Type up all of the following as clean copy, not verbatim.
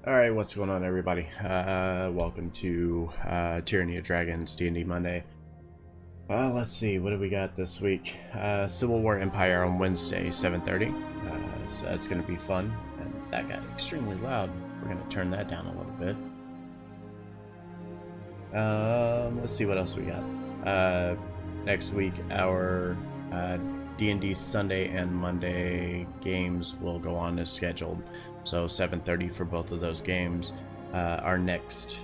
Alright, what's going on, everybody? Welcome to Tyranny of Dragons D&D Monday. Let's see, what do we got this week? Civil War Empire on Wednesday, 7:30. So that's going to be fun. And that got extremely loud. We're going to turn that down a little bit. Let's see what else we got. Next week, our D&D Sunday and Monday games will go on as scheduled. So 7:30 for both of those games. Our next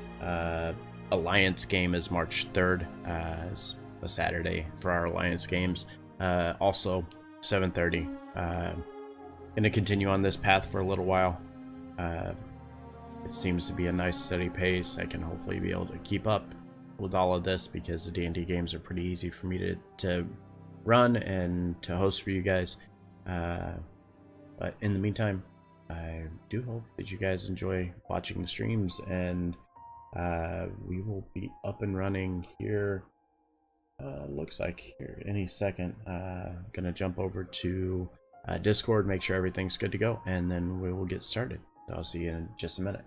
Alliance game is March 3rd. It's a Saturday for our Alliance games. Also 7:30. Going to continue on this path for a little while. It seems to be a nice steady pace. I can hopefully be able to keep up with all of this because the D&D games are pretty easy for me to run and to host for you guys. But in the meantime, I do hope that you guys enjoy watching the streams, and we will be up and running here. Looks like here any second. Gonna jump over to Discord, make sure everything's good to go, and then we will get started. I'll see you in just a minute.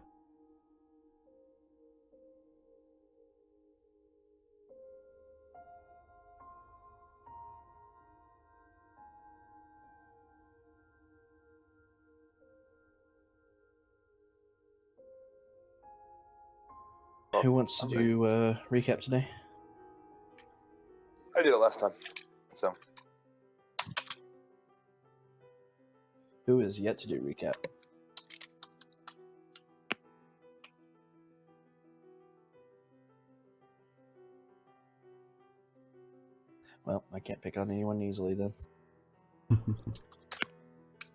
Who wants to do recap today? I did it last time, so. Who is yet to do recap? Well, I can't pick on anyone easily then.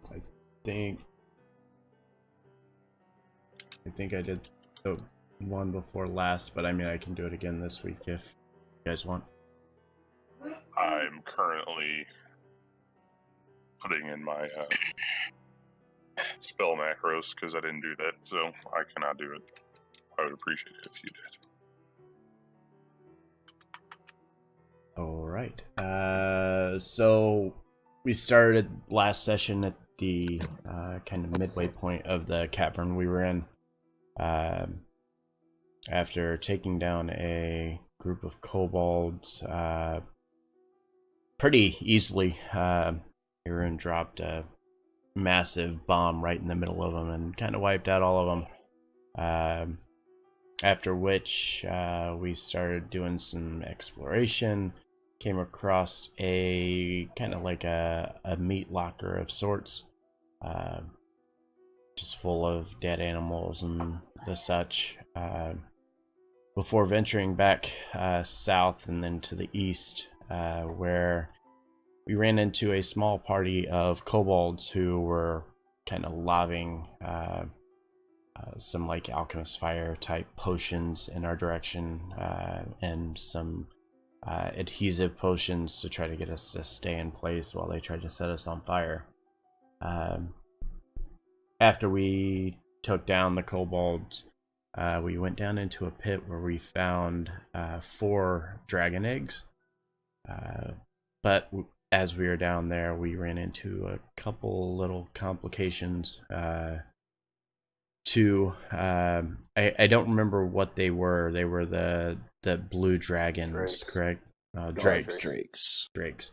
I think I did the one before last, but I mean I can do it again this week if you guys want. I'm currently putting in my spell macros because I didn't do that, so I cannot do it. I would appreciate it if you did. Alright, so we started last session at the kind of midway point of the cavern we were in. After taking down a group of kobolds pretty easily, Aaron dropped a massive bomb right in the middle of them and kind of wiped out all of them. After which we started doing some exploration, came across a kind of like a meat locker of sorts, just full of dead animals and the such. Before venturing back south and then to the east, where we ran into a small party of kobolds who were kind of lobbing some like alchemist fire type potions in our direction, and some adhesive potions to try to get us to stay in place while they tried to set us on fire. After we took down the kobolds, we went down into a pit where we found 4 dragon eggs. But as we were down there, we ran into a couple little complications. I don't remember what they were. They were the blue dragons, Drakes. correct? Drakes. Drakes.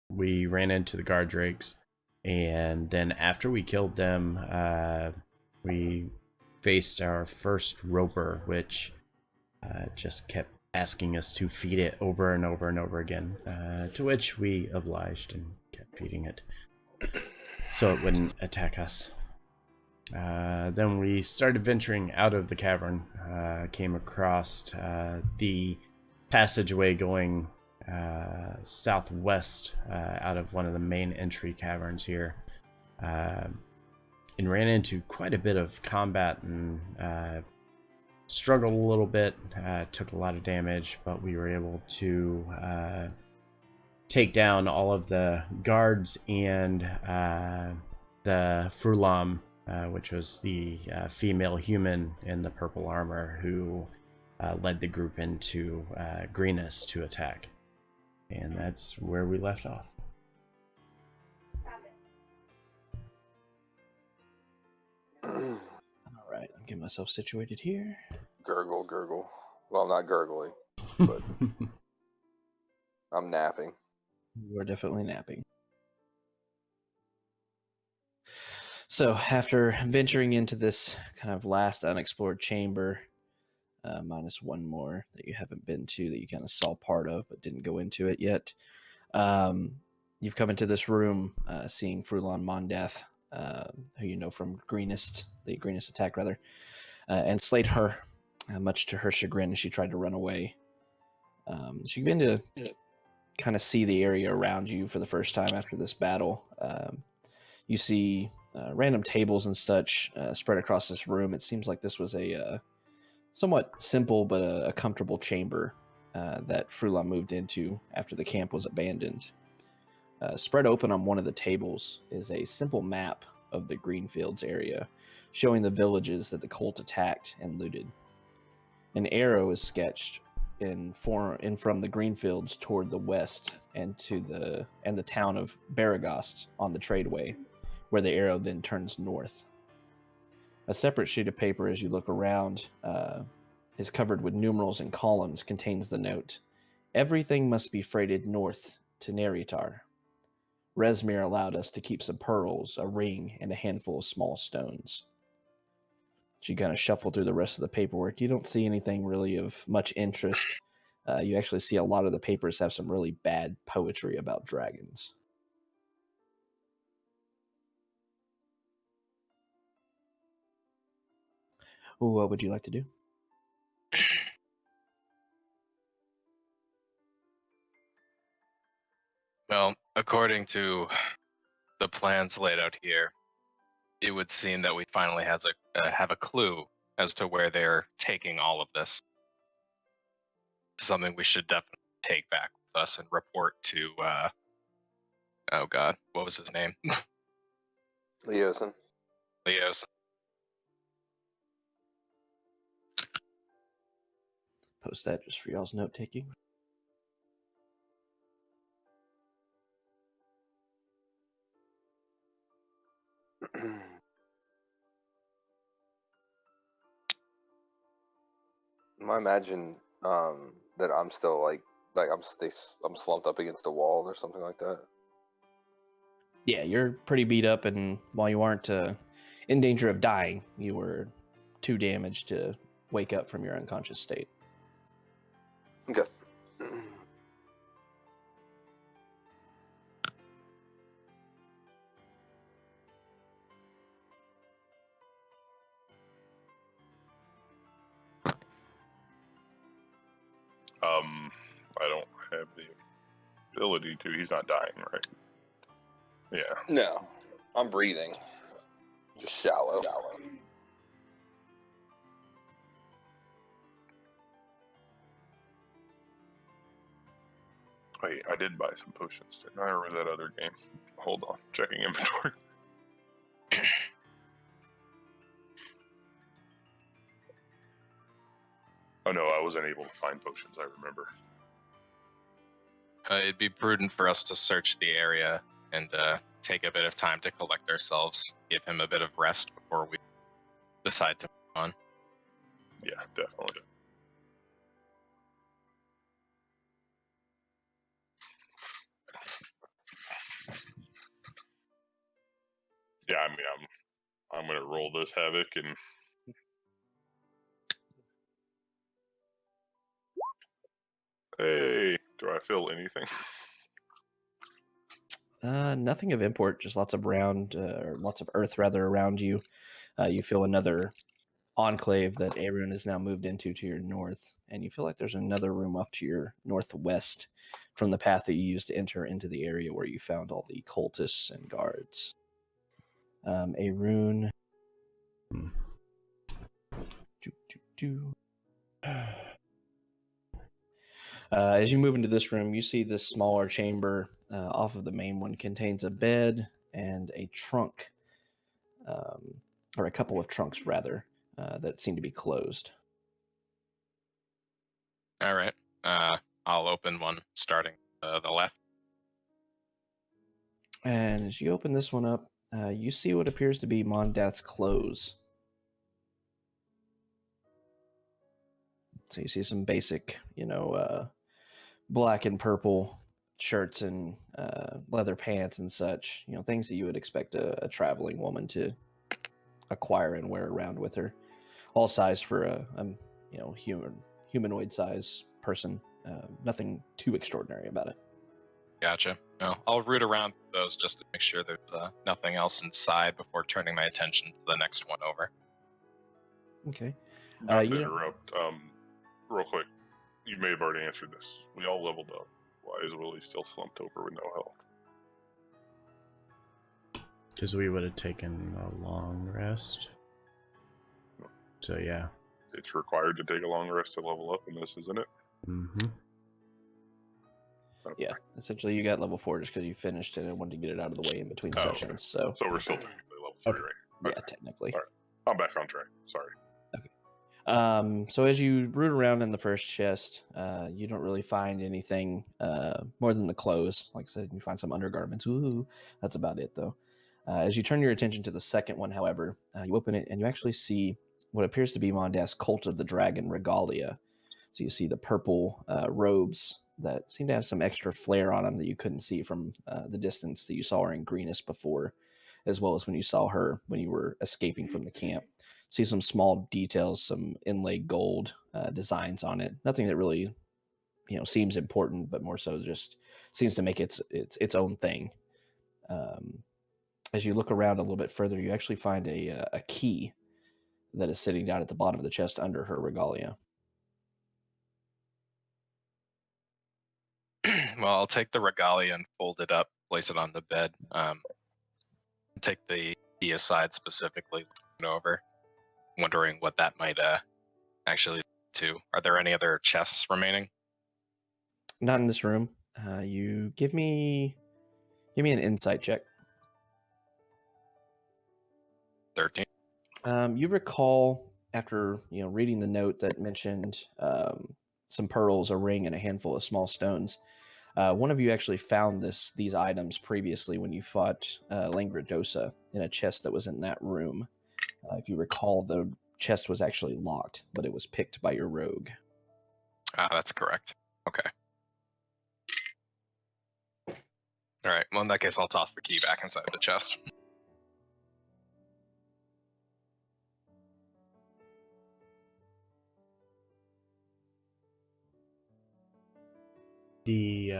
We ran into the guard drakes, and then after we killed them, we faced our first roper, which just kept asking us to feed it over and over and over again, to which we obliged and kept feeding it so it wouldn't attack us. Then we started venturing out of the cavern, came across the passageway going southwest out of one of the main entry caverns here, and ran into quite a bit of combat and struggled a little bit, took a lot of damage, but we were able to take down all of the guards and the Furlam, which was the female human in the purple armor who led the group into Greenus to attack. And that's where we left off. Get myself situated here. Gurgle, gurgle. Well, I'm not gurgling, but I'm napping. You are definitely napping. So, after venturing into this kind of last unexplored chamber, minus one more that you haven't been to that you kind of saw part of but didn't go into it yet, you've come into this room seeing Frulon Mondath, who you know from the Greenest attack, rather, and slayed her, much to her chagrin as she tried to run away. So you begin to kind of see the area around you for the first time after this battle. You see random tables and such spread across this room. It seems like this was a somewhat simple but a comfortable chamber that Frulon moved into after the camp was abandoned. Spread open on one of the tables is a simple map of the Greenfields area, showing the villages that the cult attacked and looted. An arrow is sketched in from the Greenfields toward the west and to the town of Baragost on the tradeway, where the arrow then turns north. A separate sheet of paper, as you look around, is covered with numerals and columns, contains the note: "Everything must be freighted north to Neritar. Resmir allowed us to keep some pearls, a ring, and a handful of small stones." So you kind of shuffle through the rest of the paperwork. You don't see anything really of much interest. You actually see a lot of the papers have some really bad poetry about dragons. What would you like to do? Well, according to the plans laid out here, it would seem that we finally have a clue as to where they're taking all of this. Something we should definitely take back with us and report to, oh god, what was his name? Leosin. Leos. Post that just for y'all's note taking. I imagine that I'm still like I'm slumped up against a wall or something like that. Yeah, you're pretty beat up, and while you aren't in danger of dying, you were too damaged to wake up from your unconscious state. Okay. I don't have the ability to. He's not dying, right? Yeah. No, I'm breathing. Just shallow. Wait, I did buy some potions, didn't I? Or was that other game? Hold on, checking inventory. Oh no, I wasn't able to find potions, I remember. It'd be prudent for us to search the area and take a bit of time to collect ourselves, give him a bit of rest before we decide to move on. Yeah, definitely. Yeah, I mean, I'm gonna roll this havoc and hey, do I feel anything? Nothing of import, just lots of earth rather around you. You feel another enclave that Arun has now moved into to your north, and you feel like there's another room off to your northwest from the path that you used to enter into the area where you found all the cultists and guards. Arun. As you move into this room, you see this smaller chamber off of the main one contains a bed and a trunk, or a couple of trunks, rather, that seem to be closed. All right. I'll open one starting the left. And as you open this one up, you see what appears to be Mondath's clothes. So you see some basic, black and purple shirts and leather pants and such. Things that you would expect a traveling woman to acquire and wear around with her. All sized for a humanoid size person. Nothing too extraordinary about it. Gotcha. No, I'll root around those just to make sure there's nothing else inside before turning my attention to the next one over. Okay. Not to interrupt, real quick, you may have already answered this. We all leveled up. Why is Willie still slumped over with no health? Because we would have taken a long rest. So yeah. It's required to take a long rest to level up in this, isn't it? Mm-hmm. Okay. Yeah, essentially you got level 4 just because you finished it and wanted to get it out of the way in between sessions. So we're still technically level 3, right? Yeah, Okay. technically. All right. I'm back on track. Sorry. So as you root around in the first chest, you don't really find anything more than the clothes. Like I said, you find some undergarments. Ooh, that's about it, though. As you turn your attention to the second one, however, you open it and you actually see what appears to be Mondas's Cult of the Dragon regalia. So you see the purple robes that seem to have some extra flair on them that you couldn't see from the distance that you saw her in Greenest before, as well as when you saw her when you were escaping from the camp. See some small details, some inlaid gold designs on it. Nothing that really, seems important, but more so just seems to make its own thing. As you look around a little bit further, you actually find a key that is sitting down at the bottom of the chest under her regalia. Well, I'll take the regalia and fold it up, place it on the bed. Take the key aside specifically, looking over, wondering what that might actually do. Are there any other chests remaining? Not in this room. You give me an insight check. 13. You recall after reading the note that mentioned some pearls, a ring, and a handful of small stones. One of you actually found these items previously when you fought Langredosa in a chest that was in that room. If you recall, the chest was actually locked, but it was picked by your rogue. That's correct. Okay. All right. Well, in that case, I'll toss the key back inside the chest. You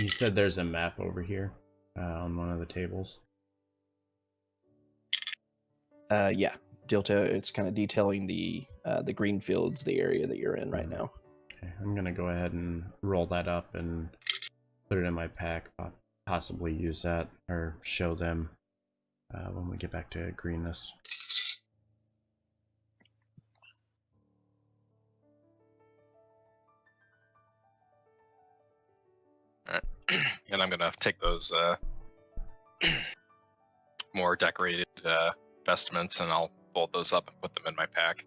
said there's a map over here on one of the tables. Yeah, it's kind of detailing the green fields, the area that you're in right now. Okay, I'm gonna go ahead and roll that up and put it in my pack. Possibly use that or show them when we get back to Greenness. All right. And I'm gonna take those more decorated vestments and I'll fold those up and put them in my pack.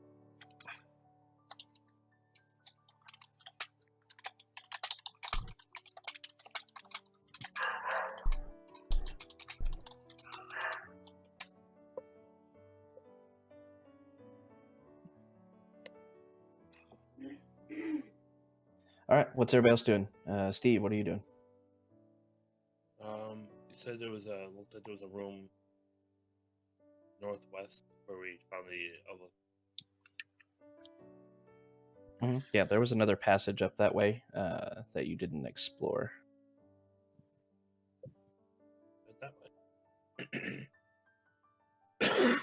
All right, what's everybody else doing? Steve, what are you doing? You said there was a room northwest where we found the other. Yeah, there was another passage up that way that you didn't explore. That way.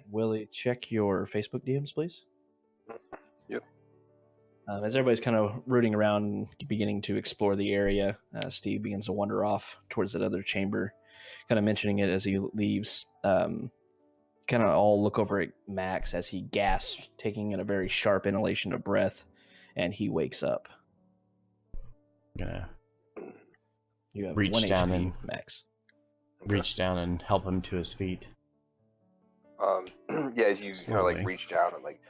Willie, check your Facebook DMs, please. Yep. As everybody's kind of rooting around, beginning to explore the area, Steve begins to wander off towards that other chamber, kind of mentioning it as he leaves. Kind of all look over at Max as he gasps, taking in a very sharp inhalation of breath, and he wakes up. Gonna You have reach 1 down HP, and Max. reach down and help him to his feet. Yeah, as you kind of Slowly. like reach down and like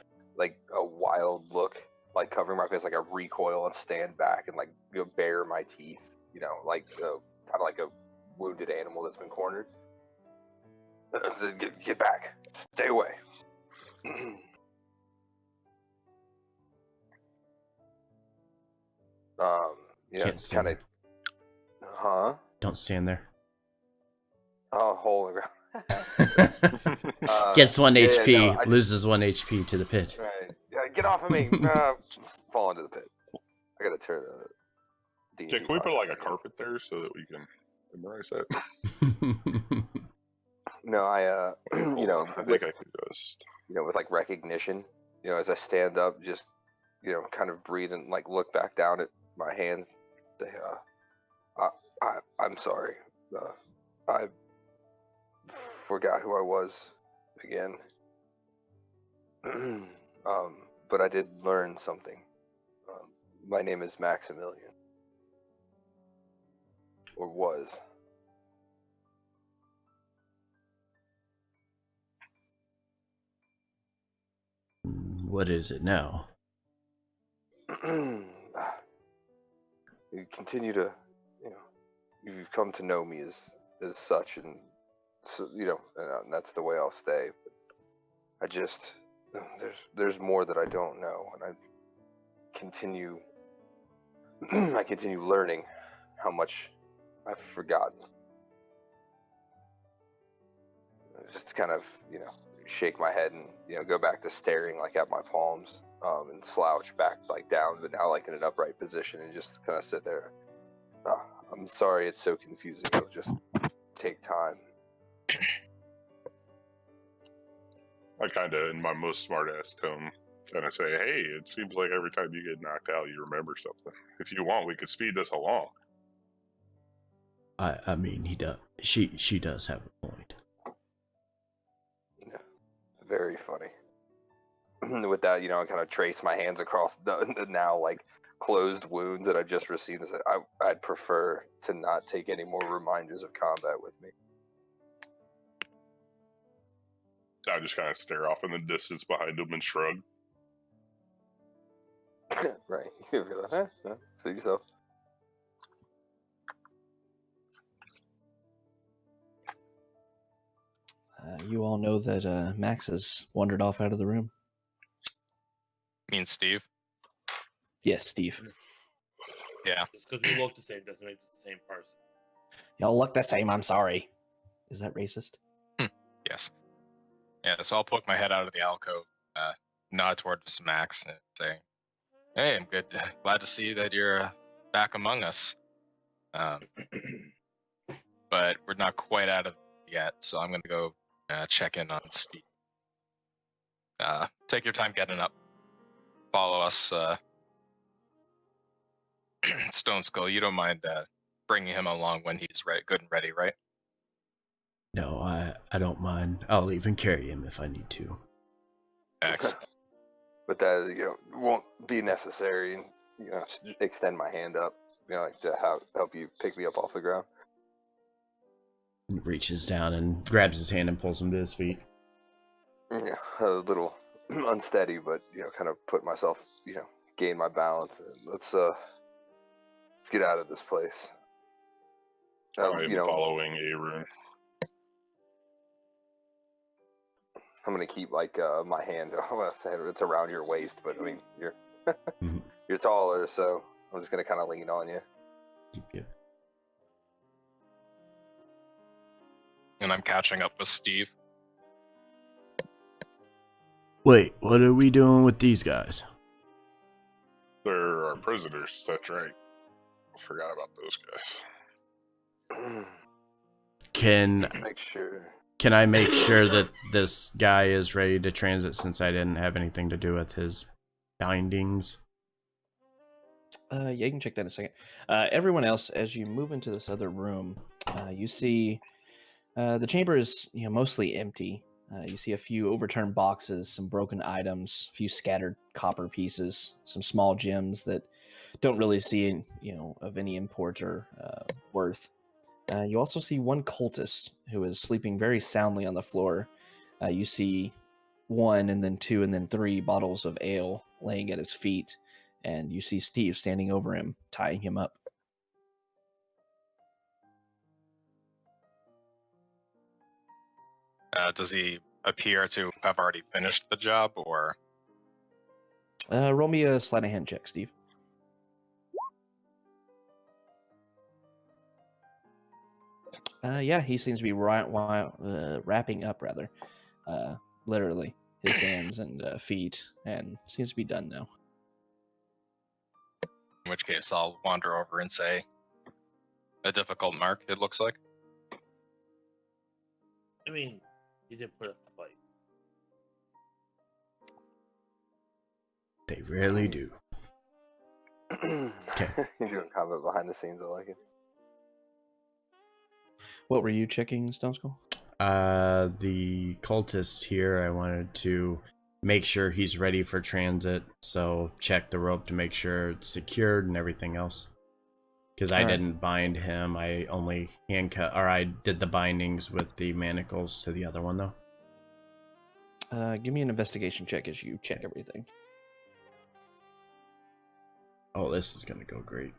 a wild look, like covering my face, like a recoil and stand back and like bare my teeth, like kind of like a wounded animal that's been cornered. Get back, stay away. Can't see kind of, him. huh? Don't stand there. Oh, hole in the ground. Gets 1 yeah, HP, no, I just, loses 1 HP to the pit. right. Yeah, get off of me! Fall into the pit. I gotta turn the Yeah, D&D can we put volume like a up. carpet there so that we can memorize that? No, I Hold on, I think I could just. with like recognition, as I stand up, just kind of breathe and like look back down at my hands. Say, I'm sorry. I forgot who I was again. But I did learn something. My name is Maximilian, or was. What is it now? You continue to, you've come to know me as such, and so, and that's the way I'll stay. But I just, there's more that I don't know, and I continue learning how much I've forgotten. Just kind of, shake my head and go back to staring like at my palms, and slouch back like down, but now like in an upright position, and just kind of sit there. I'm sorry, it's so confusing. It'll just take time. I kind of, in my most smart-ass tone, kind of say, "Hey, it seems like every time you get knocked out, you remember something. If you want, we could speed this along." I mean, he does. She does have a point. Yeah, very funny. With that, I kind of trace my hands across the now like closed wounds that I just received. And say, I'd prefer to not take any more reminders of combat with me. I just kind of stare off in the distance behind him and shrug. Right. You'll be like, see yourself. You all know that Max has wandered off out of the room. Me and Steve. Yes, Steve. Yeah. Just because we look the same doesn't make us the same person. Y'all look the same. I'm sorry. Is that racist? Yes. Yeah, so I'll poke my head out of the alcove, nod towards Max, and say, "Hey, I'm good. Glad to see that you're back among us. But we're not quite out of it yet, so I'm going to go check in on Steve. Take your time getting up. Follow us. Stone Skull, you don't mind bringing him along when he's good and ready, right?" No, I don't mind. I'll even carry him if I need to. Excellent. But that won't be necessary. And extend my hand up, like to help you pick me up off the ground. And reaches down and grabs his hand and pulls him to his feet. Yeah, a little unsteady, but kind of put myself, gain my balance. And let's get out of this place. I'm following Arun. I'm gonna keep like my hand. It's around your waist, but I mean you're you're taller, so I'm just gonna kind of lean on you. Yep. And I'm catching up with Steve. Wait, what are we doing with these guys? They're our prisoners. That's right. I forgot about those guys. Make sure. Can I make sure that this guy is ready to transit since I didn't have anything to do with his bindings? Yeah, you can check that in a second. Everyone else, as you move into this other room, you see the chamber is mostly empty. You see a few overturned boxes, some broken items, a few scattered copper pieces, some small gems that don't really see of any import or worth. You also see one cultist who is sleeping very soundly on the floor. You see one and then two and then three bottles of ale laying at his feet, and you see Steve standing over him, tying him up. Does he appear to have already finished the job, or? Roll me a sleight of hand check, Steve. Yeah, he seems to be wrapping up, rather, literally his hands and feet, and seems to be done now. In which case, I'll wander over and say, a difficult mark, it looks like. I mean, he didn't put up a fight. They rarely do. Okay. You're doing combat behind the scenes. I like it. What were you checking, Stone Skull? The cultist here, I wanted to make sure he's ready for transit, so check the rope to make sure it's secured and everything else. Because I didn't bind him, I only I did the bindings with the manacles to the other one, though. Give me an investigation check as you check everything. Oh, this is gonna go great.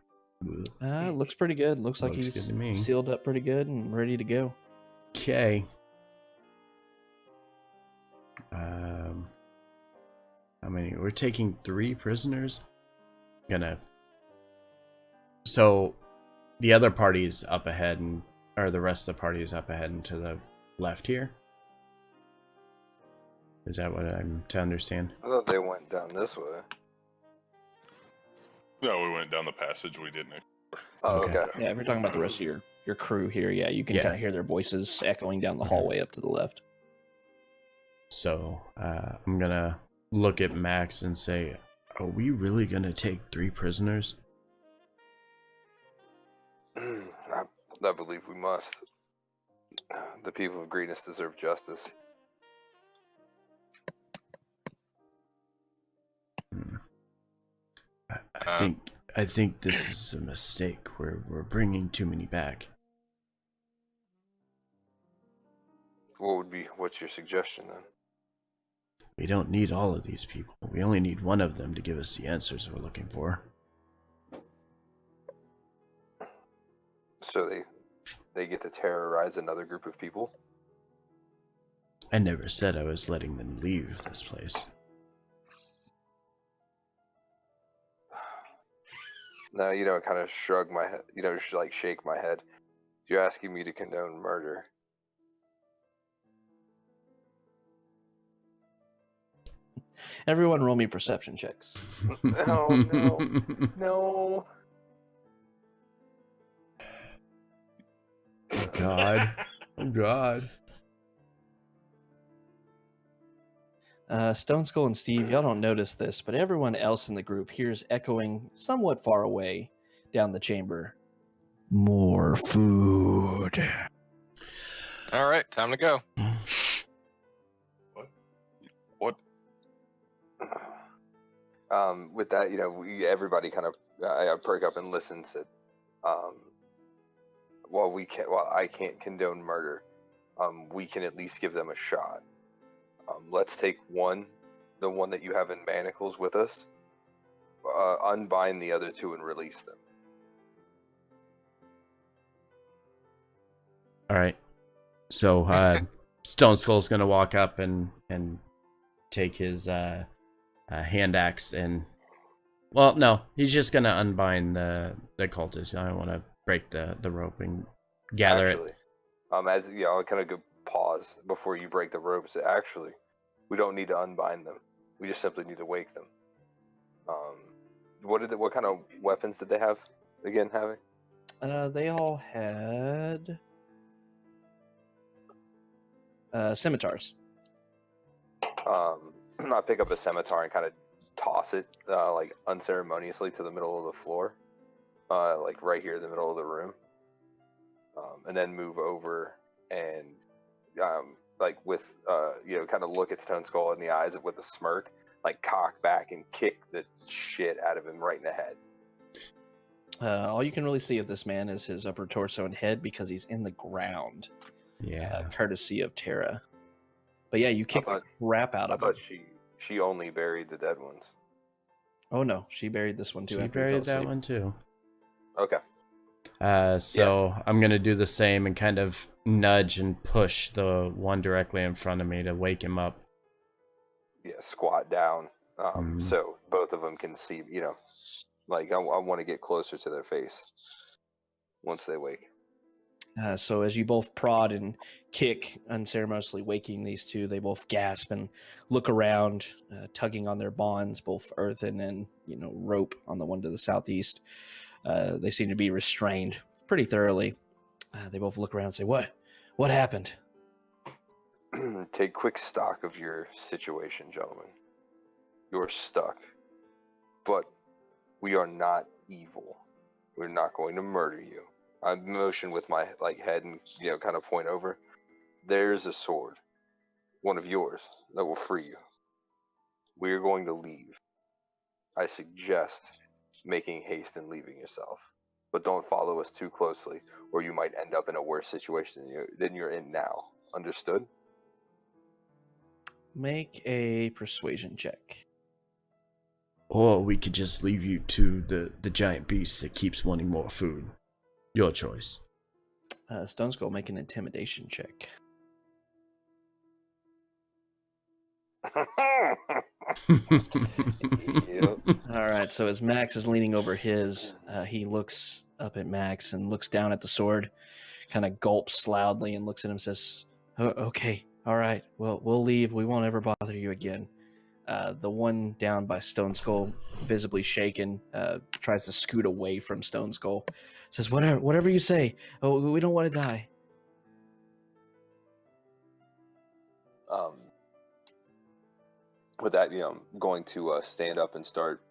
Looks pretty good. Looks like Looks good he's to me. sealed up pretty good and ready to go. Okay. How many? We're taking 3 prisoners. So the other party's up ahead, or the rest of the party is up ahead and to the left here. Is that what I'm to understand? I thought they went down this way. No, we went down the passage we didn't. Oh, Okay. okay. Yeah, if you're talking about the rest of your crew here, yeah, you can Yeah. kind of hear their voices echoing down the hallway up to the left. So I'm gonna look at Max and say, "Are we really gonna take 3 prisoners?" I believe we must. The people of Greenness deserve justice. I think this is a mistake. We're bringing too many back. What's your suggestion then? We don't need all of these people. We only need one of them to give us the answers we're looking for. So they get to terrorize another group of people? I never said I was letting them leave this place. No, I kind of shrug my head, like shake my head. You're asking me to condone murder. Everyone roll me perception checks. No. Oh God. Oh God. Stone Skull and Steve, y'all don't notice this, but everyone else in the group hears echoing somewhat far away down the chamber. More food. All right, time to go. What? With that, everybody kind of I perk up and listen to. While I can't condone murder, we can at least give them a shot. Let's take the one that you have in manacles with us, unbind the other 2 and release them. All right. So Stone Skull's gonna walk up and take his hand axe and, well, no, he's just gonna unbind the cultist. I don't want to break the rope and gather Actually, I'll kind of go pause before you break the ropes. Actually, we don't need to unbind them. We just simply need to wake them. What kind of weapons did they have again? They all had scimitars. I pick up a scimitar and kind of toss it like unceremoniously to the middle of the floor, like right here in the middle of the room, and then move over and like with kind of look at Stone Skull in the eyes with a smirk, like cock back and kick the shit out of him right in the head. All you can really see of this man is his upper torso and head because he's in the ground. Yeah. Courtesy of Terra. But yeah, you kick the crap out of him. But she only buried the dead ones. Oh no, she buried this one too. She after he buried fell that asleep. one too. Okay. So I'm gonna do the same and kind of nudge and push the one directly in front of me to wake him up. Yeah, squat down, so both of them can see. Like I want to get closer to their face once they wake. So as you both prod and kick, unceremoniously waking these two, they both gasp and look around, tugging on their bonds, both earthen and rope on the one to the southeast. They seem to be restrained pretty thoroughly. They both look around and say, What happened?" Take quick stock of your situation, gentlemen. You're stuck, but we are not evil. We're not going to murder you. I motion with my head and kind of point over. There's a sword, one of yours, that will free you. We are going to leave. I suggest making haste and leaving yourself, but don't follow us too closely, or you might end up in a worse situation than you're in now. Understood? Make a persuasion check. Or we could just leave you to the giant beast that keeps wanting more food. Your choice. Stone Skull, make an intimidation check. Yep. All right, so as Max is leaning over his, he looks up at Max and looks down at the sword, kind of gulps loudly and looks at him and says, "Okay, all right, well, we'll leave. We won't ever bother you again." The one down by Stone Skull, visibly shaken, tries to scoot away from Stone Skull, says, whatever you say. Oh, we don't want to die." With that, I'm going to stand up and start.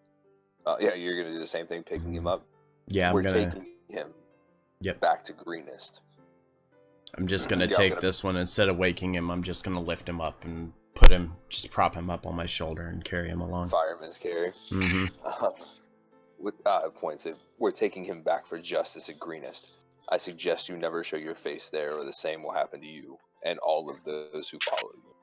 Yeah, you're going to do the same thing, picking him up. Yeah, We're taking him back to Greenest. I'm just gonna Yeah, take this one. Instead of waking him, I'm just gonna lift him up and prop him up on my shoulder and carry him along. Fireman's carry. Mm-hmm. With points, we're taking him back for justice at Greenest. I suggest you never show your face there, or the same will happen to you and all of those who follow you.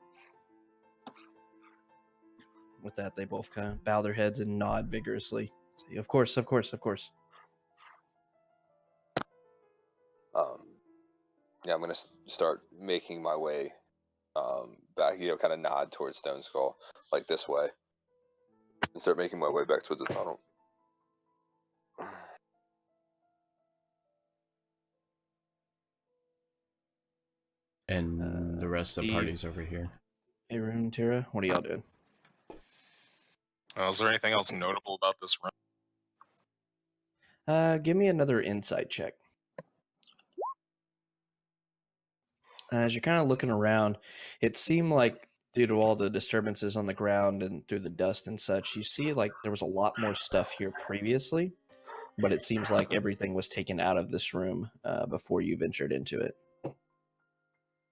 With that, they both kind of bow their heads and nod vigorously. Say, of course, of course, of course. Yeah, I'm gonna start making my way back. Kind of nod towards Stone Skull, like this way, and start making my way back towards the tunnel. And the rest of the Steve, party's over here. Arun, Tira, what are y'all doing? Is there anything else notable about this room? Give me another insight check. As you're kind of looking around, it seemed like due to all the disturbances on the ground and through the dust and such, you see like there was a lot more stuff here previously, but it seems like everything was taken out of this room before you ventured into it.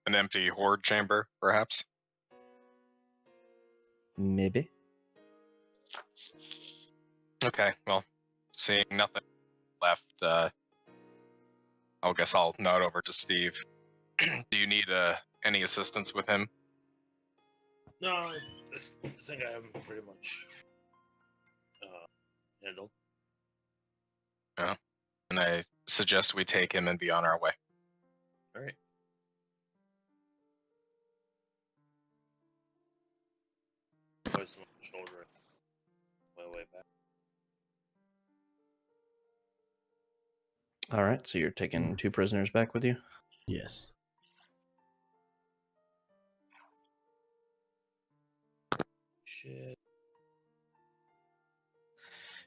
An empty hoard chamber, perhaps? Maybe. Okay, well, seeing nothing left, I guess I'll nod over to Steve. Do you need any assistance with him? No, I think I have him pretty much handled. No. And I suggest we take him and be on our way. All right. Place him on the shoulder. My way back. All right, so you're taking 2 prisoners back with you? Yes. Shit.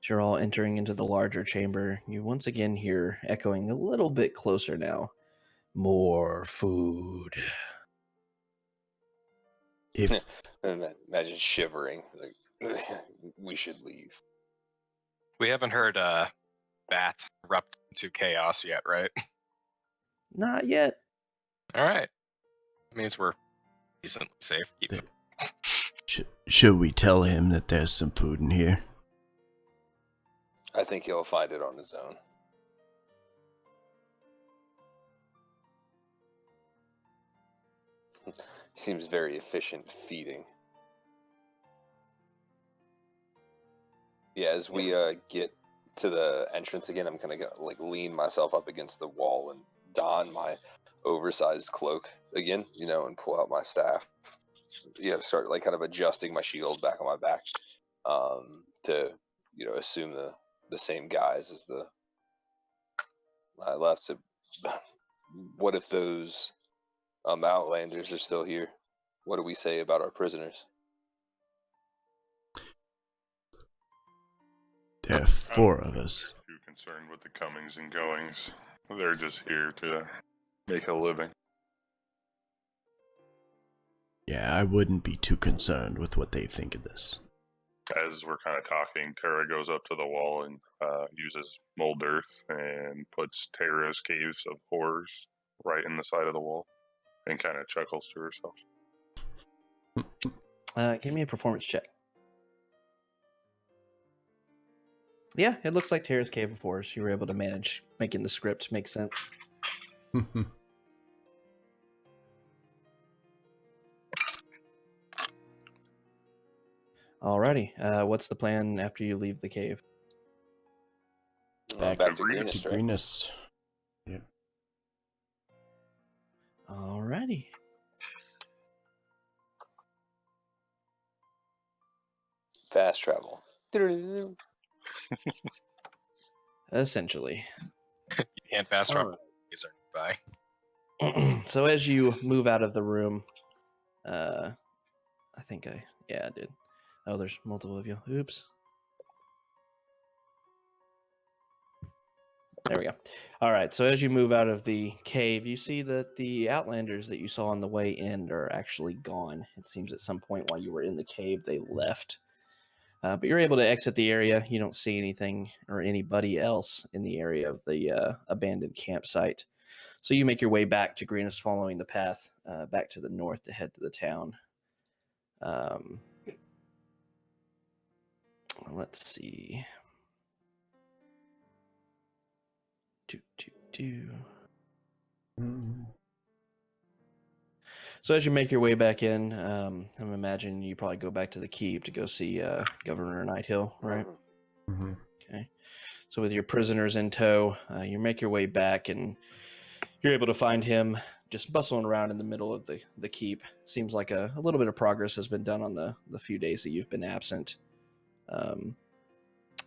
As you're all entering into the larger chamber, you once again hear, echoing a little bit closer now, more food. If Imagine shivering. Like, we should leave. We haven't heard bats erupt into chaos yet, right? Not yet. All right. That means we're decently safe. should we tell him that there's some food in here? I think he'll find it on his own. He seems very efficient feeding. Yeah, as we get to the entrance again, I'm gonna lean myself up against the wall and don my oversized cloak again, and pull out my staff. Start kind of adjusting my shield back on my back, to assume the same guise as the I left. So what if those Outlanders are still here? What do we say about our prisoners? There are I don't 4 of think us. they're too concerned with the comings and goings. They're just here to make a living. Yeah, I wouldn't be too concerned with what they think of this. As we're kind of talking, Tara goes up to the wall and uses mold earth and puts Tara's caves of horrors right in the side of the wall and kind of chuckles to herself. Give me a performance check. Yeah, it looks like Terra's Cave of Horrors. You were able to manage making the script make sense. Alrighty. What's the plan after you leave the cave? Back to to Greenest, To Greenest, right? Greenest. Yeah. Alrighty. Fast travel. Essentially. You can't pass All travel. These are nearby. So as you move out of the room, I did. Oh, there's multiple of you. Oops. There we go. All right. So as you move out of the cave, you see that the Outlanders that you saw on the way in are actually gone. It seems at some point while you were in the cave, they left. But you're able to exit the area. You don't see anything or anybody else in the area of the abandoned campsite. So you make your way back to Greenest, following the path back to the north to head to the town. Let's see. So as you make your way back in, I'm imagining you probably go back to the keep to go see Governor Nighthill, right? Mm-hmm. Okay. So with your prisoners in tow, you make your way back, and you're able to find him just bustling around in the middle of the keep. Seems like a little bit of progress has been done on the few days that you've been absent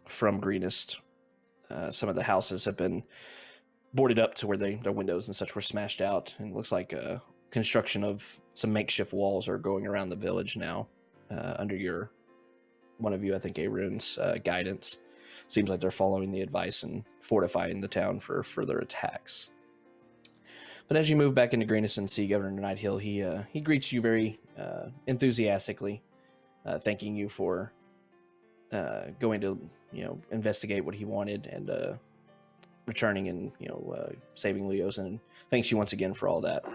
from Greenest. Some of the houses have been boarded up to where their windows and such were smashed out, and it looks like construction of some makeshift walls are going around the village now under one of you, I think, Arun's guidance. Seems like they're following the advice and fortifying the town for further attacks. But as you move back into Greenest and see Governor Nighthill, he greets you very enthusiastically, thanking you for going to investigate what he wanted and returning and saving Leos, and thanks you once again for all that.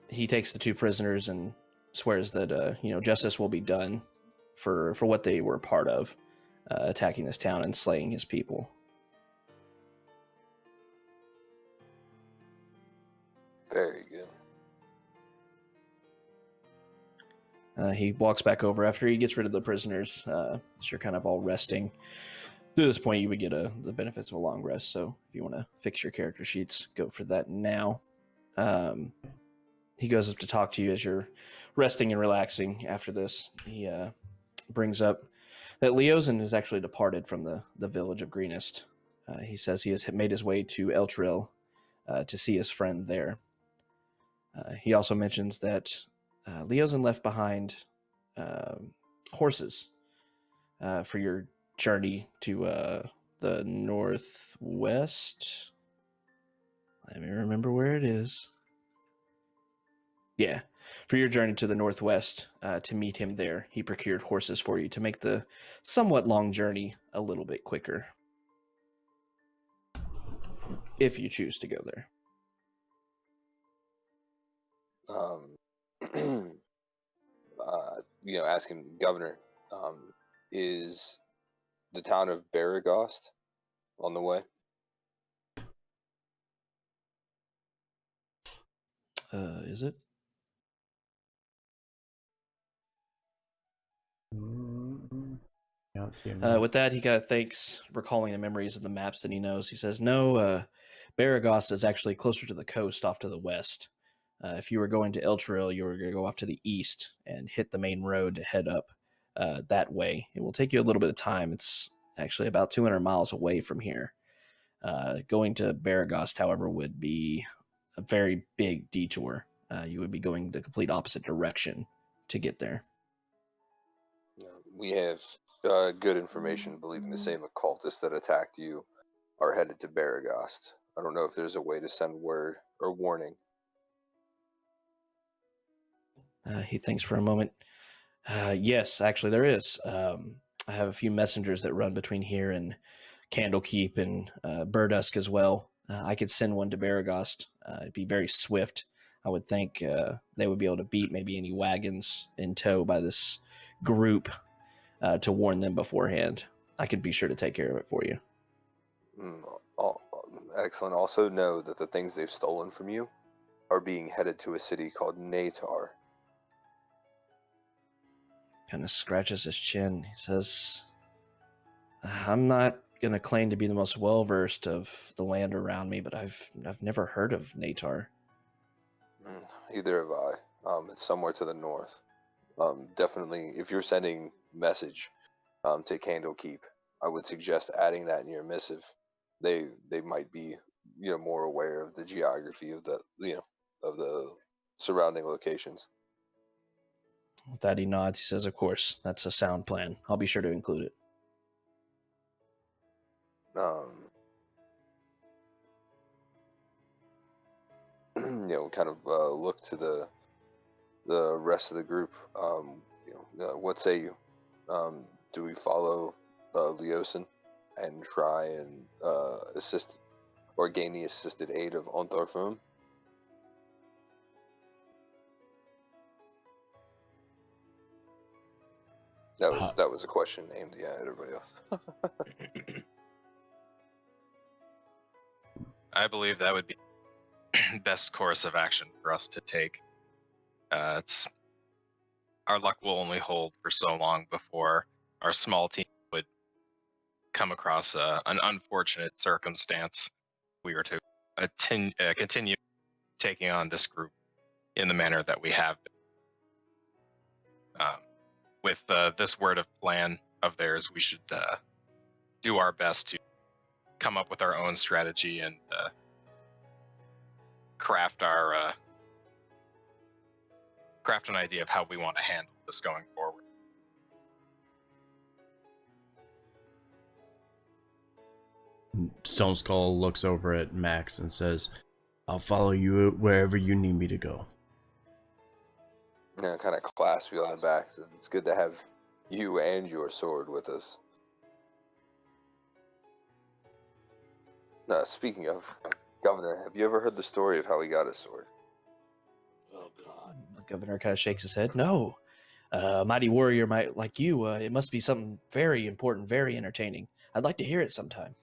He takes the 2 prisoners and swears that justice will be done for what they were a part of, attacking this town and slaying his people. Very good. He walks back over after he gets rid of the prisoners. So you're kind of all resting. To this point, you would get the benefits of a long rest. So if you want to fix your character sheets, go for that now. He goes up to talk to you as you're resting and relaxing after this. He brings up that Leosin has actually departed from the village of Greenest. He says he has made his way to Eltril to see his friend there. He also mentions that Leosin left behind horses for your journey to the northwest. Let me remember where it is. Yeah, for your journey to the northwest to meet him there. He procured horses for you to make the somewhat long journey a little bit quicker, if you choose to go there. Asking Governor, is the town of Baragost on the way? Is it? I don't see him. With that, he kind of thanks, recalling the memories of the maps that he knows. He says, no, Baragost is actually closer to the coast off to the west. If you were going to Eltril, you were going to go off to the east and hit the main road to head up that way. It will take you a little bit of time. It's actually about 200 miles away from here. Going to Baragast, however, would be a very big detour. You would be going the complete opposite direction to get there. We have good information believing the same occultists that attacked you are headed to Baragast. I don't know if there's a way to send word or warning. He thinks for a moment. Yes, actually, there is. I have a few messengers that run between here and Candlekeep and Burdusk as well. I could send one to Baragast. It'd be very swift. I would think they would be able to beat maybe any wagons in tow by this group to warn them beforehand. I could be sure to take care of it for you. Excellent. Also know that the things they've stolen from you are being headed to a city called Natar. Kind of scratches his chin. He says, I'm not going to claim to be the most well-versed of the land around me, but I've never heard of Natar. Either have I. It's somewhere to the north. Definitely, if you're sending message to Candlekeep, I would suggest adding that in your missive. They might be more aware of the geography of the of the surrounding locations. With that, he nods. He says, of course, that's a sound plan. I'll be sure to include it. Kind of look to the rest of the group. What say you? Do we follow Leosin and try and assist or gain the assisted aid of Ontarfum? That was a question aimed at everybody else. I believe that would be best course of action for us to take. It's our luck will only hold for so long before our small team would come across an unfortunate circumstance. We were to continue taking on this group in the manner that we have been. With this word of plan of theirs, we should do our best to come up with our own strategy and craft an idea of how we want to handle this going forward. Stone Skull looks over at Max and says, I'll follow you wherever you need me to go. Kind of clasp you on the back. It's good to have you and your sword with us. Speaking of, Governor, have you ever heard the story of how he got his sword? Oh God. The governor kind of shakes his head. No. A mighty warrior like you, it must be something very important, very entertaining. I'd like to hear it sometime.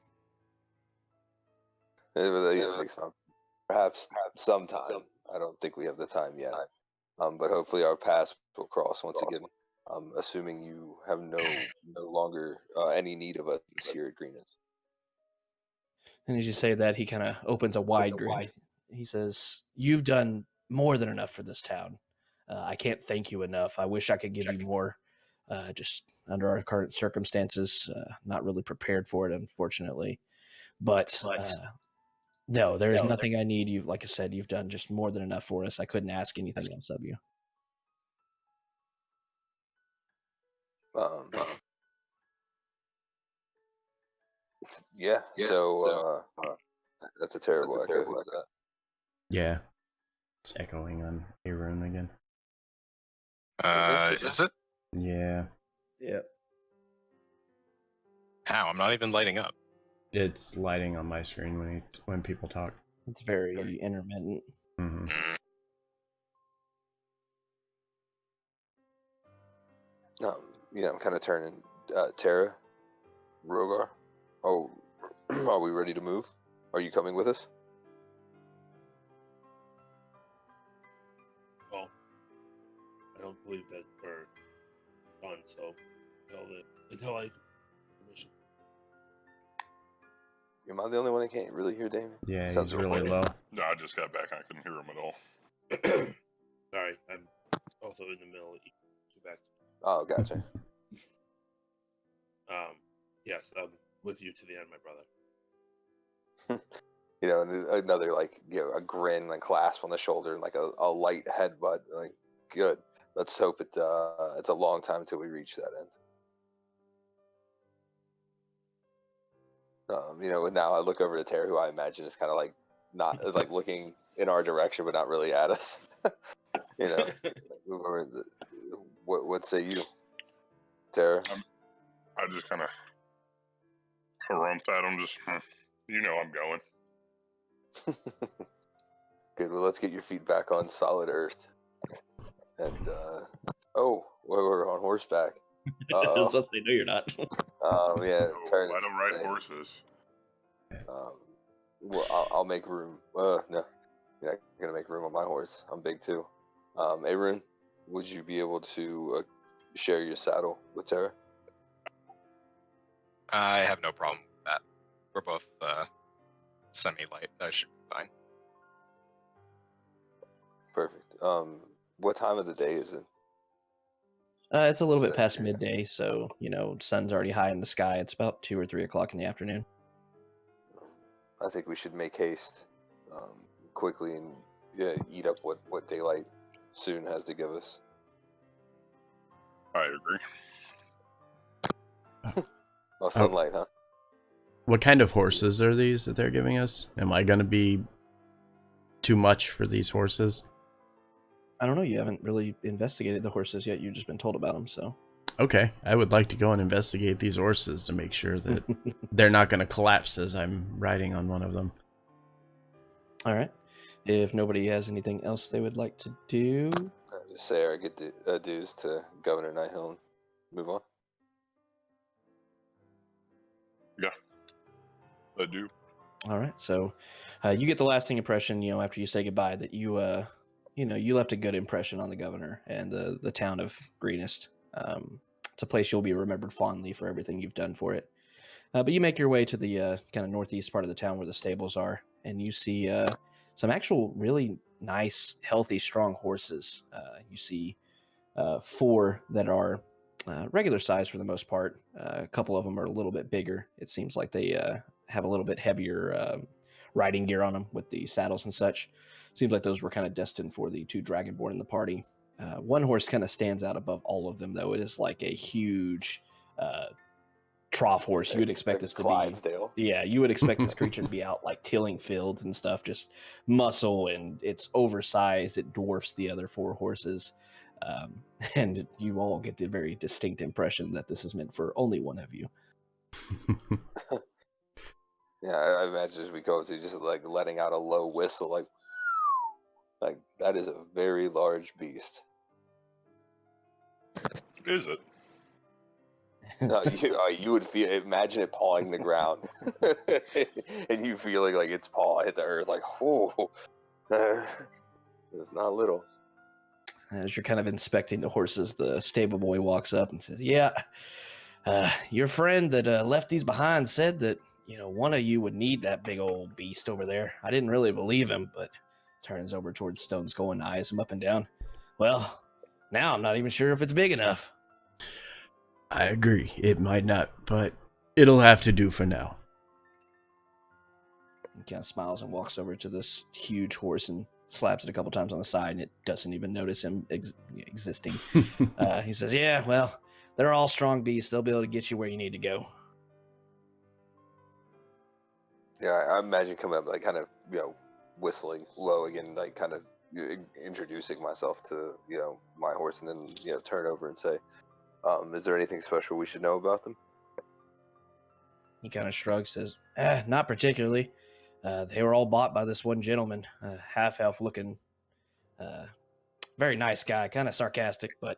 Perhaps sometime. I don't think we have the time yet. But hopefully our paths will cross once again. Assuming you have no longer any need of us here at Greenest. And as you say that, he kind of opens a wide grin. He says, you've done more than enough for this town. I can't thank you enough. I wish I could give you more. Just under our current circumstances, not really prepared for it, unfortunately. But no, there is nothing I need. Like I said, you've done just more than enough for us. I couldn't ask anything else of you. Yeah. So that's a terrible echo. Who's that? Yeah. It's echoing on Arun again. Is it? Yeah. Yep. How? I'm not even lighting up. It's lighting on my screen when people talk. It's very intermittent. Mm-hmm. I'm kind of turning. Tara, Rogar, are we ready to move? Are you coming with us? Well, I don't believe that we're done. So until I permission. Am I the only one that can't really hear Damien? Yeah, Sounds he's really low. No, I just got back. I couldn't hear him at all. Sorry, I'm also in the middle of two backs. Oh, gotcha. Yes, I'm with you to the end, my brother. And another like a grin and clasp on the shoulder and like a light headbutt. Like, good. Let's hope it's a long time until we reach that end. Now I look over to Tara, who I imagine is kind of like not like looking in our direction, but not really at us. What say you, Tara? I just kind of harumph at him. Just, I'm going. Good. Well, let's get your feet back on solid earth. And we're on horseback. I was about to say, no, you're not. Yeah. Turn. Let them ride horses. Well, I'll make room. No, you're not gonna make room on my horse. I'm big too. Arun, would you be able to share your saddle with Tara? I have no problem with that. We're both semi-light. That should be fine. Perfect. What time of the day is it? It's a little bit So, past yeah. midday, so sun's already high in the sky. It's about 2 or 3 o'clock in the afternoon. I think we should make haste quickly and eat up what daylight soon has to give us. I agree. Oh, sunlight, huh? What kind of horses are these that they're giving us? Am I going to be too much for these horses? I don't know. You haven't really investigated the horses yet. You've just been told about them, so. Okay, I would like to go and investigate these horses to make sure that they're not going to collapse as I'm riding on one of them. All right. If nobody has anything else they would like to do, Just say our good dues to Governor Nighthill and move on. Yeah, I do. all right. So you get the lasting impression, after you say goodbye, that you left a good impression on the governor and the town of Greenest. It's a place you'll be remembered fondly for everything you've done for it. But you make your way to the kind of northeast part of the town where the stables are, and you see some actual really nice, healthy, strong horses. You see 4 that are regular size for the most part. A couple of them are a little bit bigger. It seems like they have a little bit heavier riding gear on them with the saddles and such. Seems like those were kind of destined for the 2 dragonborn in the party. One horse kind of stands out above all of them, though. It is like a huge trough horse. You would expect this to Clydesdale. be, yeah, you would expect this creature to be out like tilling fields and stuff, just muscle, and it's oversized. It dwarfs the other 4 horses. And you all get the very distinct impression that this is meant for only one of you. Yeah, I imagine as we go to just like letting out a low whistle, like that is a very large beast. Is it? No, you would imagine it pawing the ground, and you feeling like its paw hit the earth, like, oh, it's not little. As you're kind of inspecting the horses, the stable boy walks up and says, "Yeah, your friend that left these behind said that one of you would need that big old beast over there. I didn't really believe him, but." Turns over towards Stone Skull and eyes him up and down. "Well, now I'm not even sure if it's big enough." I agree. It might not, but it'll have to do for now. He kind of smiles and walks over to this huge horse and slaps it a couple times on the side, and it doesn't even notice him existing. He says, "Yeah, well, they're all strong beasts. They'll be able to get you where you need to go." Yeah, I imagine coming up like kind of whistling low again, like kind of introducing myself to my horse, and then turn over and say, "Is there anything special we should know about them?" He kind of shrugs, says, "Not particularly. They were all bought by this one gentleman, half-elf looking, very nice guy, kind of sarcastic, but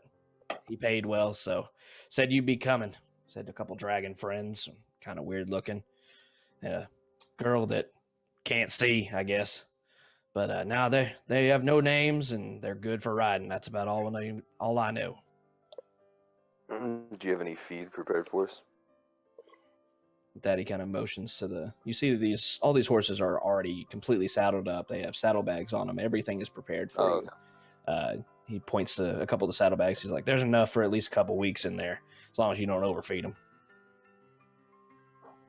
he paid well, so said you'd be coming. Said a couple dragon friends, kind of weird looking, and a girl that can't see, I guess. But now they have no names, and they're good for riding. That's about all I know." Do you have any feed prepared for us? Daddy kind of motions to you see all these horses are already completely saddled up. They have saddlebags on them. Everything is prepared for you. He points to a couple of the saddlebags. He's like, "There's enough for at least a couple weeks in there, as long as you don't overfeed them."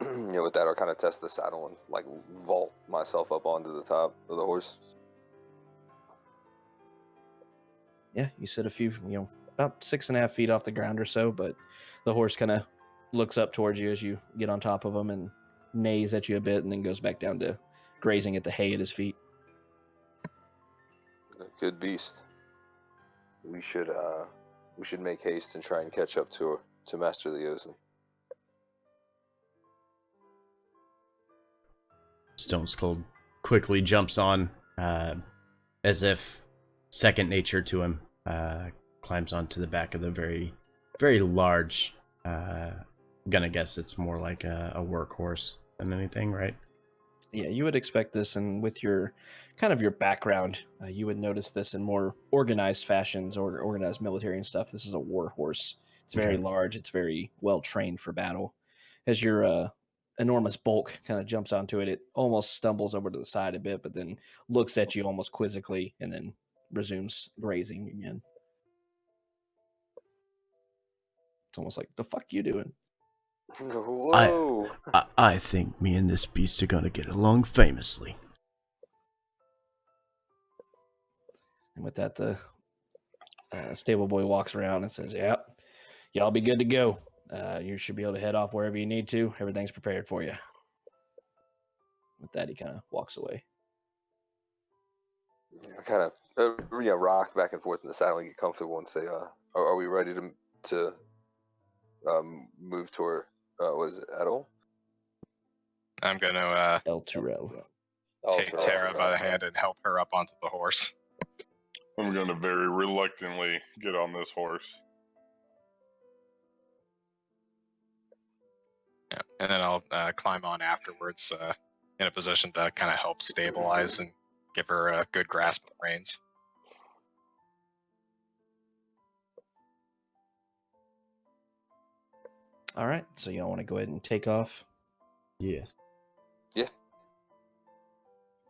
with that, I'll kind of test the saddle and like vault myself up onto the top of the horse. Yeah, you sit a few, about 6.5 feet off the ground or so, but the horse kind of looks up towards you as you get on top of him and neighs at you a bit, and then goes back down to grazing at the hay at his feet. Good beast. We should make haste and try and catch up to Master Leosin. Stone Skull quickly jumps on, as if second nature to him. Climbs onto the back of the very, very large. Gonna guess it's more like a workhorse than anything, right? Yeah, you would expect this, and with your background, you would notice this in more organized fashions or organized military and stuff. This is a war horse. It's very Okay. large. It's very well trained for battle. As your enormous bulk kind of jumps onto it, it almost stumbles over to the side a bit, but then looks at you almost quizzically, and then resumes grazing again. It's almost like, the fuck you doing? Whoa! I think me and this beast are gonna get along famously. And with that, the stable boy walks around and says, "Yep, y'all be good to go. You should be able to head off wherever you need to. Everything's prepared for you." With that, he kind of walks away. I kind of rock back and forth in the saddle and get comfortable and say, are we ready to move toward what is it, Edel? I'm gonna El Turel. take Tara by the hand and help her up onto the horse. I'm going to very reluctantly get on this horse. Yeah, and then I'll climb on afterwards in a position to kind of help stabilize and give her a good grasp of reins. All right, so y'all want to go ahead and take off? Yes. Yeah.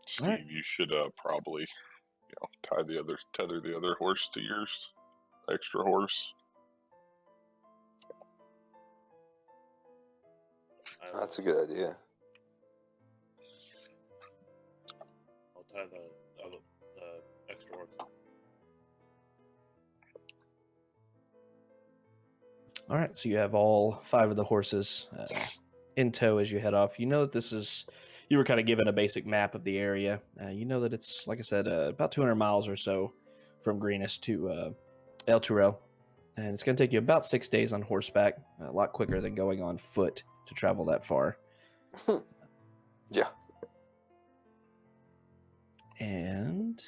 Steve, Alright. you should probably, tether the other horse to yours, extra horse. That's a good idea. I'll tie the extra horse. All right, so you have all 5 of the horses in tow as you head off. You know that you were kind of given a basic map of the area. You know that it's, like I said, about 200 miles or so from Greenest to El Turel. And it's going to take you about 6 days on horseback, a lot quicker than going on foot to travel that far. Yeah. And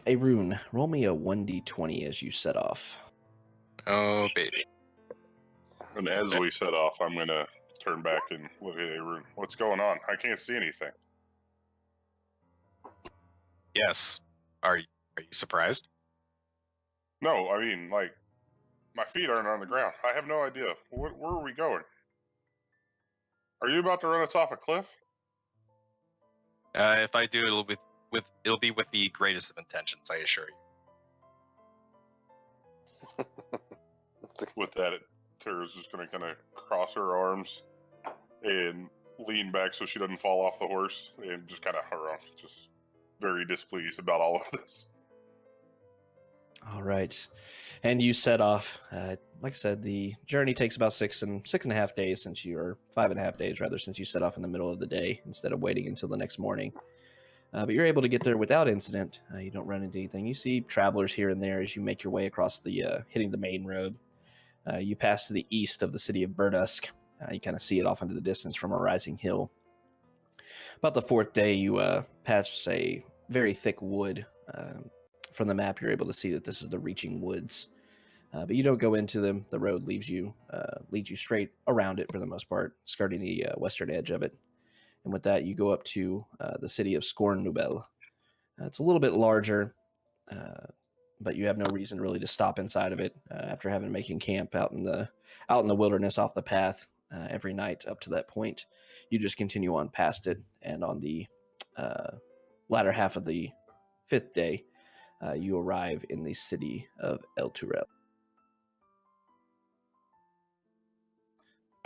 a rune. Roll me a 1d20 as you set off. Oh, baby. And as we set off, I'm going to turn back and look at Arun. What's going on? I can't see anything. Yes. Are you surprised? No, I mean, like, my feet aren't on the ground. I have no idea. Where are we going? Are you about to run us off a cliff? If I do, it'll be with the greatest of intentions, I assure you. With that, Tara's just going to kind of cross her arms and lean back so she doesn't fall off the horse and just kind of just very displeased about all of this. All right. And you set off. Like I said, the journey takes about 6.5 days since you, or 5.5 days rather, since you set off in the middle of the day instead of waiting until the next morning. But you're able to get there without incident. You don't run into anything. You see travelers here and there as you make your way across hitting the main road. You pass to the east of the city of Burdusk. You kind of see it off into the distance from a rising hill. About the 4th day, you pass a very thick wood. From the map, you're able to see that this is the Reaching Woods. But you don't go into them. The road leads you straight around it for the most part, skirting the western edge of it. And with that, you go up to the city of Scornubel. It's a little bit larger, but you have no reason really to stop inside of it after having making camp out in the wilderness off the path every night up to that point. You just continue on past it, and on the latter half of the 5th day, you arrive in the city of El Turel.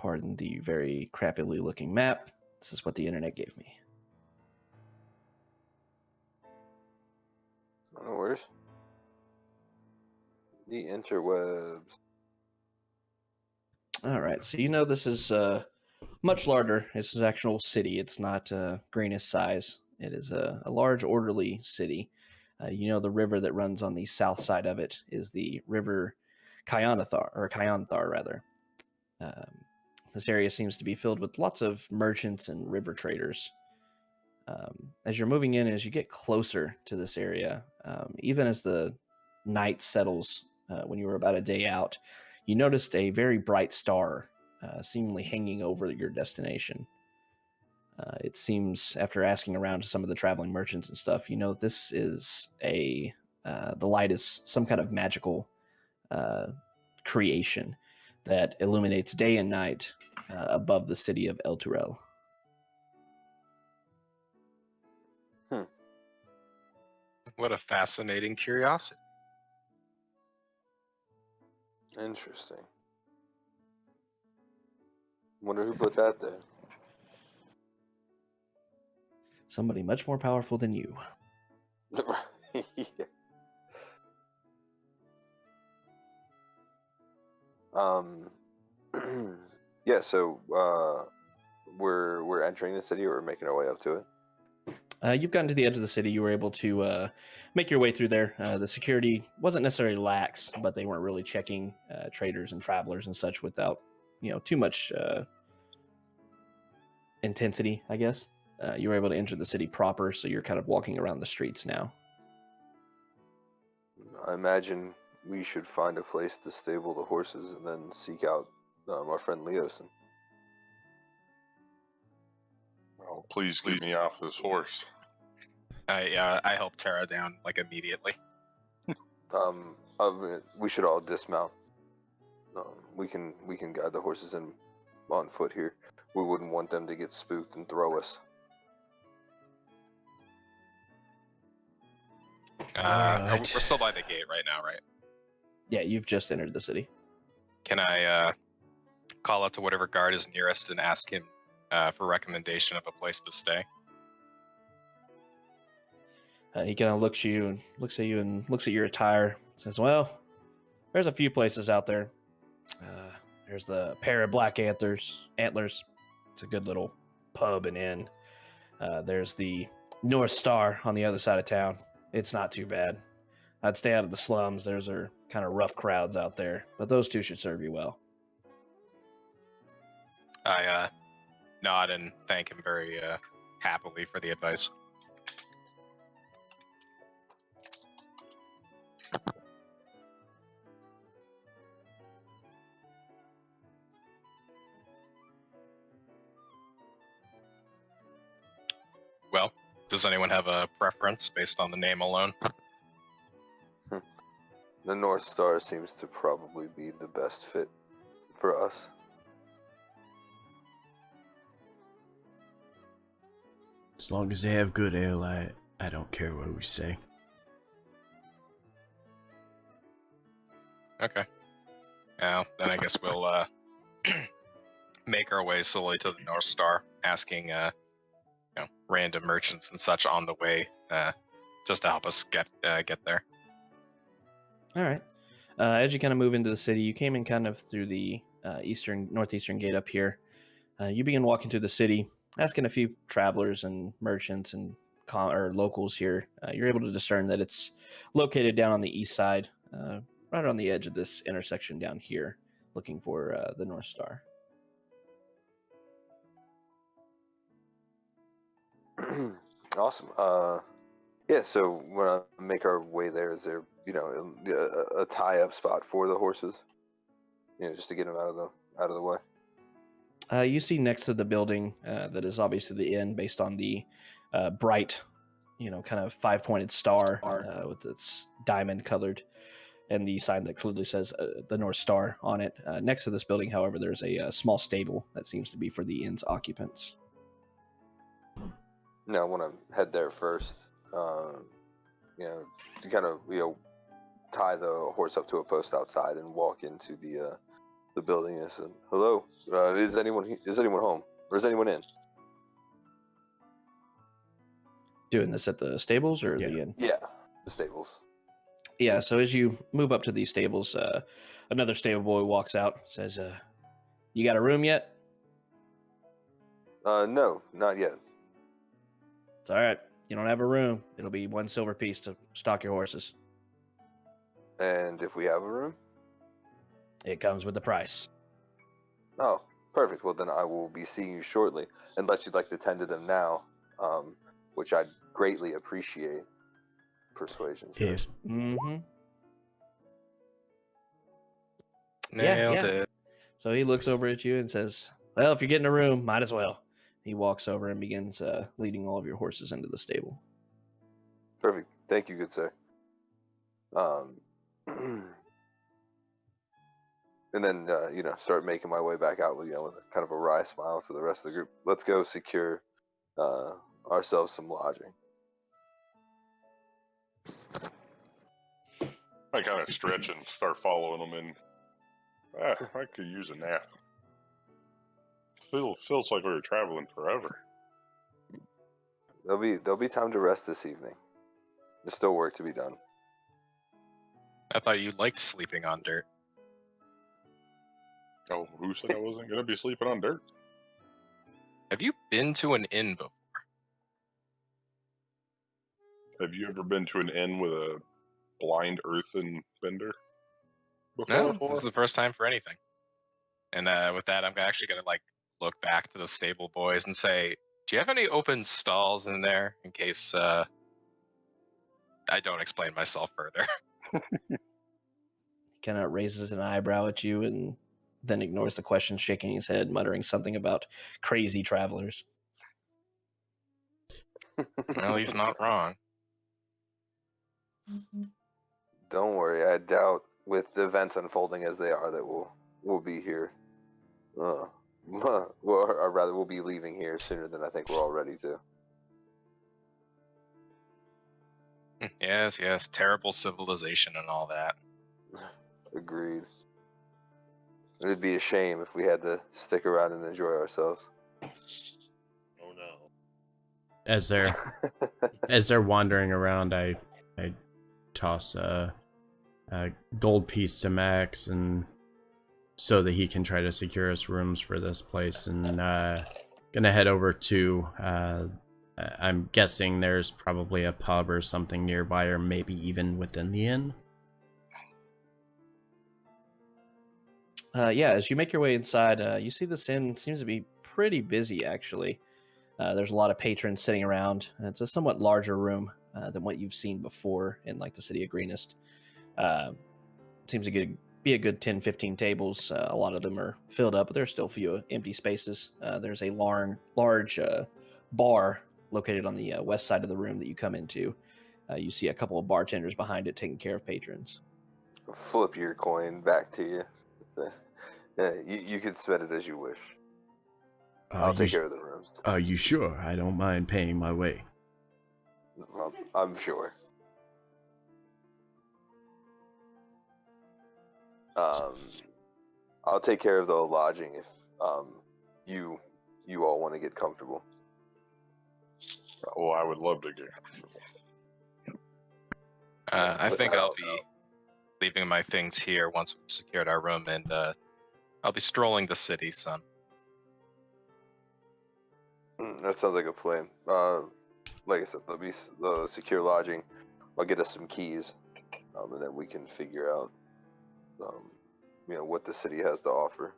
Pardon the very crappily looking map. This is what the internet gave me. No worries. The interwebs. All right, so you know this is much larger. This is actual city. It's not Greenest size. It is a large, orderly city. You know the river that runs on the south side of it is the river Kyanthar, rather. This area seems to be filled with lots of merchants and river traders. As you're moving in, as you get closer to this area, even as the night settles, when you were about a day out, you noticed a very bright star seemingly hanging over your destination. It seems, after asking around to some of the traveling merchants and stuff, you know this is the light is some kind of magical creation that illuminates day and night above the city of El Turel. What a fascinating curiosity. Interesting. Wonder who put that there. Somebody much more powerful than you. Yeah. Yeah. So we're entering the city, or we're making our way up to it. You've gotten to the edge of the city. You were able to make your way through there. The security wasn't necessarily lax, but they weren't really checking traders and travelers and such without, too much intensity, I guess. You were able to enter the city proper, so you're kind of walking around the streets now. I imagine we should find a place to stable the horses and then seek out our friend Leosin. Oh, please get me off this horse. I help Tara down like immediately. We should all dismount. We can guide the horses in on foot here. We wouldn't want them to get spooked and throw us. We're still by the gate right now, right? Yeah, you've just entered the city. Can I call out to whatever guard is nearest and ask him for recommendation of a place to stay? He kind of looks at you and looks at your attire. Says, "Well, there's a few places out there. There's the Pair of Black Antlers. It's a good little pub and inn. There's the North Star on the other side of town. It's not too bad. I'd stay out of the slums. There's are kind of rough crowds out there, but those two should serve you well." I nod and thank him very happily for the advice. Well, does anyone have a preference based on the name alone? The North Star seems to probably be the best fit for us. As long as they have good ale, I don't care what we say. Okay. Well, then I guess we'll make our way slowly to the North Star, asking random merchants and such on the way, just to help us get there. All right. As you kind of move into the city, you came in kind of through the northeastern gate up here. You begin walking through the city, asking a few travelers and merchants and locals here. You're able to discern that it's located down on the east side, right on the edge of this intersection down here, looking for the North Star. Awesome. Yeah. So when I make our way there, is there a tie-up spot for the horses? Just to get them out of the way. You see next to the building that is obviously the inn, based on the bright, kind of 5-pointed star with its diamond colored, and the sign that clearly says the North Star on it. Next to this building, however, there's a small stable that seems to be for the inn's occupants. No, I want to head there first. To kind of tie the horse up to a post outside and walk into the the building is. And hello, is anyone home, or is anyone in? Doing this at the stables or Yeah. the inn? Yeah, the stables. Yeah, so as you move up to these stables, another stable boy walks out, says, you got a room yet? No, not yet. It's all right. You don't have a room. It'll be 1 silver piece to stock your horses. And if we have a room? It comes with the price. Oh, perfect. Well, then I will be seeing you shortly, unless you'd like to tend to them now, which I'd greatly appreciate. Persuasion check. If Mm-hmm. Nailed yeah. it. So he looks over at you and says, well, if you're getting a room, might as well. He walks over and begins leading all of your horses into the stable. Perfect. Thank you, good sir. And then, start making my way back out with, with kind of a wry smile to the rest of the group. Let's go secure ourselves some lodging. I kind of stretch and start following them in. I could use a nap. Feels like we were traveling forever. There'll be time to rest this evening. There's still work to be done. I thought you liked sleeping on dirt. Oh, who said I wasn't going to be sleeping on dirt? Have you been to an inn before? Have you ever been to an inn with a blind earthen bender? No, this is the first time for anything. And with that, I'm actually going to look back to the stable boys and say, do you have any open stalls in there in case I don't explain myself further? He kind of raises an eyebrow at you and then ignores the question, shaking his head, muttering something about crazy travelers. Well, he's not wrong. Don't worry, I doubt with the events unfolding as they are that we'll be here. Or rather, we'll be leaving here sooner than I think we're all ready to. Yes, terrible civilization and all that. Agreed. It'd be a shame if we had to stick around and enjoy ourselves. Oh no. as they're wandering around, I toss a gold piece to Max, and so that he can try to secure us rooms for this place, and gonna head over to I'm guessing there's probably a pub or something nearby, or maybe even within the inn. As you make your way inside, you see this inn seems to be pretty busy, actually. There's a lot of patrons sitting around. It's a somewhat larger room than what you've seen before in the city of Greenest. Seems to be a good 10, 15 tables. A lot of them are filled up, but there's still a few empty spaces. There's a large bar located on the west side of the room that you come into. You see a couple of bartenders behind it taking care of patrons. Flip your coin back to you. You can spend it as you wish. I'll take care of the rooms. Are you sure? I don't mind paying my way. I'm sure. I'll take care of the lodging if you all want to get comfortable. Oh, I would love to get comfortable. I think I'll be leaving my things here once we've secured our room, and I'll be strolling the city some. That sounds like a plan. Like I said, there'll be the secure lodging. I'll get us some keys, and then we can figure out, what the city has to offer.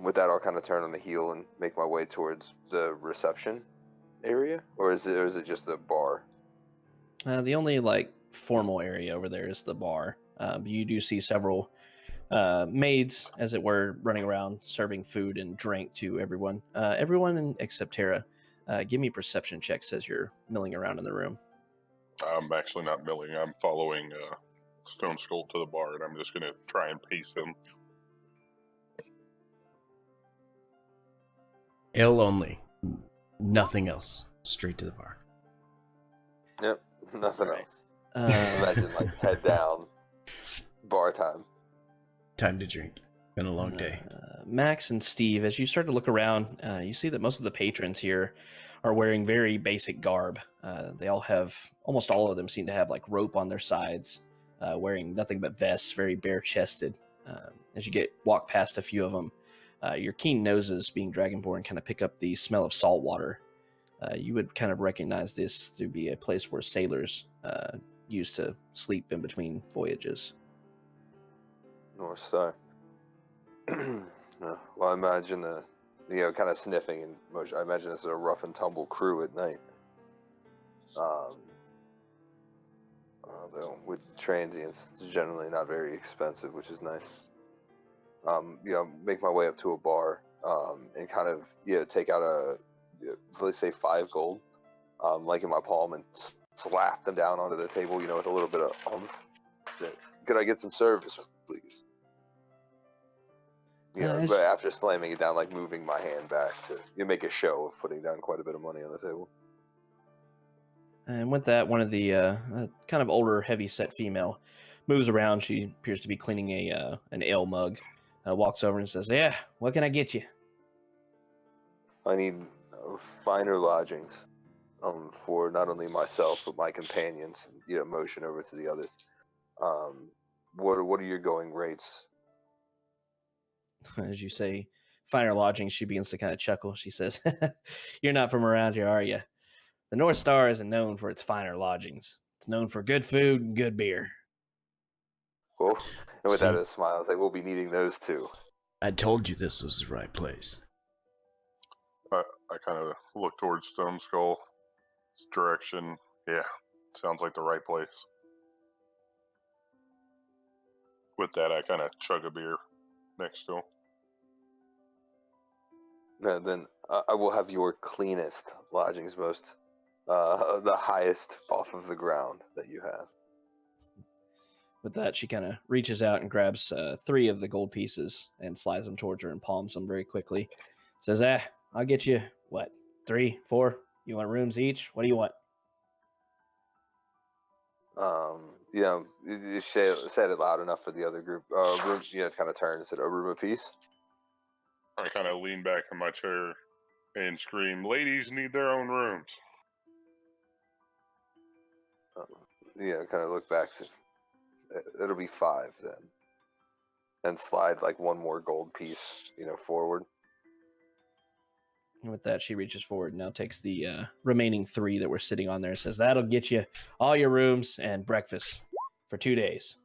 With that, I'll kind of turn on the heel and make my way towards the reception area, or is it just the bar? The only formal area over there is the bar. You do see several maids, as it were, running around serving food and drink to everyone. Everyone except Tara. Give me perception checks as you're milling around in the room. I'm actually not milling. I'm following Stone Skull to the bar, and I'm just going to try and pace him. Ale only. Nothing else. Straight to the bar. Yep, nothing Right. else. Imagine head down. bar time. Time to drink. Been a long day. Max and Steve, as you start to look around, you see that most of the patrons here are wearing very basic garb. They all have, almost all of them seem to have like rope on their sides, wearing nothing but vests, very bare-chested. As you walk past a few of them, your keen noses, being dragonborn, kind of pick up the smell of salt water. You would kind of recognize this to be a place where sailors used to sleep in between voyages. North Star. Well, I imagine kind of sniffing and motion. I imagine this is a rough and tumble crew at night. With transients, it's generally not very expensive, which is nice. Make my way up to a bar, and kind of take out let's say 5 gold, like in my palm, and slap them down onto the table, with a little bit of say, could I get some service, please? But after slamming it down, like moving my hand back to make a show of putting down quite a bit of money on the table. And with that, one of the kind of older, heavy-set female moves around. She appears to be cleaning an ale mug. Walks over and says, "Yeah, what can I get you?" I need finer lodgings, for not only myself but my companions. Motion over to the others. What are your going rates? As you say, finer lodgings, she begins to kind of chuckle. She says, "You're not from around here, are you? The North Star isn't known for its finer lodgings. It's known for good food and good beer." Cool. And with See? that, a smile. I was like, we'll be needing those too. I told you this was the right place. I kind of look towards Stone Skull's direction. Yeah, sounds like the right place. With that, I kind of chug a beer next to him. And then I will have your cleanest lodgings, the highest off of the ground that you have. With that, she kind of reaches out and grabs 3 of the gold pieces and slides them towards her and palms them very quickly. Says, I'll get you, 3, 4? You want rooms each? What do you want? You said it loud enough for the other group. Room, kind of turn and said, a room apiece. I kind of lean back in my chair and scream, "Ladies need their own rooms." Kind of look back. It'll be 5 then. And slide like 1 more gold piece, forward. And with that, she reaches forward and now takes the remaining 3 that were sitting on there and says, "That'll get you all your rooms and breakfast for 2 days."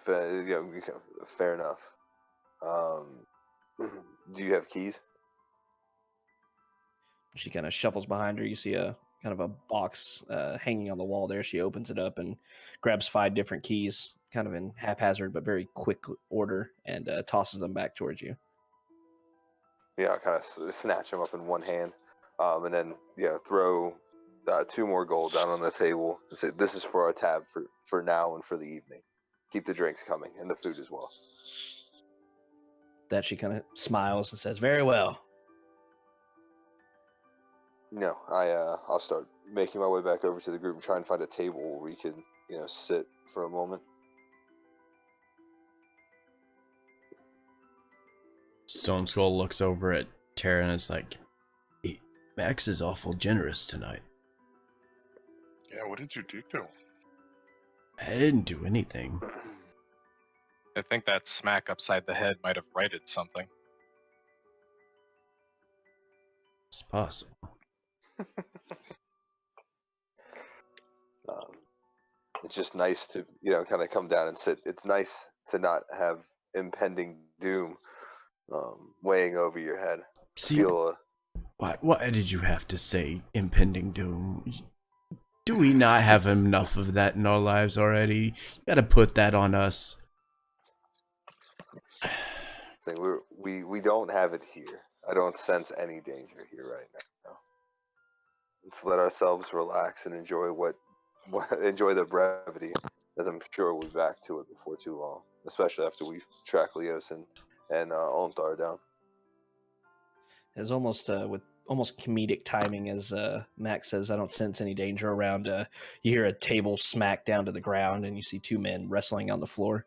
Fair enough. Do you have keys? She kind of shuffles behind her. You see a kind of a box hanging on the wall there. She opens it up and grabs 5 different keys, kind of in haphazard but very quick order, and tosses them back towards you. I kind of snatch them up in one hand, and then throw 2 more gold down on the table and say, "This is for our tab for now and for the evening. Keep the drinks coming and the food as well." That she kind of smiles and says, "Very well." I'll start making my way back over to the group and try and find a table where we can, sit for a moment. Stone Skull looks over at Tara and is like, "Hey, Max is awful generous tonight." Yeah, what did you do to him? I didn't do anything. I think that smack upside the head might have righted something. It's possible. It's just nice to, kind of come down and sit. It's nice to not have impending doom weighing over your head. See, why did you have to say impending doom? Do we not have enough of that in our lives already? You gotta put that on us. We don't have it here. I don't sense any danger here right now. Let's let ourselves relax and enjoy enjoy the brevity, as I'm sure we'll be back to it before too long, especially after we track Leos and Olmthar down. As almost with almost comedic timing as Max says, "I don't sense any danger around." You hear a table smack down to the ground, and you see two men wrestling on the floor.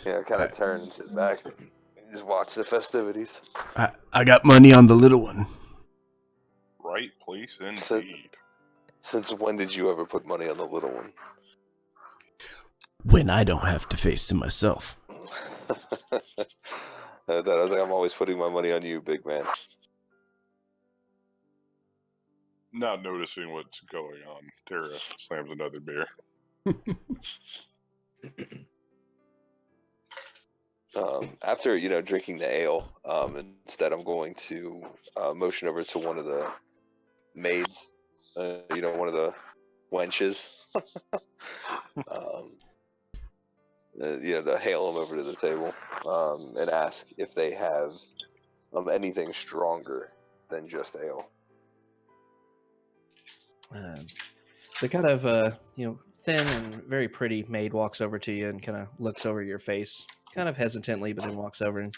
Yeah, kind of turn and sit back and just watch the festivities. I got money on the little one. Right place indeed. Since when did you ever put money on the little one? When I don't have to face him myself. I was like, I'm always putting my money on you, big man. Not noticing what's going on, Tara slams another beer. After drinking the ale, instead I'm going to motion over to one of the maids, one of the wenches, to hail them over to the table and ask if they have anything stronger than just ale. The kind of thin and very pretty maid walks over to you and kind of looks over your face, kind of hesitantly, but then walks over and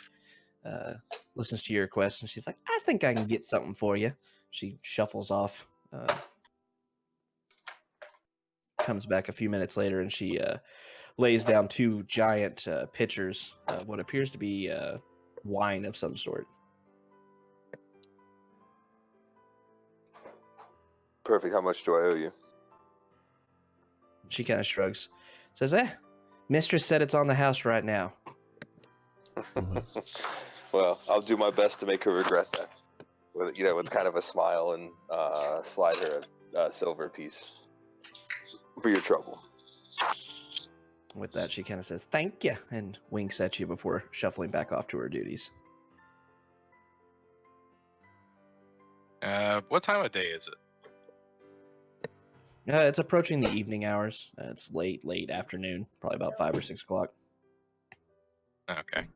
listens to your request. And she's like, "I think I can get something for you." She shuffles off, comes back a few minutes later, and she lays down two giant pitchers of what appears to be wine of some sort. Perfect. How much do I owe you? She kind of shrugs, says, "Mistress said it's on the house right now." Well, I'll do my best to make her regret that. With kind of a smile and slide her a silver piece for your trouble. With that, she kind of says, "Thank you," and winks at you before shuffling back off to her duties. What time of day is it? It's approaching the evening hours. It's late afternoon, probably about 5 or 6 o'clock. Okay.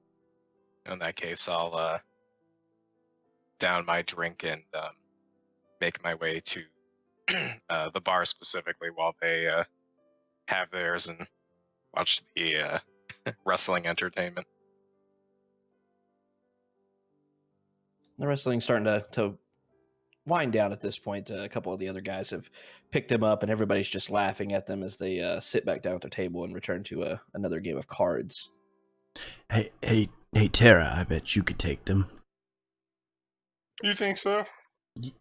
In that case, I'll down my drink and make my way to the bar specifically while they have theirs and watch the wrestling entertainment. The wrestling's starting to wind down at this point. A couple of the other guys have picked him up, and everybody's just laughing at them as they sit back down at their table and return to another game of cards. Hey, Tara, I bet you could take them. You think so?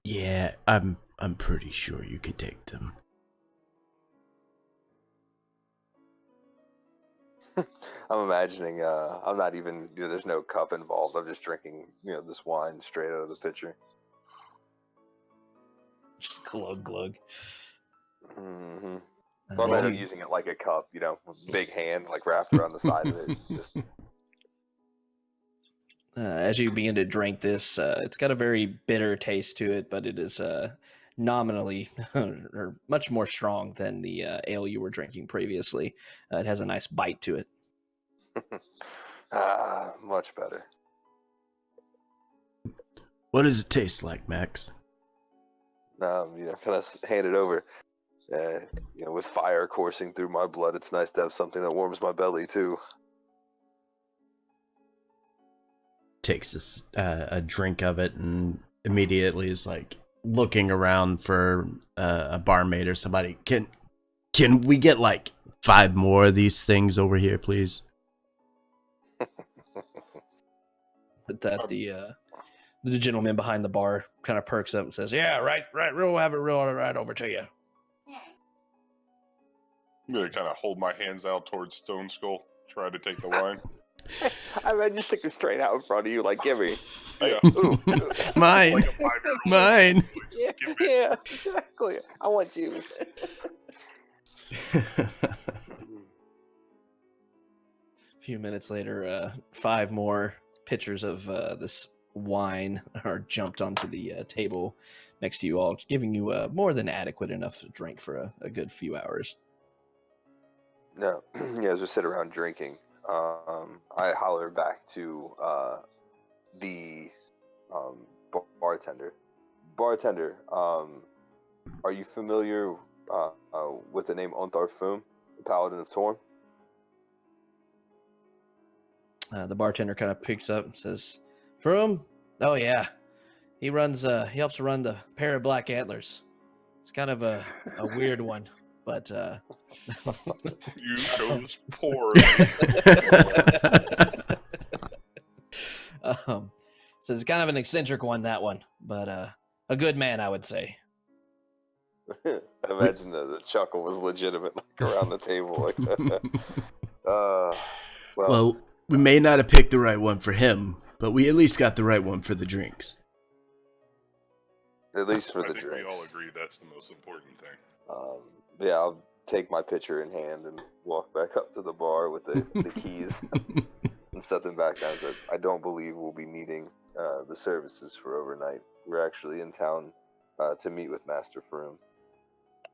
Yeah, I'm pretty sure you could take them. I'm imagining, I'm not even, there's no cup involved. I'm just drinking, this wine straight out of the pitcher. Just glug glug. Mm-hmm. Well, I'm using it like a cup, big hand, like wrapped around the side of it. Just... as you begin to drink this, it's got a very bitter taste to it, but it is nominally or much more strong than the ale you were drinking previously. It has a nice bite to it. Much better. What does it taste like, Max? Kind of hand it over. With fire coursing through my blood, it's nice to have something that warms my belly too. Takes a drink of it and immediately is like looking around for a barmaid or somebody. Can we get like 5 more of these things over here, please? With that, the gentleman behind the bar kind of perks up and says, "Yeah, right, we'll have it right over to you." I'm gonna kind of hold my hands out towards Stone Skull, try to take the wine. I just stick it straight out in front of you, like, give me. Yeah. Ooh. Mine. Like a 5-year-old. Mine. Yeah, exactly. I want you. A few minutes later, 5 more pitchers of this wine are jumped onto the table next to you all, giving you more than adequate enough drink for a good few hours. No, as we sit around drinking, I holler back to the bartender. Bartender, are you familiar with the name Ontar Foom, the Paladin of Torm? The bartender kind of picks up and says, Froome? Oh yeah, he runs. He helps run the pair of black antlers. It's kind of a weird one, but You chose poorly. So it's kind of an eccentric one, that one, but a good man, I would say. I imagine the chuckle was legitimate, like around the table, like Well, we may not have picked the right one for him, but we at least got the right one for the drinks. at least for I the think drinks. we all agree that's the most important thing. Yeah, I'll take my pitcher in hand and walk back up to the bar with the keys and set them back down. So I don't believe we'll be needing the services for overnight. We're actually in town to meet with Master Froome.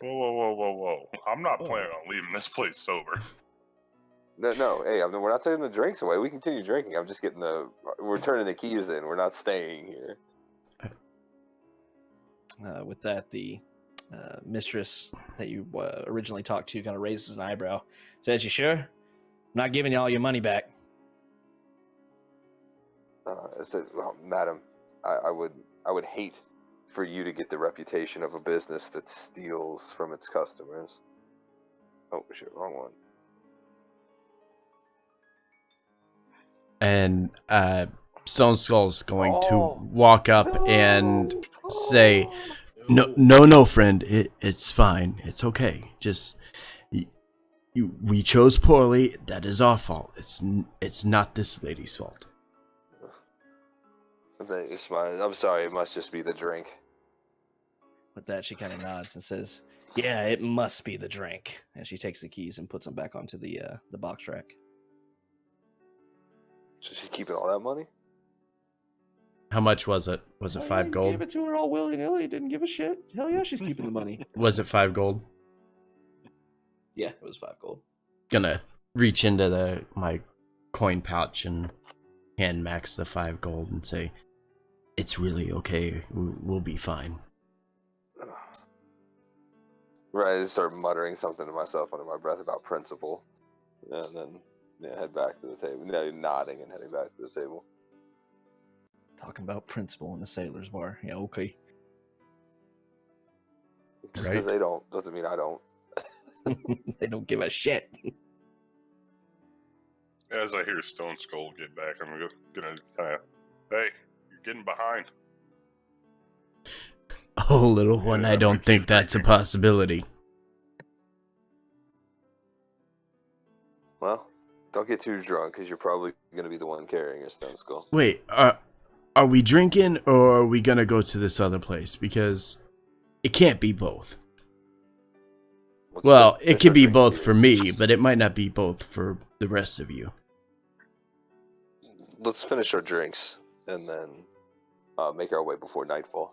Whoa. I'm not planning on leaving this place sober. No. Hey, I mean, we're not taking the drinks away. We continue drinking. I'm just getting we're turning the keys in. We're not staying here. With that, the mistress that you originally talked to kind of raises an eyebrow. Says, "You sure? I'm not giving you all your money back." I said, well, madam, I would hate for you to get the reputation of a business that steals from its customers. Oh shit, wrong one. And Stone Skull's going to walk up and say, No, friend, it's fine. It's okay. Just we chose poorly. That is our fault. It's not this lady's fault. It's fine. I'm sorry. It must just be the drink. With that, she kind of nods and says, "Yeah, it must be the drink." And she takes the keys and puts them back onto the box rack. So she's keeping all that money? How much was it? Was it 5 gold? Gave it to her all willy nilly. Didn't give a shit. Hell yeah, she's keeping the money. Was it 5 gold? Yeah, it was 5 gold. Gonna reach into my coin pouch and hand Max the 5 gold and say, "It's really okay. We'll be fine." Right, I just start muttering something to myself under my breath about principle, and then head back to the table. Nodding and heading back to the table. Talking about principle in the sailor's bar. Yeah, okay. Just because they don't doesn't mean I don't. They don't give a shit. As I hear Stone Skull get back, I'm gonna kind of, hey, you're getting behind. Oh, little one, Yeah, I don't keep think that's a drinking. possibility. Well, don't get too drunk because you're probably going to be the one carrying your Stone Skull. Wait, are we drinking or are we gonna go to this other place? Because it can't be both. Well, it could be both for me, but it might not be both for the rest of you. Let's finish our drinks and then make our way before nightfall.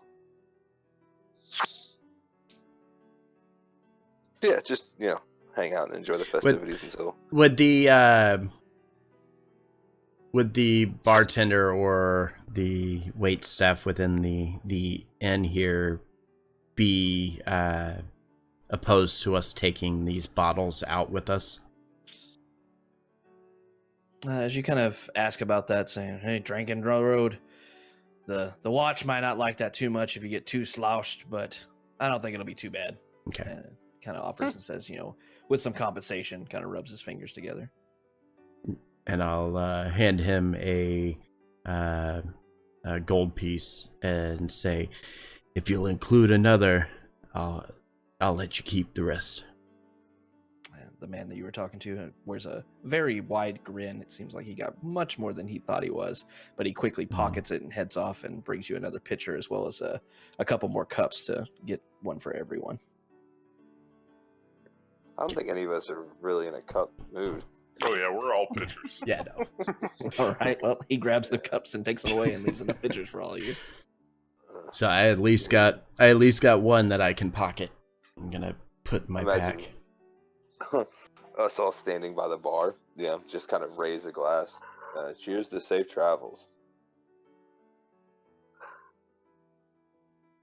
Yeah, just hang out and enjoy the festivities until. Would the bartender or the wait staff within the inn here be opposed to us taking these bottles out with us? As you kind of ask about that, saying, "Hey, drinking road, the watch might not like that too much if you get too sloushed, but I don't think it'll be too bad." Okay. And kind of offers and says, with some compensation, kind of rubs his fingers together. And I'll hand him a gold piece and say, "If you'll include another, I'll let you keep the rest." And the man that you were talking to wears a very wide grin. It seems like he got much more than he thought he was, but he quickly pockets it and heads off and brings you another pitcher as well as a couple more cups to get one for everyone. I don't think any of us are really in a cup mood. Oh yeah, we're all pitchers. Yeah, no. All right. Well, he grabs the cups and takes them away and leaves enough pitchers for all of you. So I at least got one that I can pocket. I'm gonna put in my pack. Us all standing by the bar, just kind of raise a glass. Cheers to safe travels.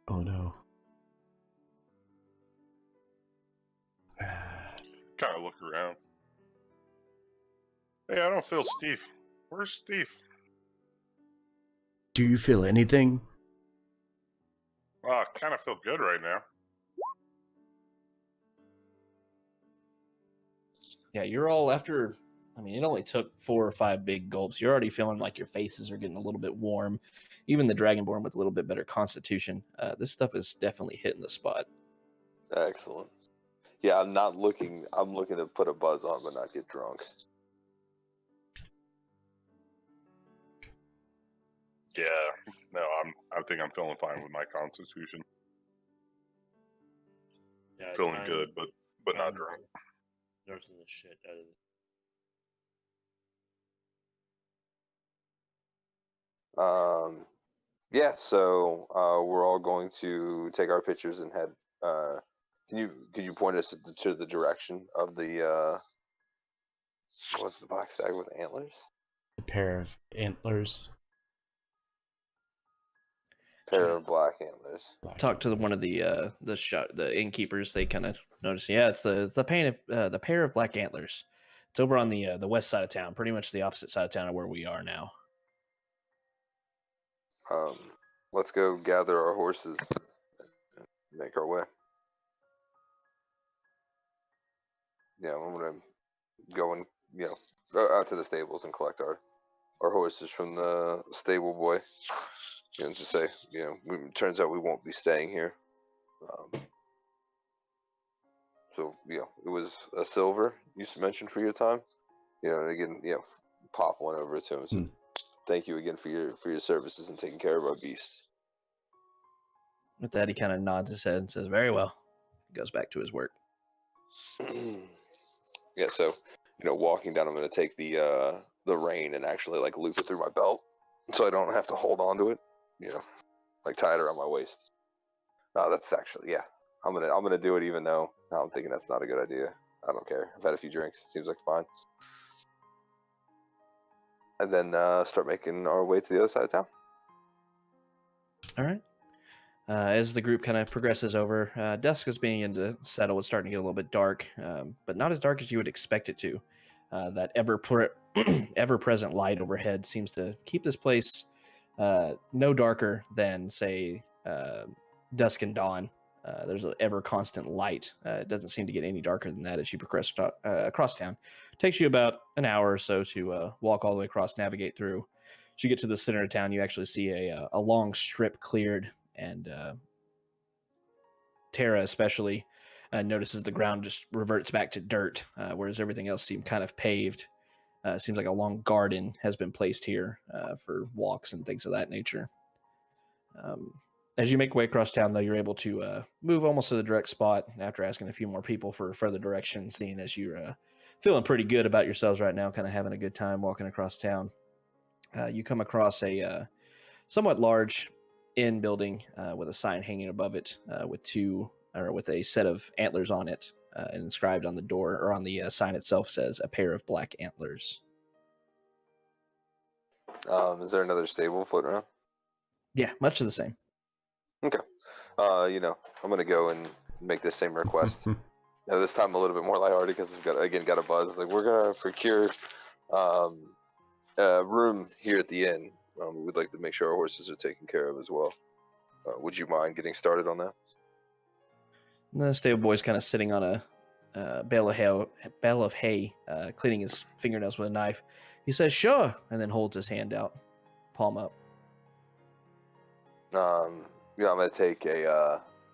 Oh no. Kind of look around. Hey, I don't feel Steve. Where's Steve? Do you feel anything? Well, I kind of feel good right now. Yeah, you're all after. I mean, it only took 4 or 5 big gulps. You're already feeling like your faces are getting a little bit warm. Even the Dragonborn with a little bit better constitution. This stuff is definitely hitting the spot. Excellent. Yeah, I'm not looking. I'm looking to put a buzz on, but not get drunk. Yeah, no, I think I'm feeling fine with my constitution. Yeah, Feeling I'm- good, but not I'm drunk. Nursing the shit out of it. Yeah. So we're all going to take our pictures and head. Could you point us to the direction of the what's the black stag with antlers? A pair of antlers. Pair of black antlers. Talk to one of the innkeepers. They kind of notice. Yeah, it's the pair of black antlers. It's over on the west side of town, pretty much the opposite side of town of where we are now. Let's go gather our horses and make our way. Yeah, I'm gonna go and go out to the stables and collect our horses from the stable boy. Just say, turns out we won't be staying here. So it was a silver you mentioned for your time. Again, pop one over to him. So thank you again for your services and taking care of our beasts. With that, he kind of nods his head and says, "Very well." Goes back to his work. Yeah, so walking down, I'm gonna take the rein and actually like loop it through my belt, so I don't have to hold on to it. Like tie it around my waist. That's actually I'm gonna do it even though I'm thinking that's not a good idea. I don't care. I've had a few drinks. Seems like fine. And then start making our way to the other side of town. All right. As the group kind of progresses over, dusk is beginning to settle. It's starting to get a little bit dark, but not as dark as you would expect it to. That ever-present light overhead seems to keep this place no darker than, say, dusk and dawn. There's an ever-constant light. It doesn't seem to get any darker than that as you progress across town. It takes you about an hour or so to walk all the way across, navigate through. As you get to the center of town, you actually see a long strip cleared, and Tara especially notices the ground just reverts back to dirt, whereas everything else seemed kind of paved. Seems like a long garden has been placed here for walks and things of that nature. As you make your way across town, though, you're able to move almost to the direct spot after asking a few more people for further direction, seeing as you're feeling pretty good about yourselves right now, kind of having a good time walking across town. You come across a somewhat large inn building with a sign hanging above it with a set of antlers on it, and inscribed on the door or on the sign itself says "A pair of black antlers." Is there another stable floating around? Yeah, much of the same. Okay. I'm gonna go and make the same request. This time a little bit more lighthearted because I've got a buzz. Like, we're gonna procure room here at the inn. We'd like to make sure our horses are taken care of as well. Would you mind getting started on that? And the stable boy's kind of sitting on a bale of hay, cleaning his fingernails with a knife. He says, "Sure," and then holds his hand out, palm up. I'm gonna take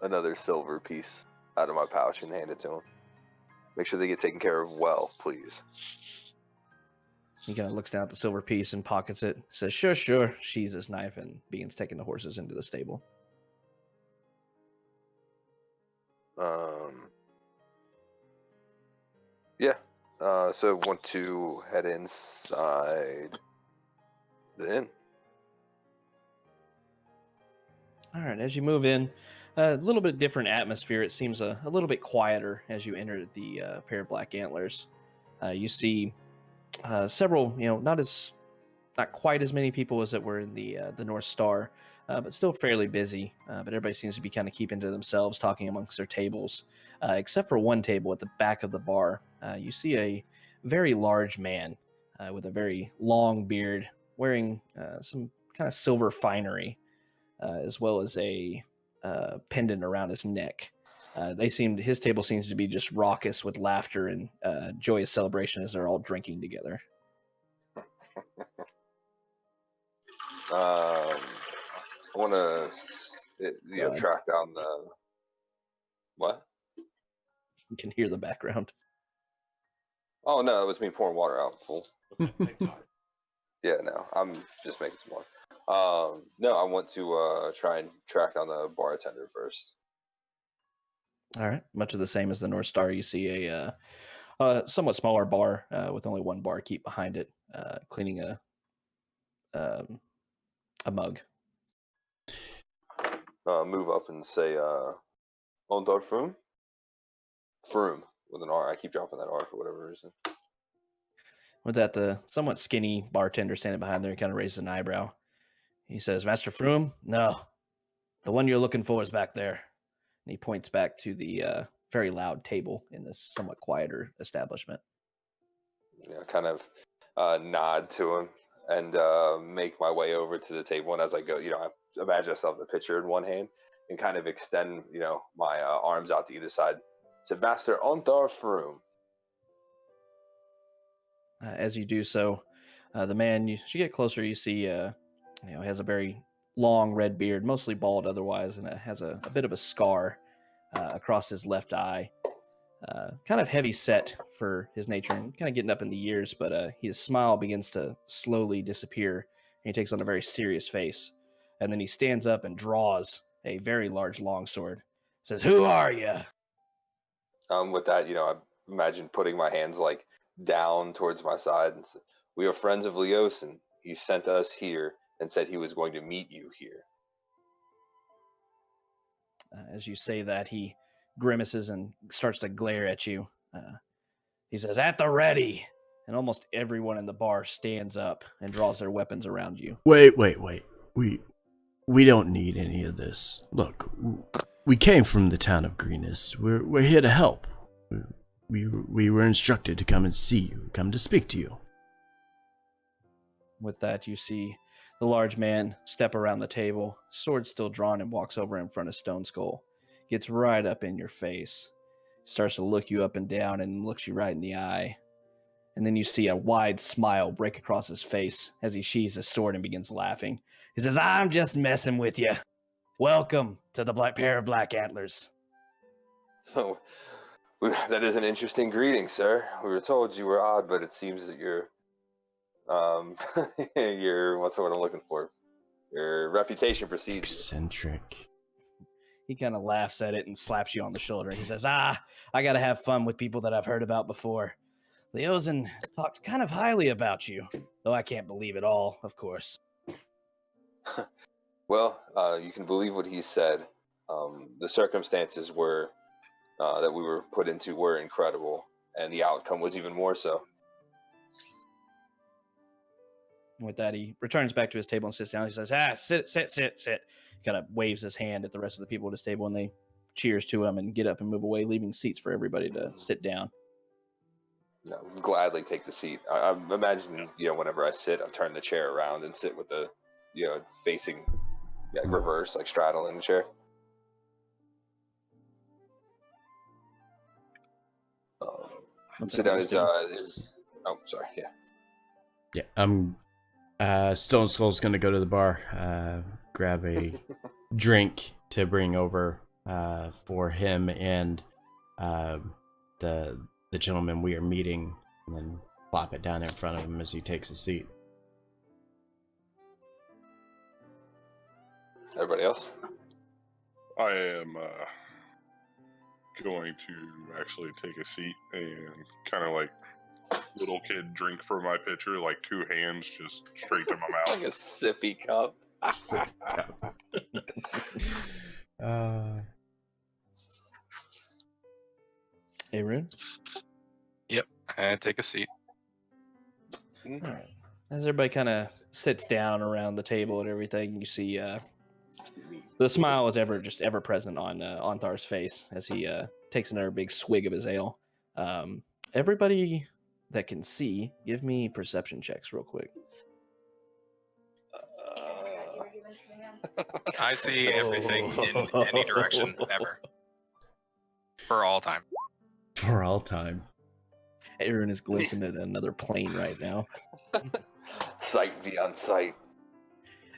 another silver piece out of my pouch and hand it to him. Make sure they get taken care of well, please. He kind of looks down at the silver piece and pockets it. Says, "Sure, sure." Sheathes his knife and begins taking the horses into the stable. Yeah. So want to head inside the inn. All right, as you move in, a little bit different atmosphere. It seems a little bit quieter as you enter the pair of black antlers. You see several, not quite as many people as that were in the North Star, but still fairly busy. But everybody seems to be kind of keeping to themselves, talking amongst their tables, except for one table at the back of the bar. You see a very large man with a very long beard, wearing some kind of silver finery, as well as a pendant around his neck. His table seems to be just raucous with laughter and joyous celebration as they're all drinking together. I want to, track down the what? You can hear the background. Oh no, it was me pouring water out. Fool. Okay, take time. Yeah, no, I'm just making some more. No, I want to try and track down the bartender first. All right, much of the same as the North Star. You see a somewhat smaller bar with only one barkeep behind it, cleaning a mug. Move up and say, Ondar Froome? Froome, with an R. I keep dropping that R for whatever reason. With that, the somewhat skinny bartender standing behind there kind of raises an eyebrow. He says, Master Froome? No, the one you're looking for is back there. And he points back to the very loud table in this somewhat quieter establishment. Kind of nod to him and make my way over to the table. And as I go, I imagine myself the pitcher in one hand and kind of extend, my arms out to either side. To Master Ondar Froome. As you do so, the man, as you get closer, you see, has a very long red beard, mostly bald otherwise, and has a bit of a scar across his left eye. Kind of heavy set for his nature and kind of getting up in the years, but his smile begins to slowly disappear and he takes on a very serious face. And then he stands up and draws a very large longsword. Says, "Who are you?" With that, I imagine putting my hands like down towards my side and said, "We are friends of Leosin. He sent us here and said he was going to meet you here." As you say that, he grimaces and starts to glare at you. He says, "At the ready!" And almost everyone in the bar stands up and draws their weapons around you. Wait. We don't need any of this. Look, we came from the town of Greenest. We're here to help. We were instructed to come and see you, come to speak to you. With that, you see the large man step around the table, sword still drawn, and walks over in front of Stone Skull. Gets right up in your face, starts to look you up and down, and looks you right in the eye. And then you see a wide smile break across his face as he sheathes his sword and begins laughing. He says, "I'm just messing with you. Welcome to the pair of black antlers." Oh, that is an interesting greeting, sir. We were told you were odd, but it seems that you're, what's the word I'm looking for? Your reputation precedes you. Eccentric. He kind of laughs at it and slaps you on the shoulder. He says, I got to have fun with people that I've heard about before. Leosin talked kind of highly about you, though I can't believe it all, of course. Well, you can believe what he said. The circumstances were that we were put into were incredible, and the outcome was even more so. With that, he returns back to his table and sits down. He says, sit. He kind of waves his hand at the rest of the people at his table, and they cheers to him and get up and move away, leaving seats for everybody to sit down. No, gladly take the seat. I imagine, whenever I sit, I turn the chair around and sit with the, facing reverse, like straddling the chair. Sit down is oh, sorry, yeah. Yeah, Stone Skull's gonna go to the bar, grab a drink to bring over for him and the gentleman we are meeting, and then plop it down in front of him as he takes a seat. Everybody else? I am going to actually take a seat and kind of like little kid drink from my pitcher, like two hands just straight to my mouth. Like a sippy cup. Hey, Rune? Yep, I take a seat. All right. As everybody kind of sits down around the table and everything, you see the smile is ever present on Onthar's face as he takes another big swig of his ale. Everybody that can see, give me perception checks real quick. I see everything in any direction ever. For all time. For all time. Aaron is glimpsing at another plane right now. Sight beyond sight.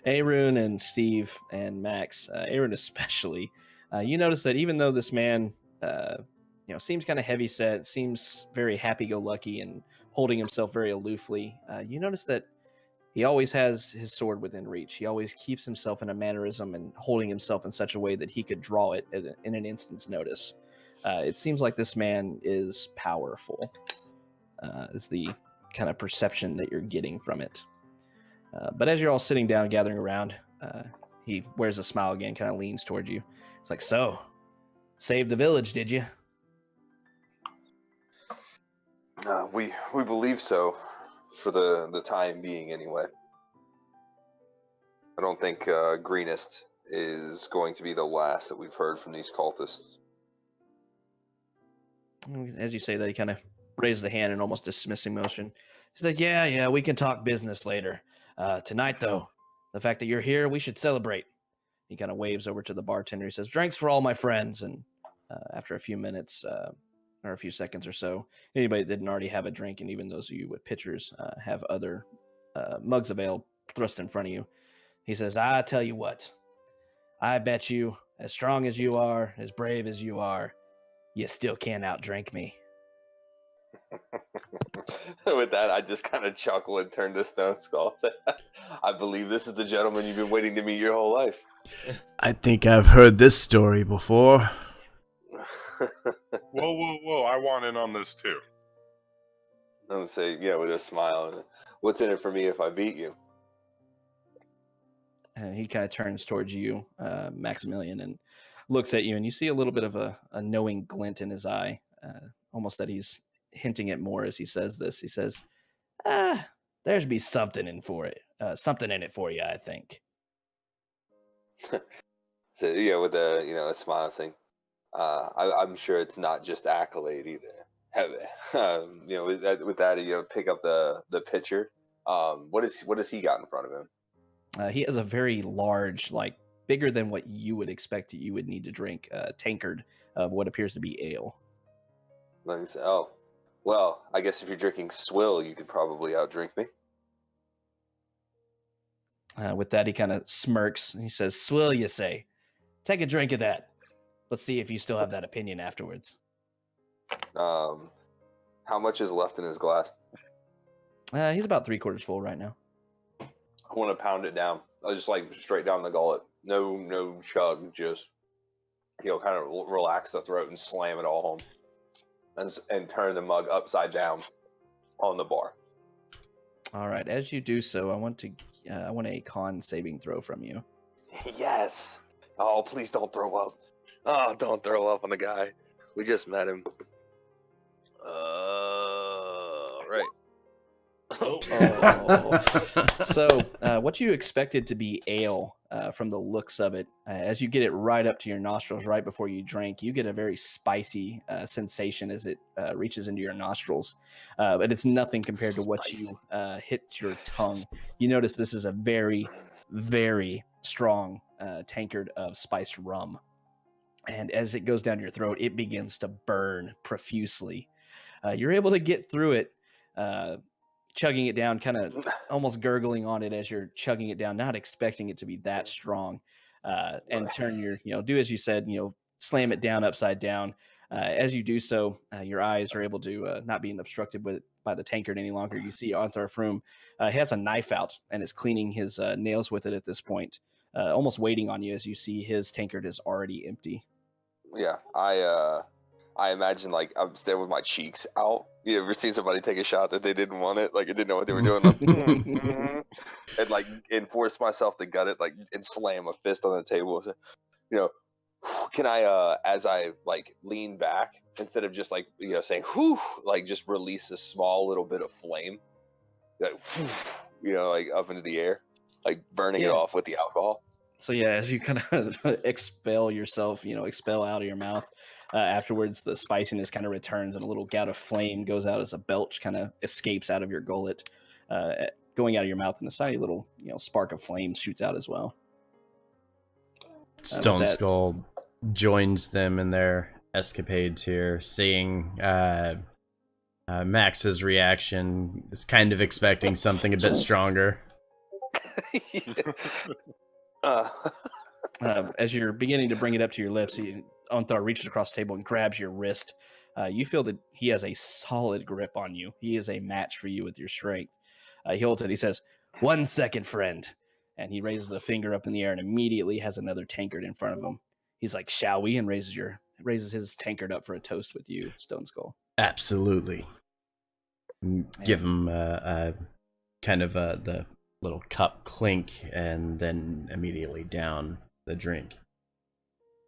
Aaron and Steve and Max, Aaron especially, you notice that even though this man, seems kind of heavy set, seems very happy-go-lucky and holding himself very aloofly, you notice that he always has his sword within reach. He always keeps himself in a mannerism and holding himself in such a way that he could draw it in an instant's notice. It seems like this man is powerful, is the kind of perception that you're getting from it. But as you're all sitting down, gathering around, he wears a smile again, kind of leans towards you. It's like, so, saved the village, did you? We believe so, for the time being anyway. I don't think Greenest is going to be the last that we've heard from these cultists. As you say that, he kind of raises a hand in almost dismissing motion. He's like, yeah, we can talk business later. Tonight, though, the fact that you're here, we should celebrate. He kind of waves over to the bartender. He says, drinks for all my friends. And after a few minutes, or a few seconds or so, anybody that didn't already have a drink, and even those of you with pitchers have other mugs of ale thrust in front of you, he says, I tell you what, I bet you, as strong as you are, as brave as you are, you still can't outdrink me. With that, I just kind of chuckle and turn to Stone Skull. I believe this is the gentleman you've been waiting to meet your whole life. I think I've heard this story before. Whoa! I want in on this too. I'm gonna say, yeah, with a smile. What's in it for me if I beat you? And he kind of turns towards you, Maximilian, and looks at you, and you see a little bit of a knowing glint in his eye, almost that he's hinting at more as he says this. He says, there's be something in it for you, I think. So yeah, with a smile, saying, I'm sure it's not just accolade either. With that, pick up the pitcher. What has he got in front of him? He has a very large, bigger than what you would expect you would need to drink, tankard of what appears to be ale. Let me say, oh, well, I guess if you're drinking swill, you could probably outdrink me. With that, he kind of smirks. And he says, swill, you say? Take a drink of that. Let's see if you still have that opinion afterwards. How much is left in his glass? He's about 3/4 full right now. I want to pound it down. I just straight down the gullet. No chug. Just kind of relax the throat and slam it all home, and turn the mug upside down on the bar. All right. As you do so, I want a con saving throw from you. Yes. Oh, please don't throw up. Oh, don't throw up on the guy. We just met him. Right. Oh. So, what you expected to be ale, from the looks of it, as you get it right up to your nostrils right before you drink, you get a very spicy sensation as it reaches into your nostrils. But it's nothing compared to what you hit your tongue. You notice this is a very, very strong tankard of spiced rum. And as it goes down your throat, it begins to burn profusely. You're able to get through it, chugging it down, kind of almost gurgling on it as you're chugging it down, not expecting it to be that strong, and turn your, do as you said, slam it down upside down. As you do so, your eyes are able to not being obstructed by the tankard any longer. You see Arthur Froome, he has a knife out and is cleaning his nails with it at this point, almost waiting on you as you see his tankard is already empty. Yeah, I imagine I'm standing with my cheeks out. You ever seen somebody take a shot that they didn't want it? It didn't know what they were doing. And enforce myself to gut it, and slam a fist on the table. Can I, as I lean back, instead of just saying whew, just release a small little bit of flame, up into the air, burning it off with the alcohol. So yeah, as you kind of expel yourself, expel out of your mouth, afterwards the spiciness kind of returns and a little gout of flame goes out as a belch kind of escapes out of your gullet, going out of your mouth, and a tiny little, spark of flame shoots out as well. Stone that- Skull joins them in their escapades here, seeing Max's reaction, is kind of expecting something a bit stronger. uh, As you're beginning to bring it up to your lips, Onthar reaches across the table and grabs your wrist. You feel that he has a solid grip on you. He is a match for you with your strength. He holds it. He says, 1 second, friend. And he raises a finger up in the air and immediately has another tankard in front of him. He's like, shall we? And raises his tankard up for a toast with you, Stone Skull. Absolutely. Give him kind of the little cup clink and then immediately down the drink.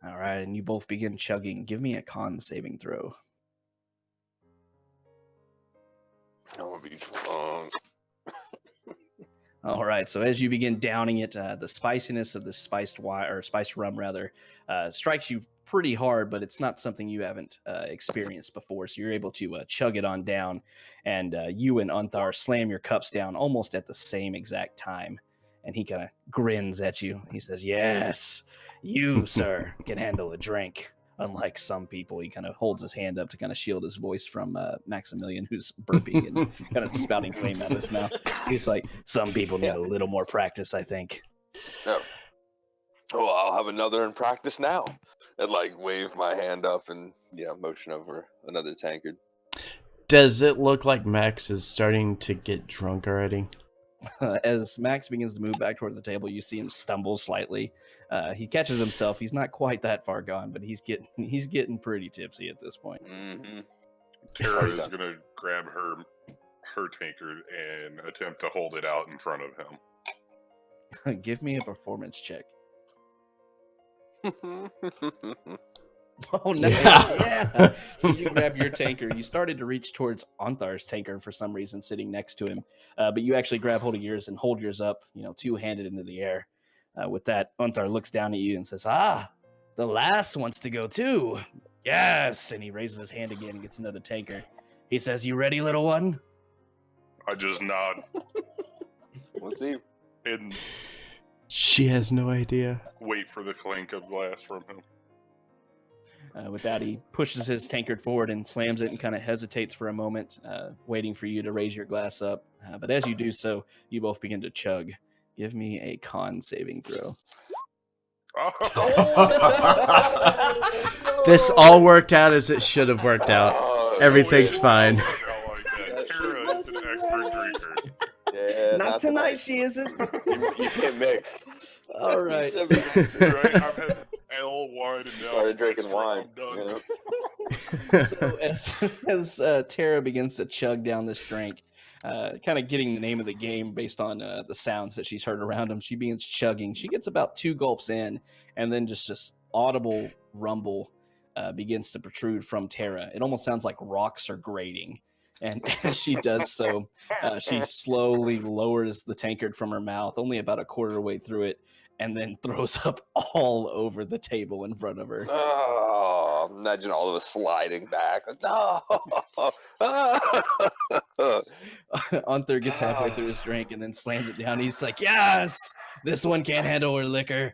All right, and you both begin chugging. Give me a con saving throw. I want to be drunk. All right, so as you begin downing it, the spiciness of the spiced rum rather strikes you pretty hard, but it's not something you haven't experienced before. So you're able to chug it on down, and you and Unthar slam your cups down almost at the same exact time. And he kind of grins at you. He says, "Yes, you, sir, can handle a drink. Unlike some people," he kind of holds his hand up to kind of shield his voice from Maximilian, who's burping and kind of spouting flame out of his mouth. He's like, "Some people need a little more practice, I think." No. Oh, I'll have another in practice now. And like wave my hand up and motion over another tankard. Does it look like Max is starting to get drunk already? As Max begins to move back towards the table, you see him stumble slightly. He catches himself. He's not quite that far gone, but he's getting pretty tipsy at this point. Mm-hmm. Tara is gonna grab her tankard and attempt to hold it out in front of him. Give me a performance check. Oh, nice. Yeah. So you grab your tankard. You started to reach towards Onthar's tankard for some reason, sitting next to him. But you actually grab hold of yours and hold yours up, two-handed into the air. With that, Onthar looks down at you and says, "Ah, the lass wants to go too. Yes." And he raises his hand again and gets another tankard. He says, "You ready, little one?" I just nod We'll see. and She has no idea. wait for the clink of glass from him. With that, he pushes his tankard forward and slams it and kind of hesitates for a moment, waiting for you to raise your glass up. But as you do so, you both begin to chug. Give me a con saving throw. This all worked out as it should have worked out. Everything's fine. Tara is an expert drinker. Yeah, Not tonight, she isn't. You can't mix. All right. Right? I've had ale, wine, and now Started drinking extra. wine. I'm done. So as Tara begins to chug down this drink, kind of getting the name of the game based on the sounds that she's heard around him, she begins chugging. She gets about 2 gulps in, and then just this audible rumble begins to protrude from Tara. It almost sounds like rocks are grating. And as she does so, she slowly lowers the tankard from her mouth, only about a quarter way through it, and then throws up all over the table in front of her. Oh, imagine all of us sliding back. No. Onther gets halfway through his drink and then slams it down. He's like, "Yes, this one can't handle her liquor."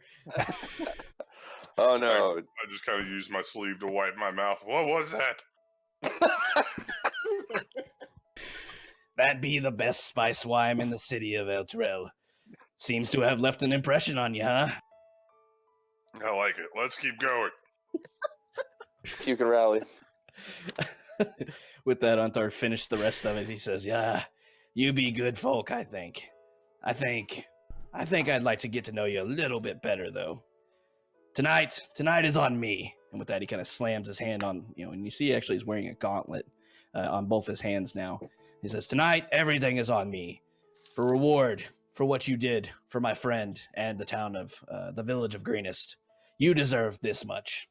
Oh no. I just kind of used my sleeve to wipe my mouth. What was that? "That be the best spice wine in the city of Elturel. Seems to have left an impression on you, huh?" I like it. Let's keep going. You can rally. With that, Onther finished the rest of it. He says, "Yeah, you be good folk, I think. I think I'd like to get to know you a little bit better, though. Tonight is on me." And with that, he kind of slams his hand on, and you see actually he's wearing a gauntlet on both his hands now. He says, "Tonight, everything is on me. For reward for what you did for my friend and the town of, the village of Greenest. You deserve this much.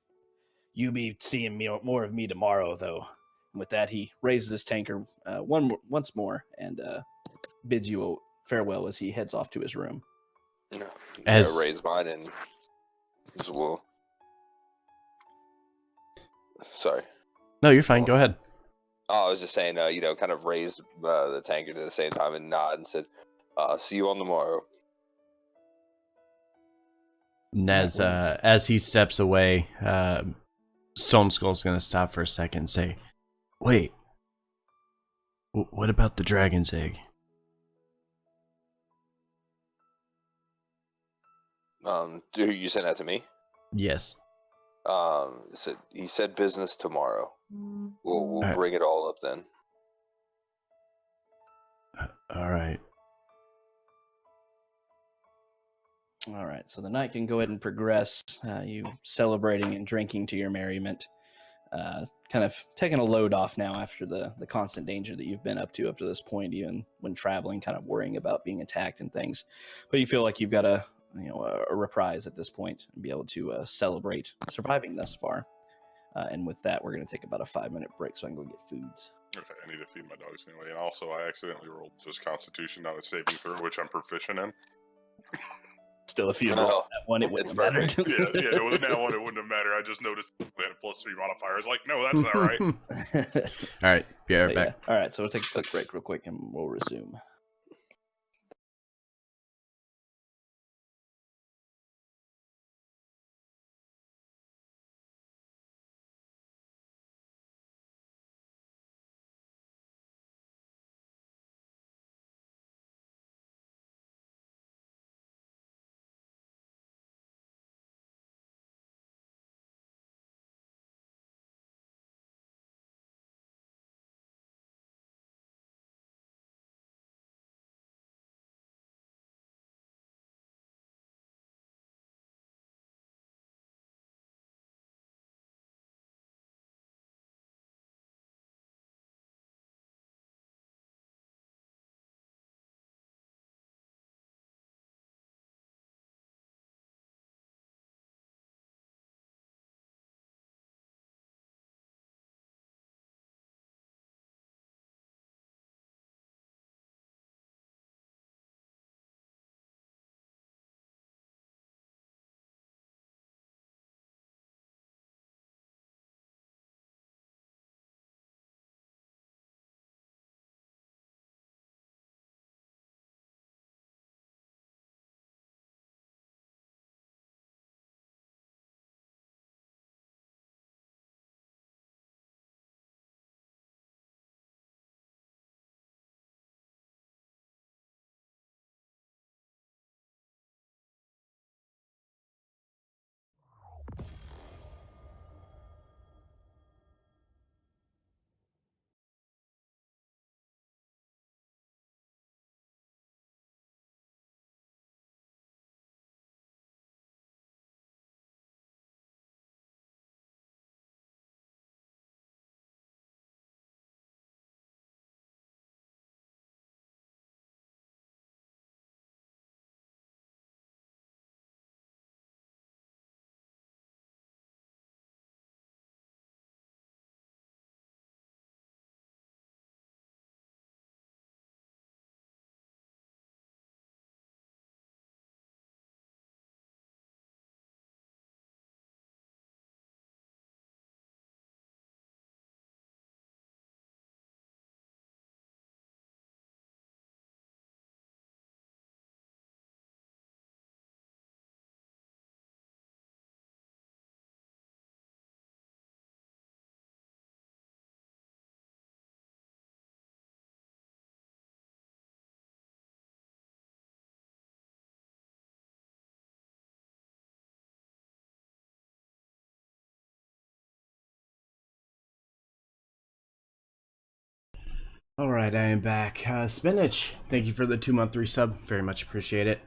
You be seeing more of me tomorrow, though." And with that, he raises his tankard once more and bids you farewell as he heads off to his room. No. As- Raise mine and as well. Sorry. No, you're fine. Go ahead. Oh, I was just saying, kind of raised the tankard at the same time and nod and said, "See you on the morrow." Nez, as he steps away, Stone Skull's gonna stop for a second and say, "Wait, what about the dragon's egg?" You sent that to me? Yes. He said business tomorrow. We'll Alright. bring it all up then. All right. All right, so the night can go ahead and progress. You celebrating and drinking to your merriment. Kind of taking a load off now after the constant danger that you've been up to this point, even when traveling, kind of worrying about being attacked and things. But you feel like you've got a reprise at this point and be able to celebrate surviving thus far. And with that, we're going to take about a 5-minute break so I can go get foods. Okay, I need to feed my dogs anyway. And also, I accidentally rolled this Constitution, not a saving throw, which I'm proficient in. Still, if you had No, rolled that one, it wouldn't have mattered. Yeah, no, with that one, it wouldn't have mattered. I just noticed we had a +3 modifier. I was like, no, that's not right. All right, be right But back. yeah. All right, so we'll take a quick break real quick and we'll resume. All right, I am back. Spinach, thank you for the 2-month resub. Very much appreciate it.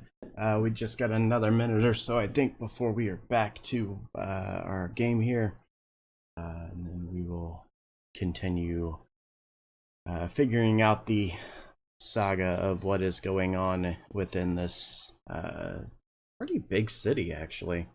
We just got another minute or so, I think, before we are back to our game here. And then we will continue figuring out the saga of what is going on within this pretty big city, actually.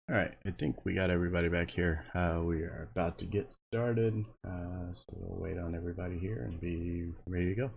All right, I think we got everybody back here. We are about to get started, so we'll wait on everybody here and be ready to go.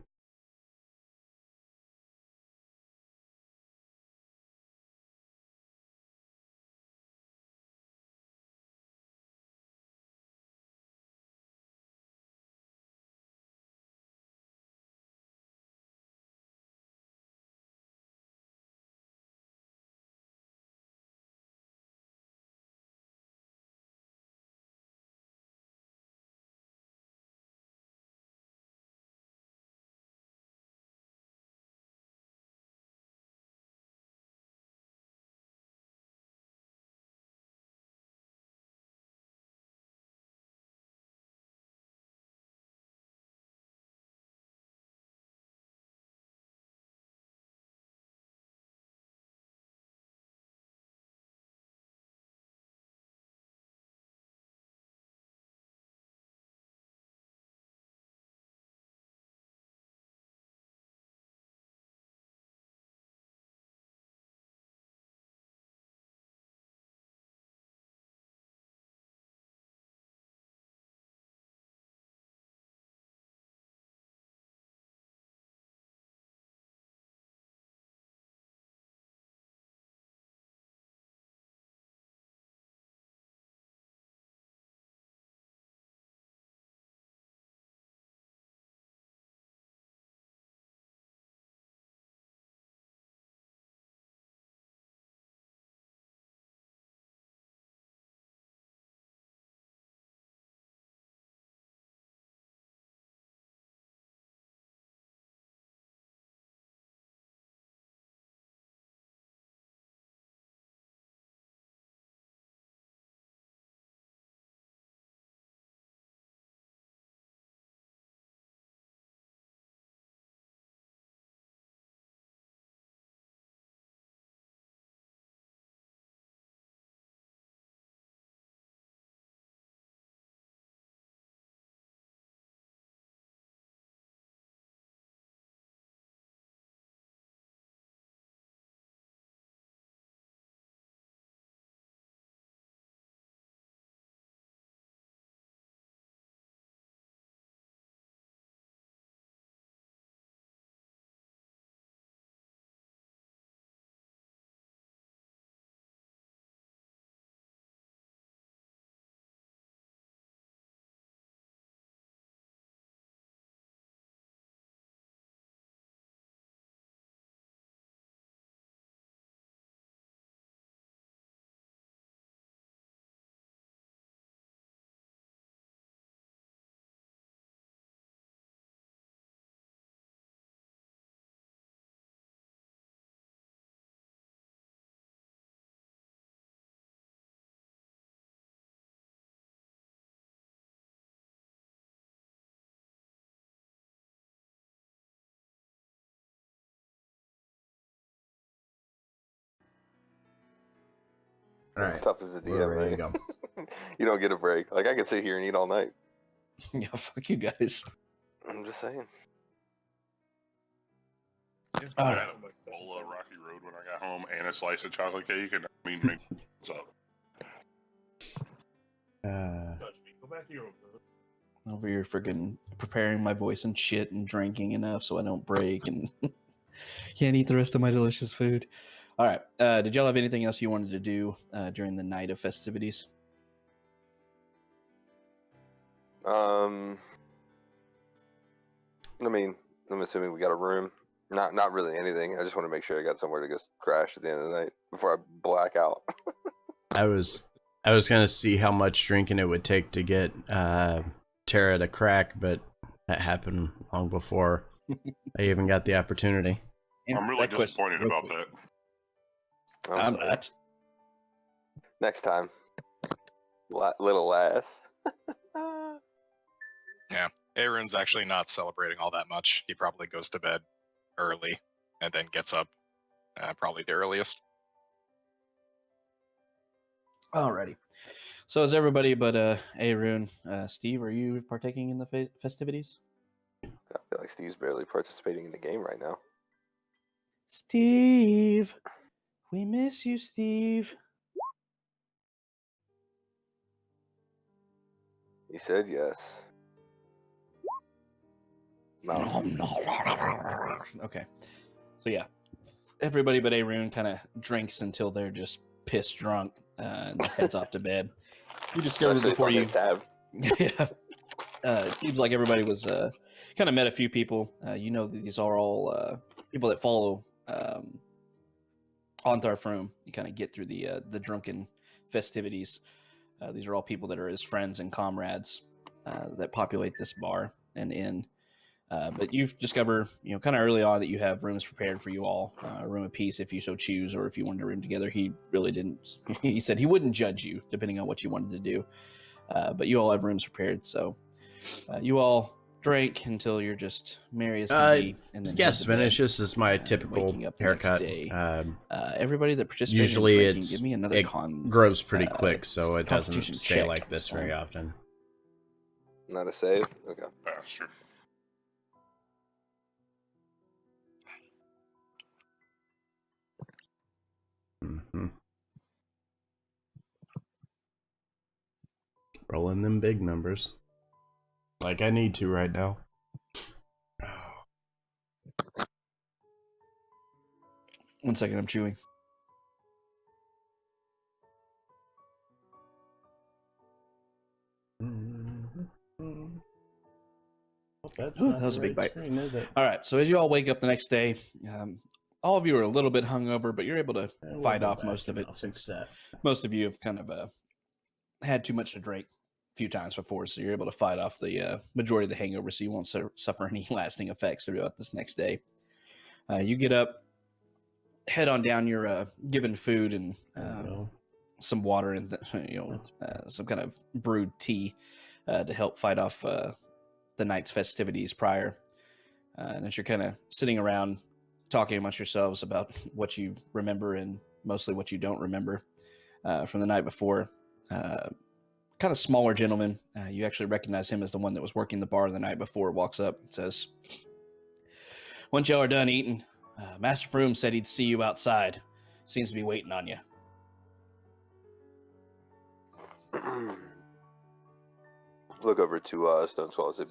All right, Tough as a we're DM, ready to right? go. You don't get a break. Like I could sit here and eat all night. Yeah, fuck you guys. I'm just saying. Yeah, All I right. had a bowl of Rocky Road when I got home and a slice of chocolate cake, and I mean, make what's up. Touch me. Go back to your room. Over here freaking preparing my voice and shit and drinking enough so I don't break and can't eat the rest of my delicious food. All right. Did y'all have anything else you wanted to do during the night of festivities? I mean, I'm assuming we got a room. Not really anything. I just want to make sure I got somewhere to go crash at the end of the night before I black out. I was gonna see how much drinking it would take to get Tara to crack, but that happened long before I even got the opportunity. I'm really That question, disappointed real about quick. that. I'm I'm sorry. not. Next time. Little lass. Aaron's actually not celebrating all that much. He probably goes to bed early and then gets up probably the earliest. Alrighty. So is everybody but Arun, Steve, are you partaking in the festivities? I feel like Steve's barely participating in the game right now. Steve, we miss you, Steve. He said yes. Mouth. Okay. So yeah, everybody but Arun kind of drinks until they're just piss drunk and heads off to bed. You discover Especially before from you. his tab. Yeah. It seems like everybody was kind of met a few people. You know that these are all people that follow Ontharr Froome. You kind of get through the drunken festivities. These are all people that are his friends and comrades that populate this bar and inn. But you've discovered, kind of early on that you have rooms prepared for you all, a room of peace if you so choose, or if you wanted to room together. He really didn't. He said he wouldn't judge you depending on what you wanted to do. But you all have rooms prepared, so you all drank until you're just merry as can be, and then yes, head to bed. finish. This is my And typical waking up the haircut. next day. Everybody that participated Usually in drinking, give me another it grows pretty quick, so it doesn't Constitution stay check. like this very often. Not a save? Okay. Bastard. Mm-hmm. Rolling them big numbers. Like I need to right now. One second, I'm chewing. That's Ooh, not that was the a big right bite. screen, is it? All right, so as you all wake up the next day, all of you are a little bit hungover, but you're able to fight off most of it since most of you have kind of had too much to drink a few times before, so you're able to fight off the majority of the hangover, so you won't suffer any lasting effects throughout this next day. You get up, head on down. You're given food and some water and some kind of brewed tea to help fight off the night's festivities prior. And as you're kind of sitting around talking amongst yourselves about what you remember and mostly what you don't remember from the night before, kind of smaller gentleman, you actually recognize him as the one that was working the bar the night before, walks up and says, "Once y'all are done eating, Master Froome said he'd see you outside. Seems to be waiting on you." Look over to Stone Skull. Do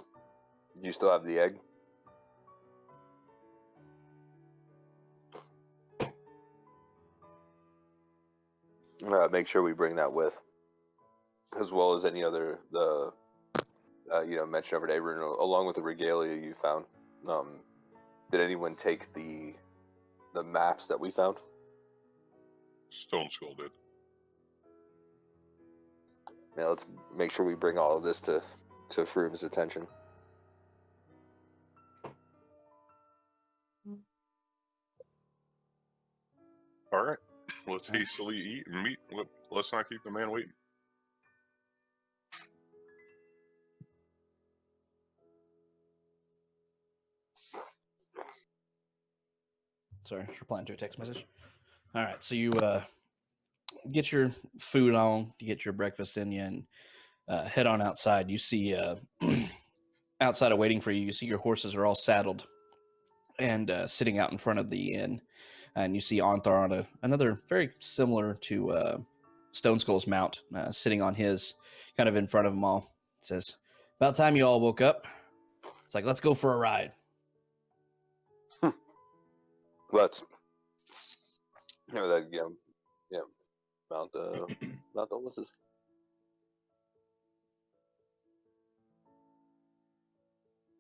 you still have the egg? Make sure we bring that with, as well as any other mentioned over to Abram, along with the regalia you found. Did anyone take the maps that we found? Stone Skull did. Yeah, let's make sure we bring all of this to Froome's attention. All right, let's hastily eat and meet. Let's not keep the man waiting. Sorry, just replying to a text message. All right, so you get your food on, you get your breakfast in you, and head on outside. You see outside waiting for you, you see your horses are all saddled and sitting out in front of the inn. And you see Ontharr on another very similar to Stone Skull's mount, sitting on his, kind of in front of them all. It says, "About time you all woke up. It's like, let's go for a ride." Let's. Mount illnesses.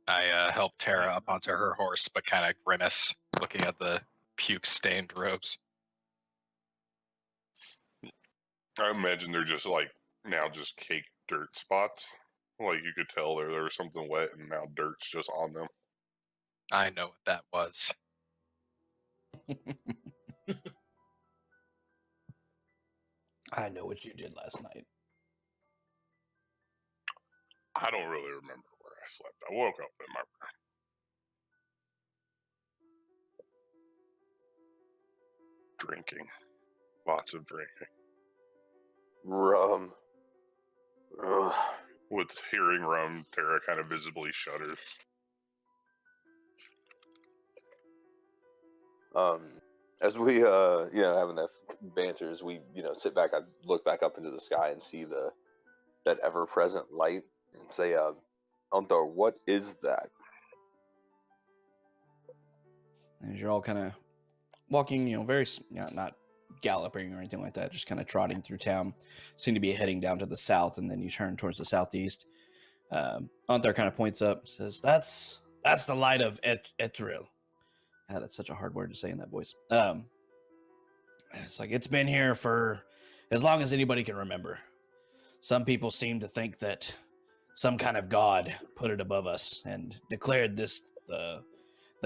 I help Tara up onto her horse, but kind of grimace, looking at the puke-stained robes. I imagine they're just like now just caked dirt spots. Like you could tell there was something wet and now dirt's just on them. I know what that was. I know what you did last night. I don't really remember where I slept. I woke up in my room. Drinking. Lots of drinking. Rum. Ugh. With hearing rum, Tara kind of visibly shudders. As we having that banter, as we sit back, I look back up into the sky and see that ever-present light Say, Unthar, what is that? As you're all kind of walking, very, not galloping or anything like that, just kind of trotting through town, seem to be heading down to the south, and then you turn towards the southeast. Anthar kind of points up, says, That's the light of Etril. Ah, that's such a hard word to say in that voice. It's like, it's been here for as long as anybody can remember. Some people seem to think that some kind of god put it above us and declared this the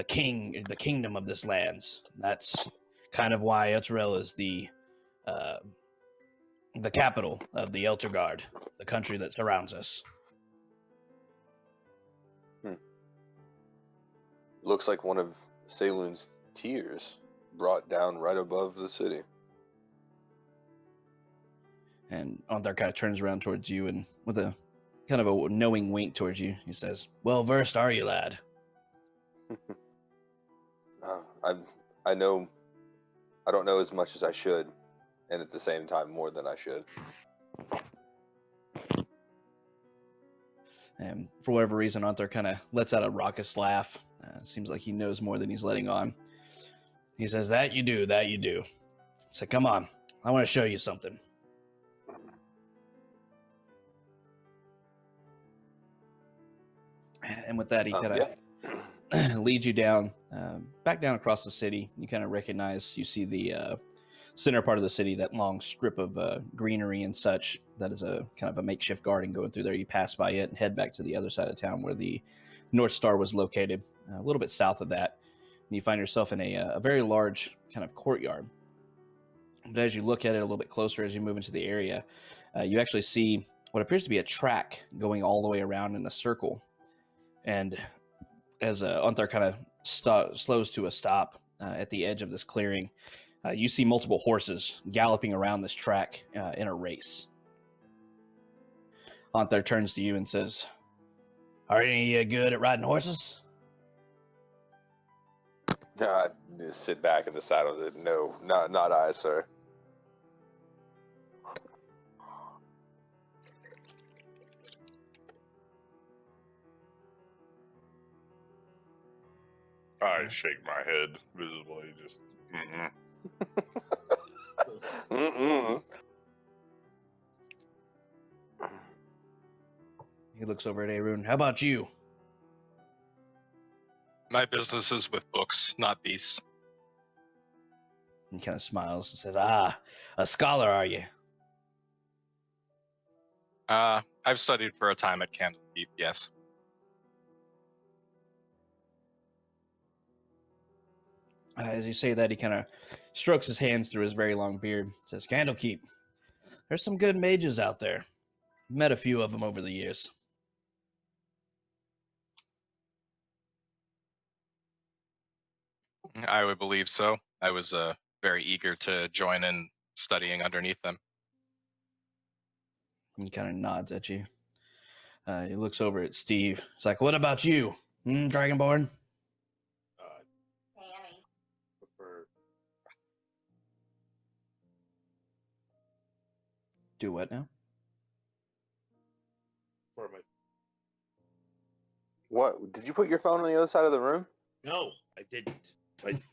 kingdom of this lands. That's kind of why Etril is the capital of the Eltergard, the country that surrounds us. Looks like one of Saloon's tears brought down right above the city. And Anthar kind of turns around towards you and with a kind of a knowing wink towards you, he says, Well versed are you, lad? I know, I don't know as much as I should, and at the same time more than I should. And for whatever reason, Anthar kind of lets out a raucous laugh. Seems like he knows more than he's letting on. He says, That you do. So come on, I want to show you something. And with that, he kind of leads you down, back down across the city. You kind of you see the center part of the city, that long strip of greenery and such. That is a kind of a makeshift garden going through there. You pass by it and head back to the other side of town where the North Star was located, a little bit south of that. And you find yourself in a very large kind of courtyard. But as you look at it a little bit closer, as you move into the area, you actually see what appears to be a track going all the way around in a circle. And as Anthar kind of slows to a stop at the edge of this clearing, you see multiple horses galloping around this track in a race. Anthar turns to you and says, Are any good at riding horses? I just sit back in the saddle. No, not I, sir. I shake my head visibly, just. He looks over at Arun. How about you? My business is with books, not beasts. He kind of smiles and says, a scholar are you? I've studied for a time at Candlekeep, yes. As you say that, he kind of strokes his hands through his very long beard. Says, Candlekeep, there's some good mages out there. Met a few of them over the years. I would believe so. I was very eager to join in studying underneath them. He kind of nods at you. He looks over at Steve. It's like, what about you, Dragonborn? Prefer Do what now? for my. What? Did you put your phone on the other side of the room? No, I didn't.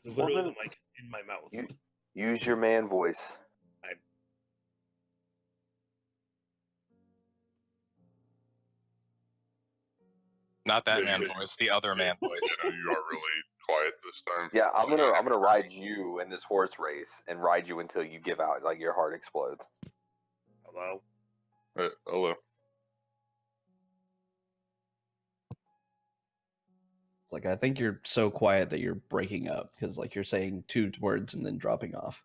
Literally, the mic is in my mouth. Use your man voice. Not that man voice, the other man voice. Yeah, you are really quiet this time. Yeah, I'm gonna ride you in this horse race and ride you until you give out, like your heart explodes. Hello? Hello. It's like, I think you're so quiet that you're breaking up because, like, you're saying two words and then dropping off.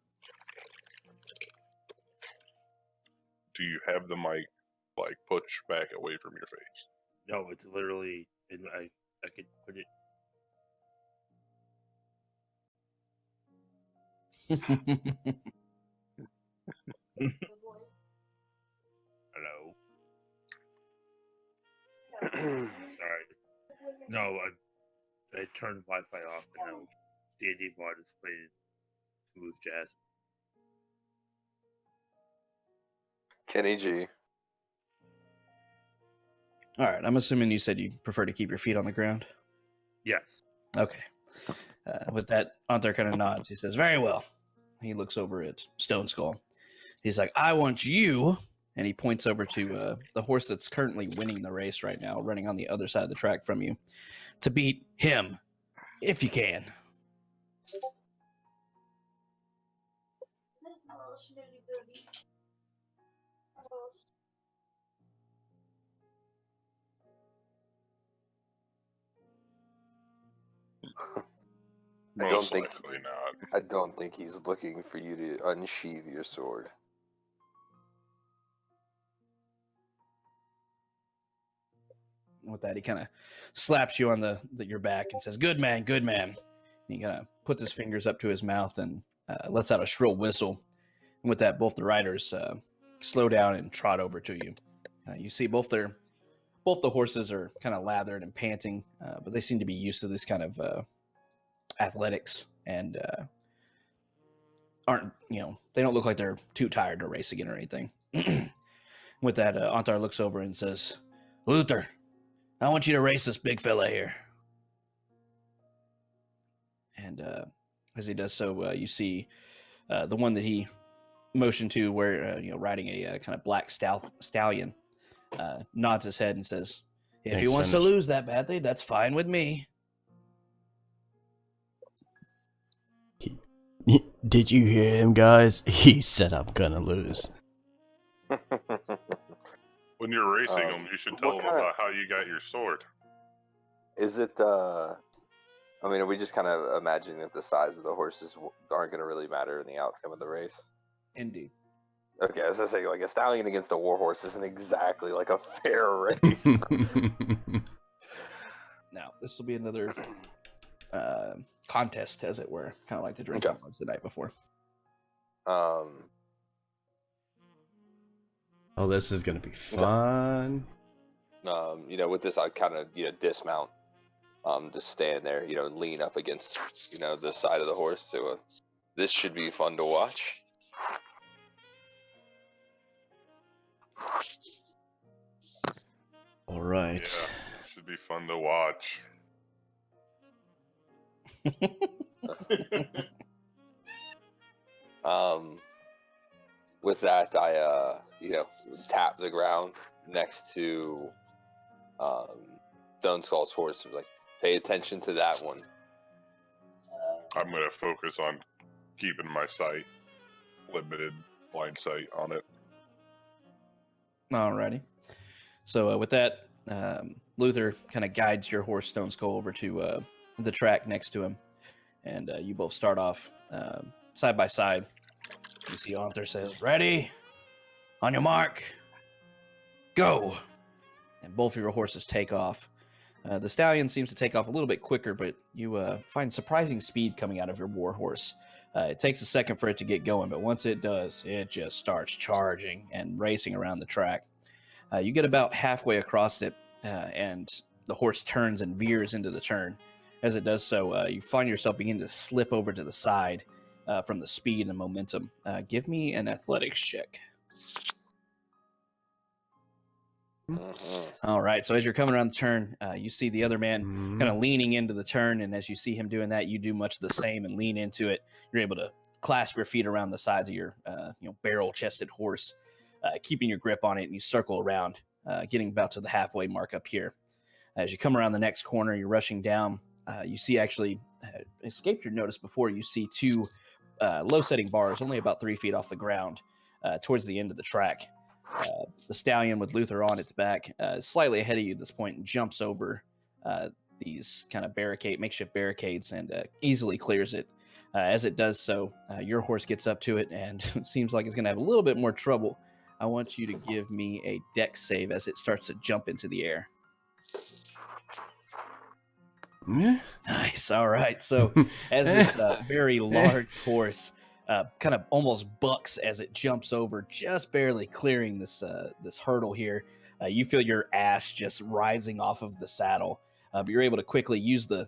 Do you have the mic, like, pushed back away from your face? No, it's literally, I could put it. Hello? Sorry. No, I turned Wi-Fi off and now D&D Bard is playing smooth jazz. Kenny G. All right. I'm assuming you said you prefer to keep your feet on the ground. Yes. Okay. With that, Antar kind of nods. He says, "Very well." He looks over at Stone Skull. He's like, "I want you," and he points over to the horse that's currently winning the race right now, running on the other side of the track from you, to beat him, if you can. Most likely not. I don't think he's looking for you to unsheath your sword. With that, he kind of slaps you on your back and says, "Good man, good man." And he kind of puts his fingers up to his mouth and lets out a shrill whistle. And with that, both the riders slow down and trot over to you. You see both the horses are kind of lathered and panting, but they seem to be used to this kind of athletics and aren't, they don't look like they're too tired to race again or anything. With that, Antar looks over and says, "Luther, I want you to race this big fella here." And as he does so, you see the one that he motioned to, where riding a kind of black stallion, nods his head and says, "If Thanks, he wants to Finish. lose that badly, that's fine with me." Did you hear him, guys? He said I'm gonna lose. When you're racing them, you should tell what them kind of- about how you got your sword. Is it I mean, are we just kind of imagining that the size of the horses aren't going to really matter in the outcome of the race? Indeed. Okay, as I say, like a stallion against a war horse isn't exactly like a fair race. Now, this will be another contest, as it were, kind of like the drinking Okay. was the night before. Oh, this is gonna be fun. With this, I kind of, dismount, just stand there, lean up against, the side of the horse. So this should be fun to watch. All right. Yeah, should be fun to watch. With that, I, tap the ground next to Stone Skull's horse. Like, pay attention to that one. I'm going to focus on keeping my sight, limited blind sight on it. Alrighty. So with that, Luther kind of guides your horse Stone Skull over to the track next to him, and you both start off side by side. You see Arthur says, "Ready? On your mark, go!" And both of your horses take off. The stallion seems to take off a little bit quicker, but you find surprising speed coming out of your war horse. It takes a second for it to get going, but once it does, it just starts charging and racing around the track. You get about halfway across it, and the horse turns and veers into the turn. As it does so, you find yourself beginning to slip over to the side from the speed and momentum. Give me an athletics check. All right, so as you're coming around the turn, you see the other man kind of leaning into the turn, and as you see him doing that, you do much the same and lean into it. You're able to clasp your feet around the sides of your barrel-chested horse, keeping your grip on it, and you circle around, getting about to the halfway mark up here. As you come around the next corner, you're rushing down. You see, actually, escaped your notice before, you see two low-setting bars, only about 3 feet off the ground, towards the end of the track. The stallion with Luther on its back, slightly ahead of you at this point, jumps over these kind of makeshift barricades and easily clears it. As it does so, your horse gets up to it and seems like it's going to have a little bit more trouble. I want you to give me a dex save as it starts to jump into the air. Nice. All right. So as this very large horse kind of almost bucks as it jumps over, just barely clearing this hurdle here, you feel your ass just rising off of the saddle. But you're able to quickly use the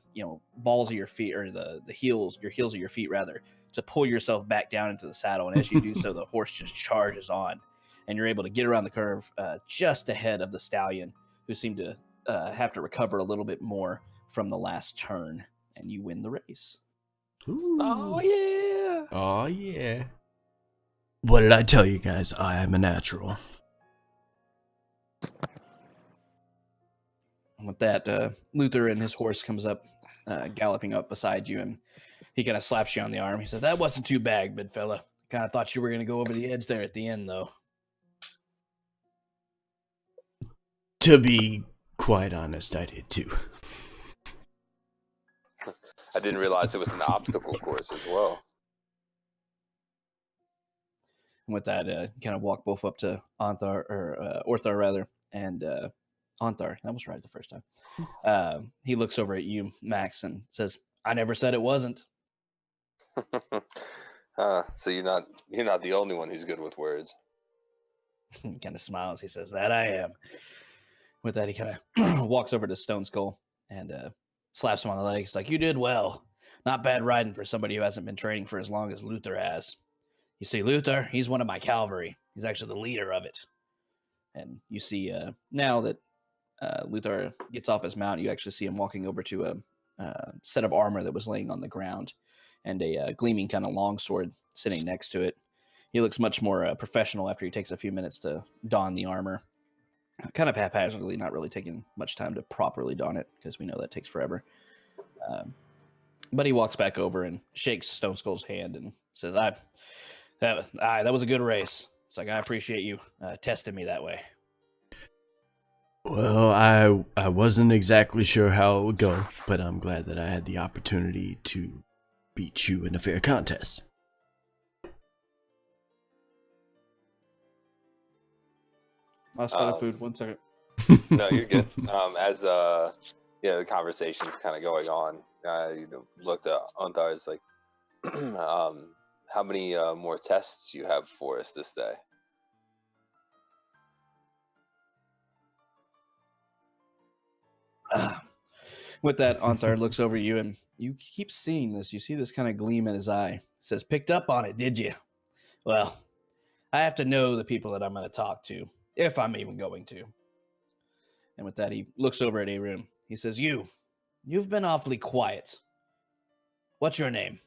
balls of your feet, or the heels of your feet rather, to pull yourself back down into the saddle. And as you do so, the horse just charges on, and you're able to get around the curve just ahead of the stallion, who seem to have to recover a little bit more from the last turn, and you win the race. Ooh. Oh yeah. Oh, yeah. What did I tell you guys? I am a natural. And with that, Luther and his horse comes up, galloping up beside you, and he kind of slaps you on the arm. He said, "That wasn't too bad, big fella. Kind of thought you were going to go over the edge there at the end, though." To be quite honest, I did too. I didn't realize it was an obstacle course as well. And with that, you kind of walk both up to Orthar rather, and Onthar. That was right the first time. He looks over at you, Max, and says, "I never said it wasn't." So you're not the only one who's good with words. He kind of smiles. He says, "That I am." With that, he kind of walks over to Stone Skull and slaps him on the leg. He's like, "You did well. Not bad riding for somebody who hasn't been training for as long as Luther has. You see, Luther, he's one of my cavalry. He's actually the leader of it." And you see now that Luther gets off his mount, you actually see him walking over to a set of armor that was laying on the ground and a gleaming kind of longsword sitting next to it. He looks much more professional after he takes a few minutes to don the armor. Kind of haphazardly, not really taking much time to properly don it because we know that takes forever. But he walks back over and shakes Stone Skull's hand and says, that was a good race. It's like, I appreciate you testing me that way." Well, I wasn't exactly sure how it would go, but I'm glad that I had the opportunity to beat you in a fair contest. I'll spell food. 1 second. No, you're good. As the conversation's kind of going on, looked at Onthar. Is like, how many more tests you have for us this day? With that, Onthar looks over you, and you keep seeing this. You see this kind of gleam in his eye. It says, "Picked up on it, did you? Well, I have to know the people that I'm going to talk to, if I'm even going to." And with that, he looks over at Arun. He says, You've been awfully quiet. What's your name?"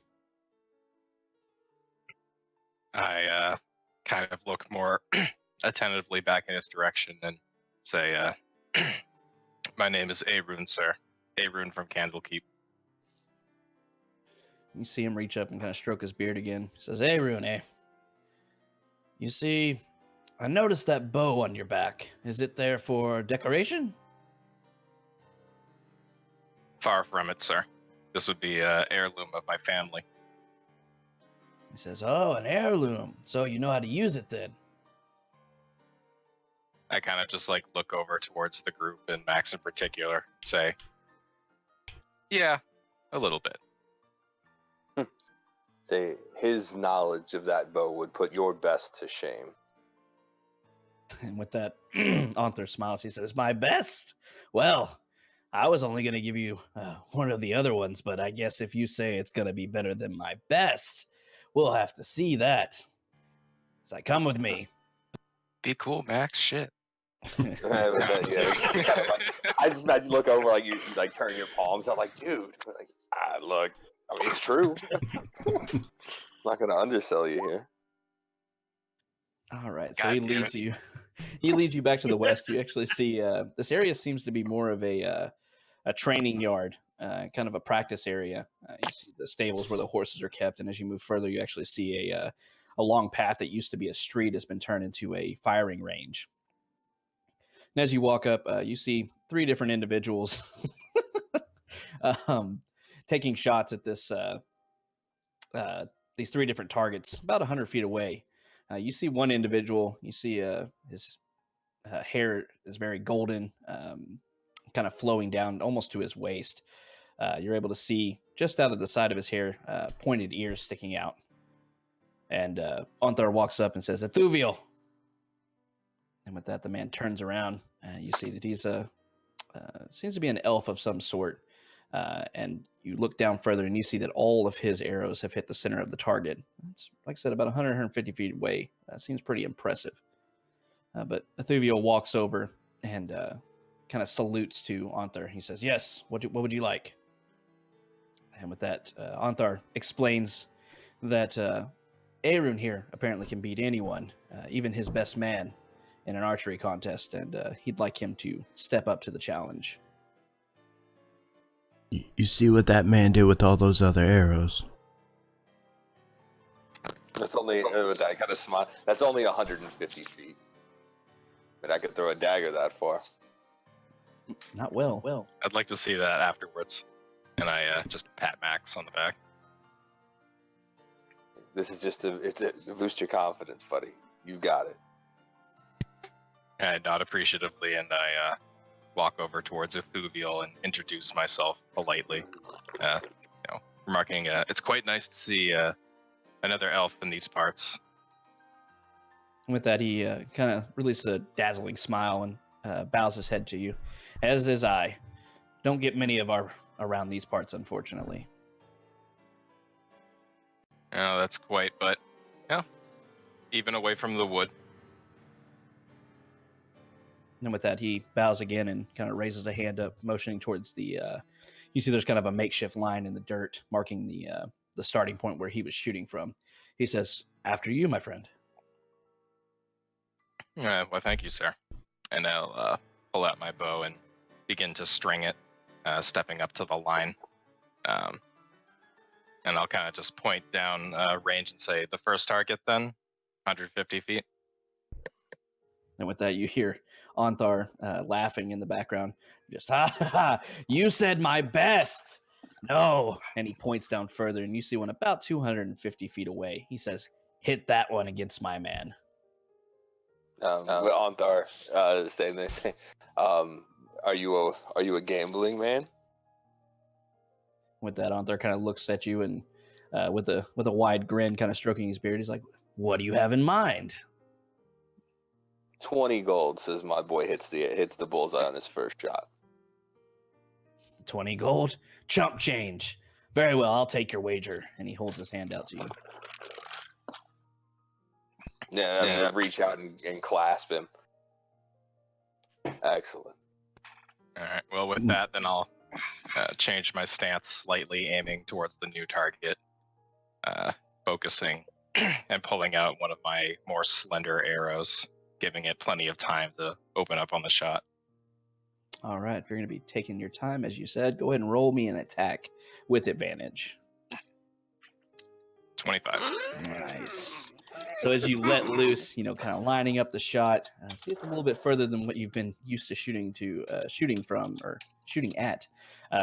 I kind of look more attentively back in his direction and say, "My name is Arun, sir. Arun from Candlekeep." You see him reach up and kind of stroke his beard again. He says, "Arun, eh? You see, I noticed that bow on your back. Is it there for decoration?" Far from it, sir. This would be an heirloom of my family. He says, "Oh, an heirloom. So you know how to use it then." I kind of just like look over towards the group and Max in particular, and say, "Yeah, a little bit." Say his knowledge of that bow would put your best to shame. And with that, Arthur smiles. He says, "My best? Well, I was only going to give you one of the other ones, but I guess if you say it's going to be better than my best, we'll have to see that. So come with me." Be cool, Max. Shit. I just imagine you look over like you like turn your palms out like, dude, like look, I mean it's true. I'm not gonna undersell you here. All right, so God he damn leads you. He leads you back to the west. You actually see this area seems to be more of a training yard, kind of a practice area. You see the stables where the horses are kept, and as you move further, you actually see a long path that used to be a street has been turned into a firing range. And as you walk up, you see 3 different individuals taking shots at this these 3 different targets about 100 feet away. You see one individual. You see his hair is very golden, kind of flowing down almost to his waist. You're able to see just out of the side of his hair, pointed ears sticking out. And Onthar walks up and says, "Ethuviel." And with that, the man turns around. You see that he's seems to be an elf of some sort. And you look down further and you see that all of his arrows have hit the center of the target. It's, like I said, about 100, 150 feet away. Seems pretty impressive. But Ethuviel walks over and kind of salutes to Anthar. He says, "Yes, what would you like?" And with that, Anthar explains that Arun here apparently can beat anyone, even his best man, in an archery contest, and he'd like him to step up to the challenge. You see what that man did with all those other arrows? That's only with that kind of smile. That's only 150 feet. But I could throw a dagger that far. Not well. I'd like to see that afterwards. And I just pat Max on the back. This is just to boost your confidence, buddy. You got it. I nod appreciatively, and I walk over towards Ethuviel and introduce myself politely. Remarking, it's quite nice to see another elf in these parts. With that, he kind of releases a dazzling smile and bows his head to you, as is I. Don't get many of our around these parts, unfortunately. Oh, that's quite, but even away from the wood. And with that, he bows again and kind of raises a hand up, motioning towards the. You see, there's kind of a makeshift line in the dirt marking the starting point where he was shooting from. He says, "After you, my friend." Well, thank you, sir. And I'll pull out my bow and begin to string it, stepping up to the line. And I'll kind of just point down range and say, the first target then, 150 feet. And with that, you hear Anthar laughing in the background. Just, ha ha ha, you said my best. No. And he points down further, and you see one about 250 feet away. He says, "Hit that one against my man." Anthar saying this. Are you a gambling man? With that, Anthar kind of looks at you and with a wide grin, kind of stroking his beard. He's like, "What do you have in mind?" 20 gold, says my boy hits the bullseye on his first shot. 20 gold? Chump change. Very well, I'll take your wager. And he holds his hand out to you. Yeah, I'm going to reach out and clasp him. Excellent. All right, well, with that, then I'll change my stance slightly, aiming towards the new target, focusing and pulling out one of my more slender arrows, giving it plenty of time to open up on the shot. All right, if you're going to be taking your time, as you said, go ahead and roll me an attack with advantage. 25. Nice. So as you let loose, kind of lining up the shot, see it's a little bit further than what you've been used to shooting at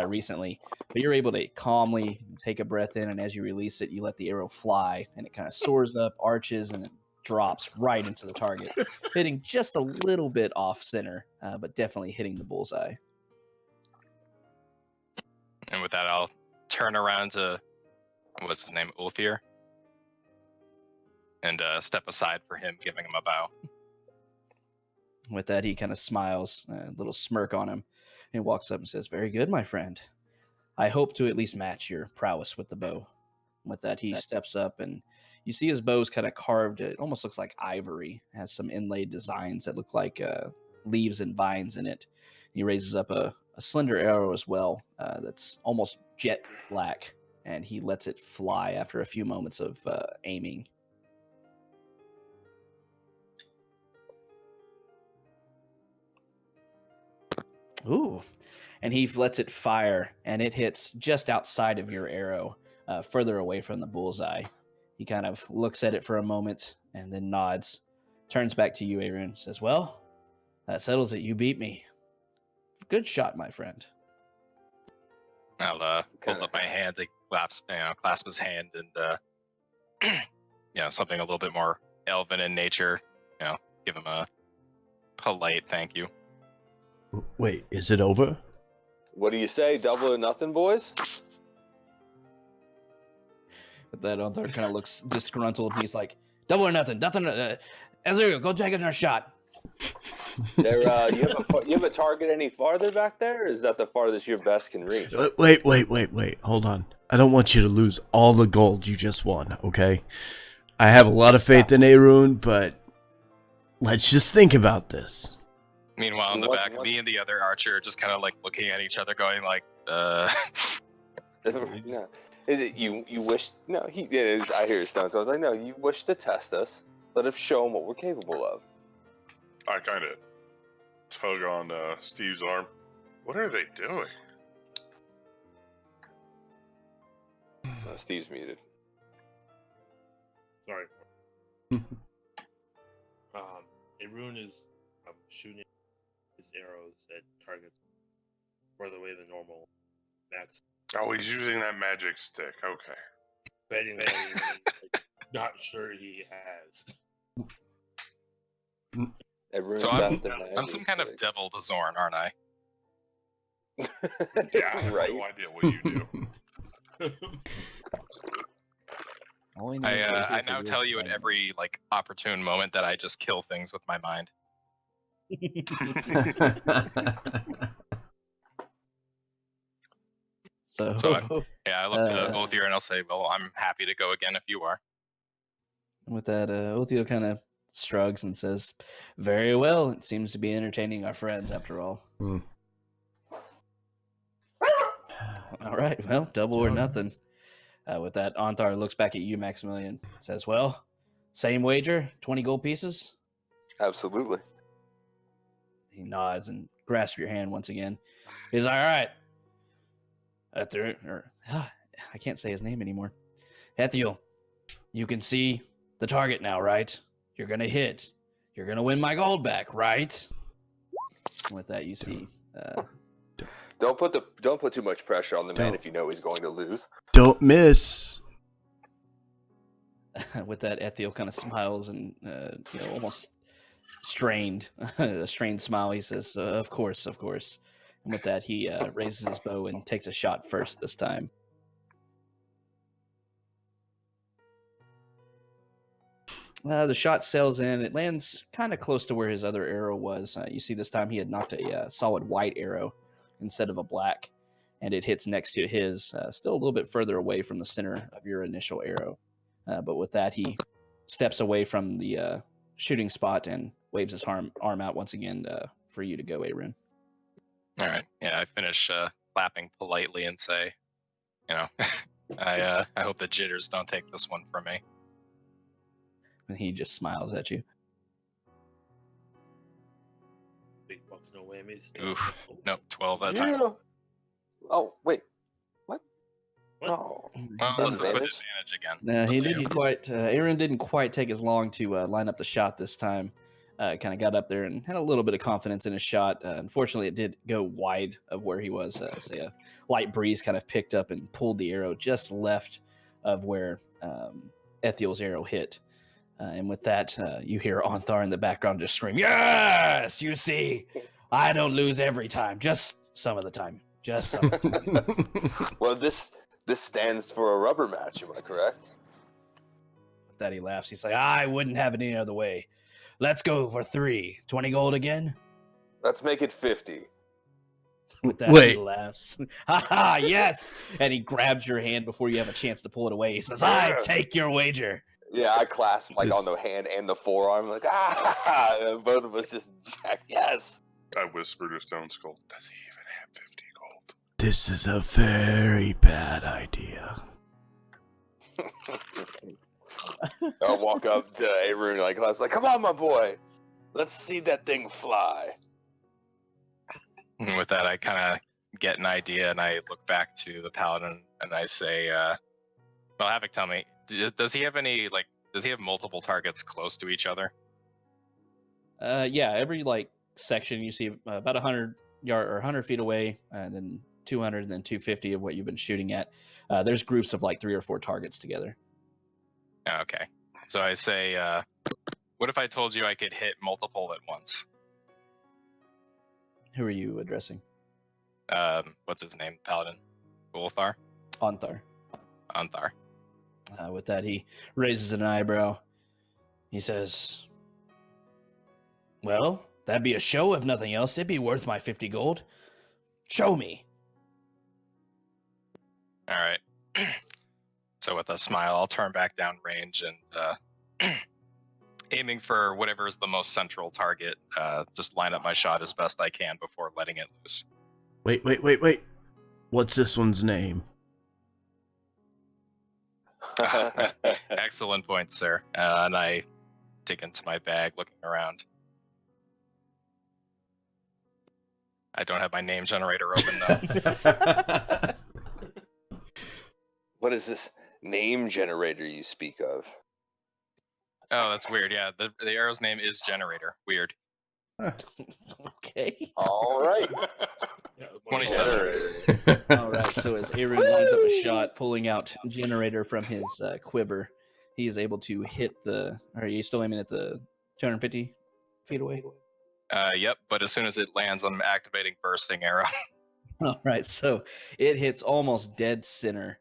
recently, but you're able to calmly take a breath in, and as you release it, you let the arrow fly, and it kind of soars up, arches, and it drops right into the target, hitting just a little bit off center, but definitely hitting the bullseye. And with that, I'll turn around to, what's his name, Ulfir, and step aside for him, giving him a bow. With that, he kind of smiles, a little smirk on him, and walks up and says, "Very good, my friend. I hope to at least match your prowess with the bow." With that, he steps up, and you see his bow's kind of carved. It almost looks like ivory. It has some inlaid designs that look like leaves and vines in it. He raises up a slender arrow as well that's almost jet black, and he lets it fly after a few moments of aiming. Ooh. And he lets it fire, and it hits just outside of your arrow, further away from the bullseye. He kind of looks at it for a moment and then nods, turns back to you, Arun, says, "Well, that settles it. You beat me. Good shot, my friend." I'll hold up my hand to clasp his hand, and something a little bit more elven in nature. Give him a polite thank you. Wait, is it over? What do you say? Double or nothing, boys? But that other kind of looks disgruntled. He's like, "Double or nothing. Nothing. Ezreal, go take another shot." There, you have a target any farther back there? Or is that the farthest your best can reach? Wait. Hold on. I don't want you to lose all the gold you just won, okay? I have a lot of faith in Arun, but let's just think about this. Meanwhile, in the back, me and the other archer are just kind of like looking at each other, going like, No. Is it you wish? No, he is. I hear Stone. So I was like, no, you wish to test us. Let us show him what we're capable of. I kind of tug on Steve's arm. What are they doing? Steve's muted. Sorry. Arun is shooting his arrows at targets further away than normal. Max. Oh, he's using that magic stick. Okay. Betting that he's not sure he has. Everyone's so got I'm the magic some kind of stick. devil to Zorn, aren't I? Yeah, I have right. no idea what you do. All we know is we're I here for now your tell you at friend. every like opportune moment that I just kill things with my mind. So, Yeah, I look to both of you and I'll say, well, I'm happy to go again if you are. with that, Othio kind of shrugs and says, "Very well. It seems to be entertaining our friends after all." All right. Well, double or nothing. With that, Antar looks back at you, Maximilian. Says, "Well, same wager, 20 gold pieces." Absolutely. He nods and grasps your hand once again. He's like, "All right." I can't say his name anymore. Ethiel, you can see the target now, right? You're gonna hit. You're gonna win my gold back, right? With that, you see. Don't put too much pressure on the man if you know he's going to lose. Don't miss. With that, Ethiel kind of smiles and almost strained, a strained smile. He says, "Of course, of course." And with that, he raises his bow and takes a shot first this time. The shot sails in. It lands kind of close to where his other arrow was. You see, this time he had knocked a solid white arrow instead of a black, and it hits next to his, still a little bit further away from the center of your initial arrow. But with that, he steps away from the shooting spot and waves his arm out once again for you to go, Arun. All right. Yeah, I finish clapping politely and say, I hope the jitters don't take this one from me. And he just smiles at you. Big bucks, no whammies. Oof. Nope, 12 that time. Yeah. Oh wait. What? What? No. Well, let's put Advantage? advantage again. No, he Up to didn't you. quite. Aaron didn't quite take as long to line up the shot this time. Kind of got up there and had a little bit of confidence in his shot. Unfortunately, it did go wide of where he was. So a light breeze kind of picked up and pulled the arrow just left of where Ethiel's arrow hit. And with that, you hear Onthar in the background just scream, "Yes! You see, I don't lose every time. Just some of the time. Just some of the time." Well, this stands for a rubber match. Am I correct? With that, he laughs. He's like, "I wouldn't have it any other way. Let's go for 3. 20 gold again?" Let's make it 50. With that, he Wait. laughs. "Ha ha, yes!" And he grabs your hand before you have a chance to pull it away. He says, "I take your wager." Yeah, I clasp like This- on the hand and the forearm, like and both of us just jack. Yes. I whisper to Stone Skull, does he even have 50 gold? This is a very bad idea. I'll walk up to Arun like, "Come on, my boy, let's see that thing fly." And with that, I kind of get an idea and I look back to the paladin and I say, well, Havoc, tell me, does he have multiple targets close to each other? Yeah, every section you see about 100 yard or 100 feet away, and then 200, and then 250 of what you've been shooting at. There's groups of 3 or 4 targets together. Okay. So I say, what if I told you I could hit multiple at once? Who are you addressing? What's his name? Paladin? Ulthar? Onthar. Anthar. With that, he raises an eyebrow. He says, "Well, that'd be a show if nothing else. It'd be worth my 50 gold. Show me." All right. So with a smile, I'll turn back down range and aiming for whatever is the most central target. Just line up my shot as best I can before letting it loose. Wait. What's this one's name? Excellent point, sir. And I dig into my bag, looking around. I don't have my name generator open though. What is this name generator you speak of? Oh, that's weird. Yeah, the arrow's name is Generator. Weird. Okay. All right. 27. All right. So as Aaron lines up a shot, pulling out generator from his quiver, he is able to hit the. Are you still aiming at the 250 feet away? Yep. But as soon as it lands, I'm activating bursting arrow. All right. So it hits almost dead center.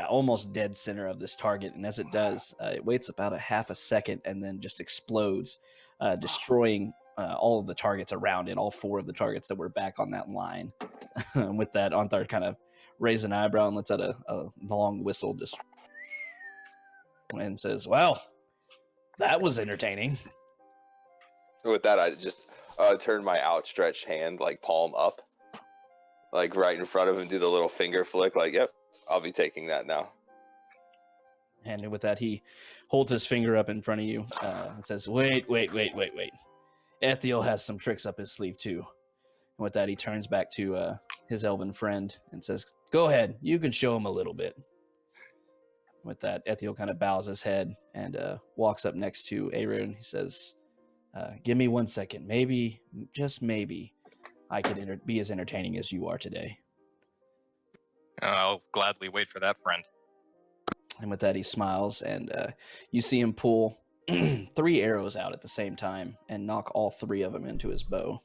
Almost dead center of this target, and as it does, it waits about a half a second and then just explodes, destroying all of the targets around it, all 4 of the targets that were back on that line. With that, Onthar kind of raises an eyebrow and lets out a long whistle, just and says, "Well, that was entertaining." With that, I just turn my outstretched hand, like palm up, like right in front of him, do the little finger flick, like, yep, I'll be taking that now. And with that, he holds his finger up in front of you and says, wait. Ethiel has some tricks up his sleeve, too. And with that, he turns back to his elven friend and says, go ahead, you can show him a little bit. With that, Ethiel kind of bows his head and walks up next to Arun. He says, give me 1 second. Maybe, just maybe, I could be as entertaining as you are today. I'll gladly wait for that, friend. And with that, he smiles, and you see him pull 3 arrows out at the same time and knock all 3 of them into his bow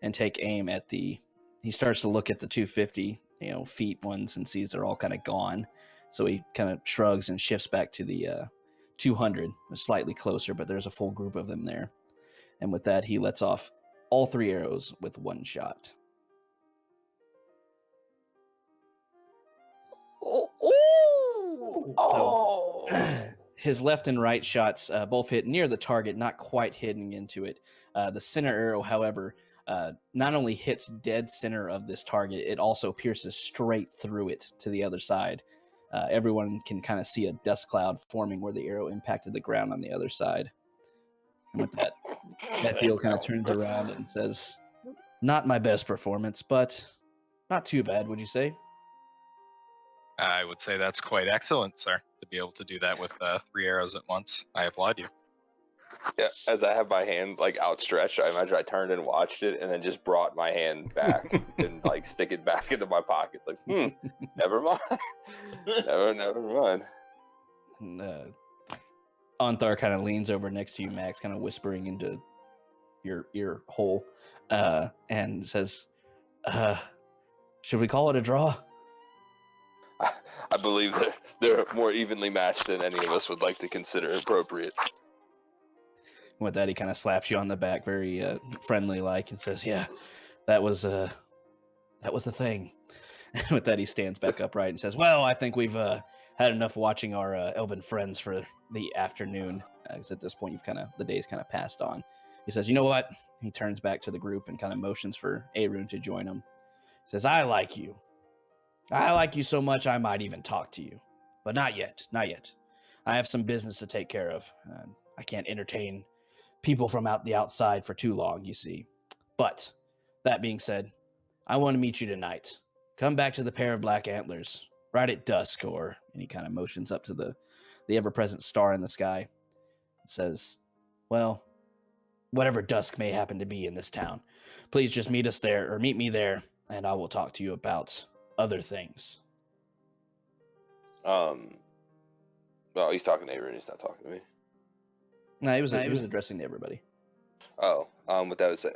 and take aim at the... He starts to look at the 250, feet ones and sees they're all kind of gone. So he kind of shrugs and shifts back to the 200, slightly closer, but there's a full group of them there. And with that, he lets off all 3 arrows with 1 shot. So his left and right shots both hit near the target, not quite hitting into it. The center arrow, however, not only hits dead center of this target, it also pierces straight through it to the other side. Everyone can kind of see a dust cloud forming where the arrow impacted the ground on the other side. And with that, Ethiel kind of turns around and says, not my best performance, but not too bad, would you say? I would say that's quite excellent, sir, to be able to do that with 3 arrows at once. I applaud you. Yeah, as I have my hand like outstretched, I imagine I turned and watched it, and then just brought my hand back and like stick it back into my pocket. Like, never mind, never mind. And, Onthar kind of leans over next to you, Max, kind of whispering into your ear hole, and says, "Should we call it a draw?" I believe they're more evenly matched than any of us would like to consider appropriate. With that, he kind of slaps you on the back, very friendly-like, and says, "Yeah, that was the thing." And with that, he stands back upright and says, "Well, I think we've had enough watching our elven friends for the afternoon, because at this point, the day's kind of passed on." He says, "You know what?" He turns back to the group and kind of motions for Arun to join him. He says, "I like you. I like you so much I might even talk to you. But not yet. I have some business to take care of. I can't entertain people from the outside for too long, you see. But, that being said, I want to meet you tonight. Come back to the pair of black antlers, right at dusk, and he kind of motions up to the ever-present star in the sky. It says, well, whatever dusk may happen to be in this town, please just meet me there, and I will talk to you about other things." Well, he's talking to Aaron. He's not talking to me. No, he was addressing to everybody. Oh, what that was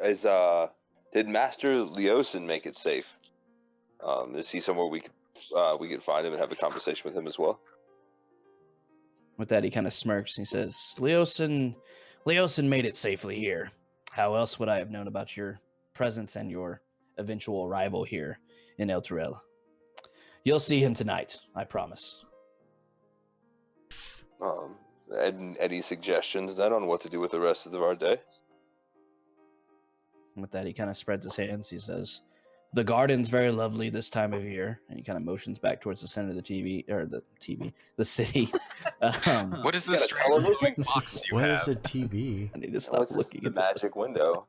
did Master Leosin make it safe? Is he somewhere we could find him and have a conversation with him as well? With that, he kind of smirks. And he says, Leosin made it safely here. How else would I have known about your presence and your eventual arrival here in El Turel? You'll see him tonight, I promise. Any suggestions then on what to do with the rest of our day? With that, he kind of spreads his hands. He says, "The garden's very lovely this time of year," and he kind of motions back towards the center of the the city. What is You this got a strange television? glowing box you What have? is a TV? I need to stop What's this, looking the at this. magic window?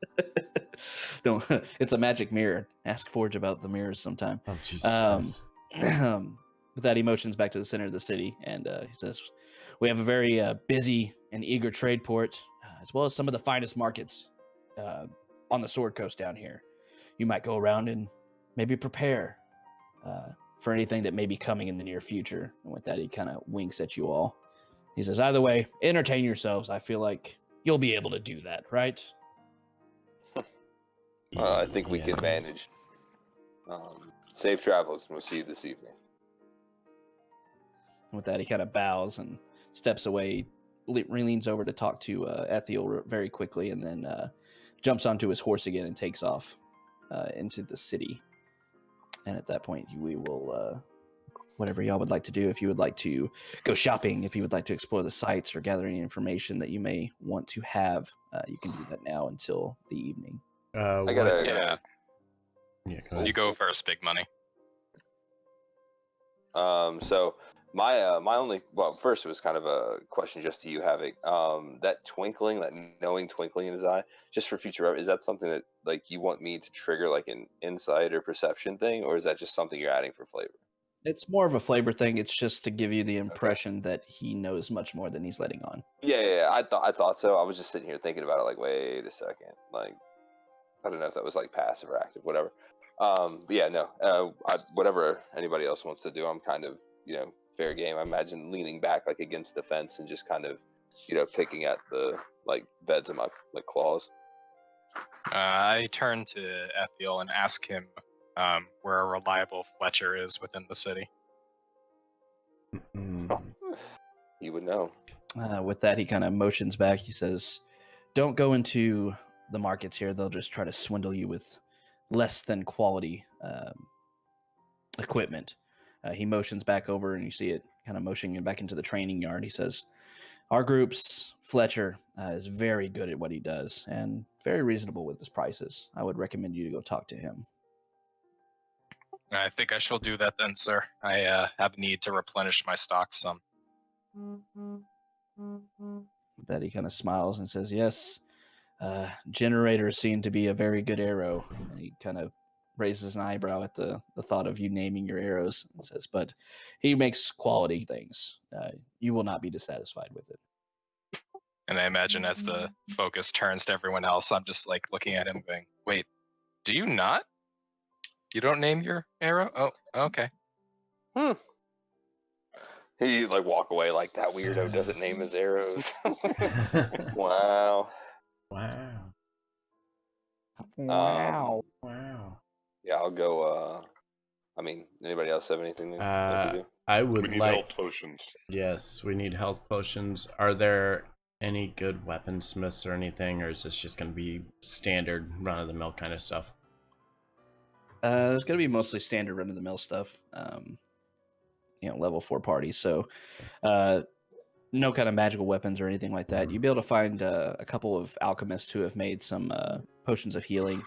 Don't. It's a magic mirror. Ask Forge about the mirrors sometime. Oh, Jesus Um, Christ. with that, he motions back to the center of the city, and he says, "We have a very busy and eager trade port, as well as some of the finest markets on the Sword Coast down here. You might go around and maybe prepare for anything that may be coming in the near future." And with that, he kind of winks at you all. He says, "Either way, entertain yourselves. I feel like you'll be able to do that, right?" I think we Yeah. can manage. Safe travels, and we'll see you this evening. With that, he kind of bows and steps away, leans over to talk to Ethiel very quickly, and then jumps onto his horse again and takes off into the city. And at that point, we will, whatever y'all would like to do, if you would like to go shopping, if you would like to explore the sites or gather any information that you may want to have, you can do that now until the evening. I gotta. Yeah, Yeah, go ahead. you go first, big money. So my only, well, first it was kind of a question just to you, Havoc. That twinkling, that knowing twinkling in his eye, just for future, is that something that like you want me to trigger like an insight or perception thing, or is that just something you're adding for flavor? It's more of a flavor thing. It's just to give you the impression that he knows much more than he's letting on. Yeah. I thought so. I was just sitting here thinking about it, like, wait a second, like, I don't know if that was like passive or active, whatever. But yeah, no. Whatever anybody else wants to do, I'm kind of, fair game. I imagine leaning back like against the fence and just kind of, picking at the like beds of my like claws. I turn to Ethiel and ask him where a reliable Fletcher is within the city. Mm. You would know. With that, he kind of motions back. He says, "Don't go into the markets here. They'll just try to swindle you with less than quality equipment." He motions back over, and you see it kind of motioning back into the training yard. He says, "Our group's Fletcher is very good at what he does and very reasonable with his prices. I would recommend you to go talk to him." I think I shall do that then, sir. I have need to replenish my stock some. With that, he kind of smiles and says, "Yes, generators seem to be a very good arrow." And he kind of raises an eyebrow at the thought of you naming your arrows and says, "But he makes quality things. You will not be dissatisfied with it." And I imagine as the focus turns to everyone else, I'm just like looking at him going, wait, do you not? You don't name your arrow? Oh, okay. He like walk away like that weirdo doesn't name his arrows. Wow. Wow. Wow. Wow. Yeah, I'll go. I mean, anybody else have anything they like to do? I We would need like. health potions. Yes, we need health potions. Are there any good weaponsmiths or anything, or is this just going to be standard run of the mill kind of stuff? There's going to be mostly standard run-of-the-mill stuff. Level 4 parties. So no kind of magical weapons or anything like that. You'd be able to find a couple of alchemists who have made some potions of healing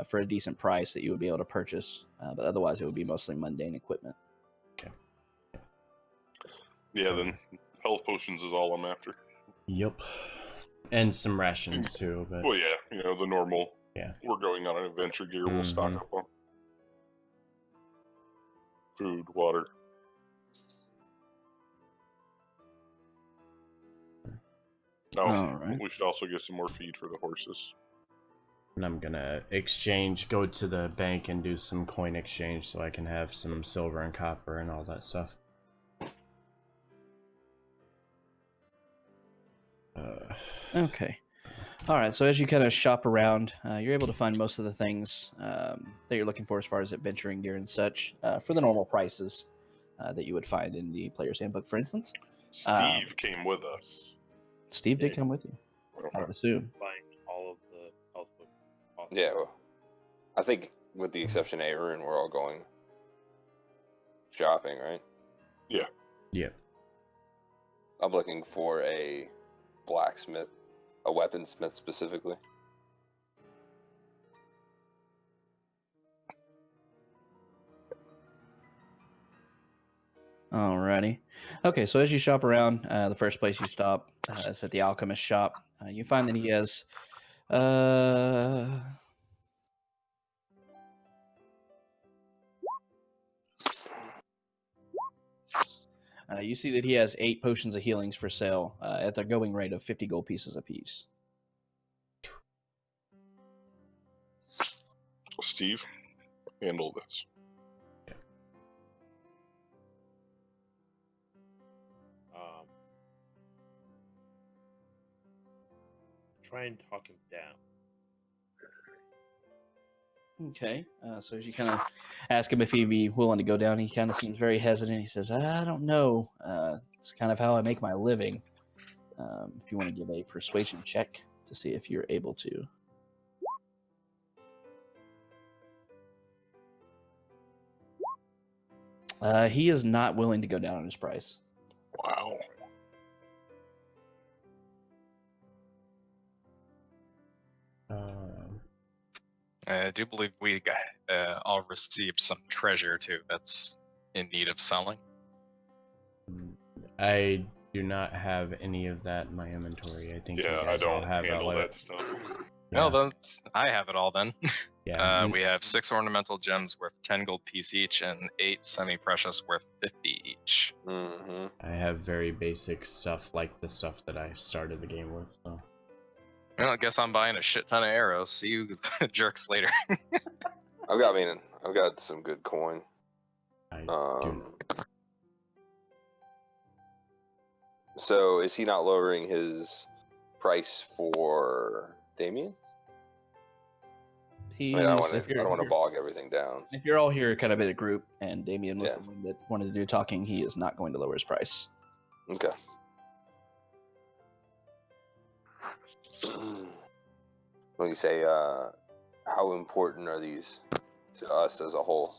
for a decent price that you would be able to purchase. But otherwise, it would be mostly mundane equipment. Yeah, then health potions is all I'm after. Yep. And some rations too, but Well, yeah, the normal. Yeah. We're going on an adventure gear. We'll stock up on food, water. Oh, All right. we should also get some more feed for the horses. and I'm gonna go to the bank and do some coin exchange so I can have some silver and copper and all that stuff. Okay. All right. So as you kind of shop around, you're able to find most of the things that you're looking for as far as adventuring gear and such for the normal prices that you would find in the player's handbook, for instance. Steve came with us. Steve did come with you, I would assume. Buying all of the health books. possible. Yeah, well, I think with the exception of Aaron, we're all going shopping, right? Yeah. I'm looking for a blacksmith, a weaponsmith specifically. Alrighty. Okay, so as you shop around, the first place you stop is at the alchemist shop. You find that he has you see that he has 8 potions of healings for sale at the going rate of 50 gold pieces apiece. Steve, handle this. Try and talk him down. Okay, so as you kind of ask him if he'd be willing to go down, he kind of seems very hesitant. He says, I don't know. It's kind of how I make my living. If you want to give a persuasion check to see if you're able to. He is not willing to go down on his price. Wow. I do believe we all received some treasure too that's in need of selling. I do not have any of that in my inventory. I think you Yeah, guys I don't all have handle it. that stuff. Yeah. Well, I have it all then. Yeah. We have 6 ornamental gems worth 10 gold piece each and 8 semi-precious worth 50 each. Mm-hmm. I have very basic stuff like the stuff that I started the game with. So. Well, I guess I'm buying a shit ton of arrows. See you jerks later. I've got some good coin. So is he not lowering his price for Damien? I don't want to bog everything down. If you're all here kind of in a group and Damien was the one that wanted to do talking, he is not going to lower his price. Okay. When you say, how important are these to us as a whole?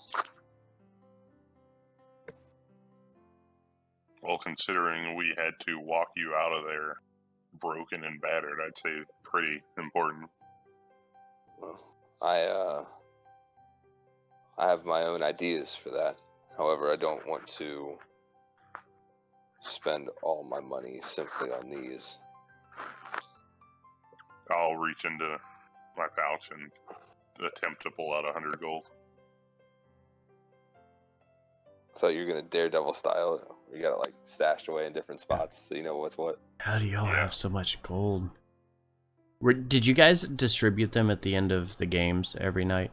Well, considering we had to walk you out of there broken and battered, I'd say pretty important. Well, I have my own ideas for that. However, I don't want to spend all my money simply on these. I'll reach into my pouch and attempt to pull out 100 gold. I thought you were gonna daredevil style it. You got it like stashed away in different spots, so you know what's what. How do y'all have so much gold? Did you guys distribute them at the end of the games every night?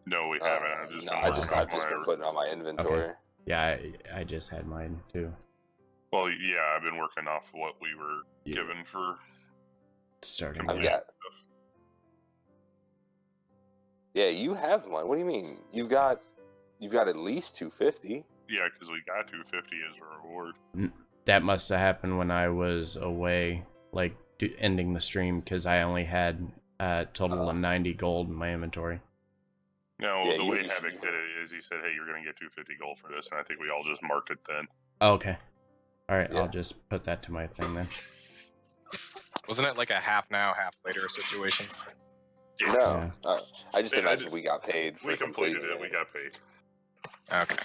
No, we haven't. I've just been putting on my inventory. Okay. Yeah, I just had mine too. Well, yeah, I've been working off what we were given for starting. Yeah, you have mine. What do you mean? You've got at least 250. Yeah, because we got 250 as a reward. That must have happened when I was away, like ending the stream, because I only had a total of 90 gold in my inventory. No, the way Havoc did it is he said, hey, you're going to get 250 gold for this, and I think we all just marked it then. Oh, okay. Alright, I'll just put that to my thing then. Wasn't it like a half now, half later situation? No, I just imagined we got paid. We completed it. We got paid. Okay.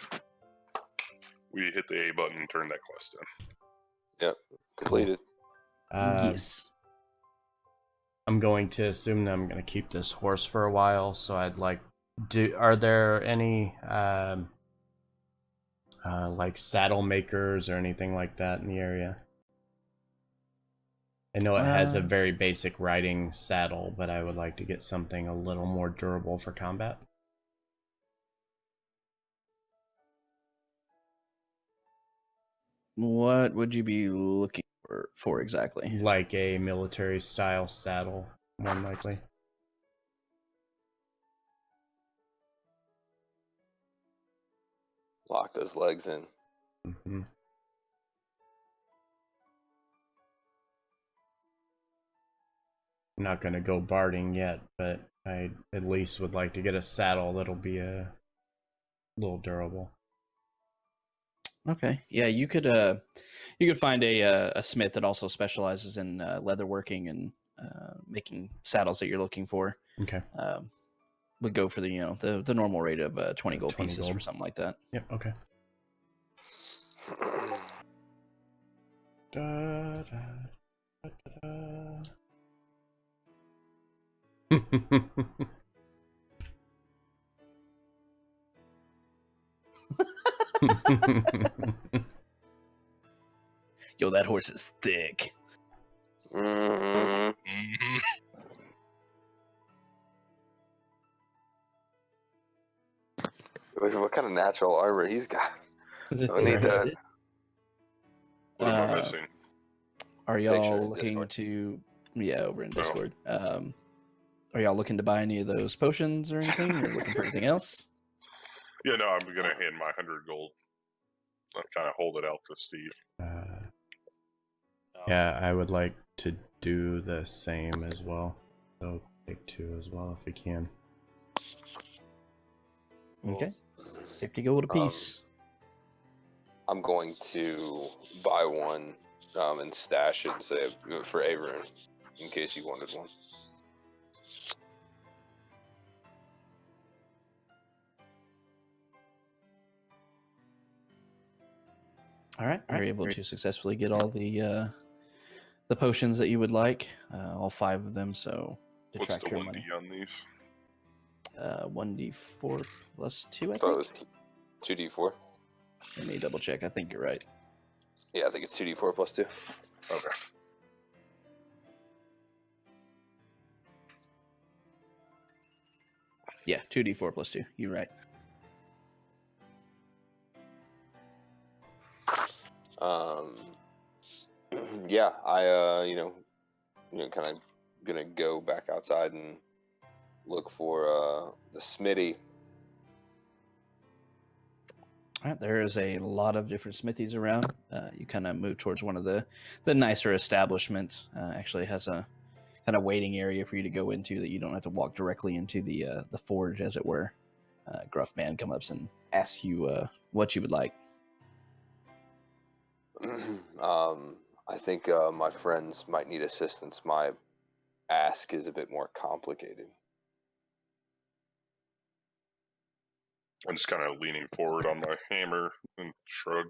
We hit the A button and turned that quest in. Yep, completed. Yes. I'm going to assume that I'm going to keep this horse for a while, so I'd like... Are there any like saddle makers or anything like that in the area? I know it has a very basic riding saddle, but I would like to get something a little more durable for combat. What would you be looking for exactly? Like a military style saddle, more than likely. Lock those legs in. Mm-hmm. I'm not going to go barding yet, but I at least would like to get a saddle that'll be a little durable. Okay. Yeah, you could You could find a smith that also specializes in leatherworking and making saddles that you're looking for. Okay. Would go for the normal rate of 20 gold 20 pieces gold. for something like that. Yep. Okay. Da, da, da, da, da. Yo, that horse is thick. Mhm. Mhm. What kind of natural armor he's got? I need that. What am I Uh, missing? Are Picture y'all in looking Discord. to? Yeah, over in No. Discord. Are y'all looking to buy any of those potions or anything, or looking for anything else? Yeah, no, I'm gonna hand my 100 gold. I kind of hold it out to Steve. Yeah, I would like to do the same as well. So take 2 as well if we can. Okay, 50 gold apiece. I'm going to buy one and stash it for Averin in case he wanted one. All right, you're able to successfully get all the potions that you would like, all 5 of them. So What's detract the your 1D money. on these? 1d4 plus 2, I I thought it think. was 2d4. Let me double check. I think you're right. Yeah, I think it's 2d4 plus 2. Okay. Yeah, 2d4 plus 2. You're right. Yeah, I kind of gonna go back outside and look for the smithy. All right, there is a lot of different smithies around. You kind of move towards one of the nicer establishments. Actually has a kind of waiting area for you to go into that you don't have to walk directly into the forge, as it were. Gruff man comes up and asks you what you would like. I think my friends might need assistance. My ask is a bit more complicated. I'm just kind of leaning forward on my hammer and shrug.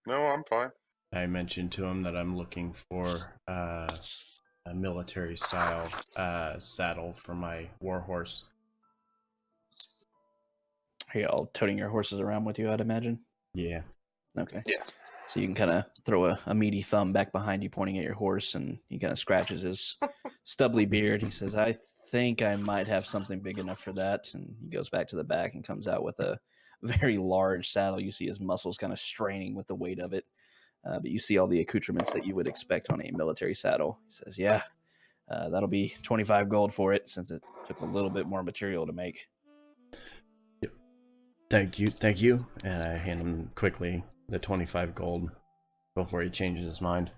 No, I'm fine. I mentioned to him that I'm looking for a military style saddle for my warhorse. Are you all toting your horses around with you, I'd imagine? Yeah. Okay. Yeah. So you can kind of throw a meaty thumb back behind you, pointing at your horse, and he kind of scratches his stubbly beard. He says, I think I might have something big enough for that. And he goes back to the back and comes out with a very large saddle. You see his muscles kind of straining with the weight of it. But you see all the accoutrements that you would expect on a military saddle. He says, yeah, that'll be 25 gold for it, since it took a little bit more material to make. Yep. Thank you. And I hand him quickly the 25 gold before he changes his mind.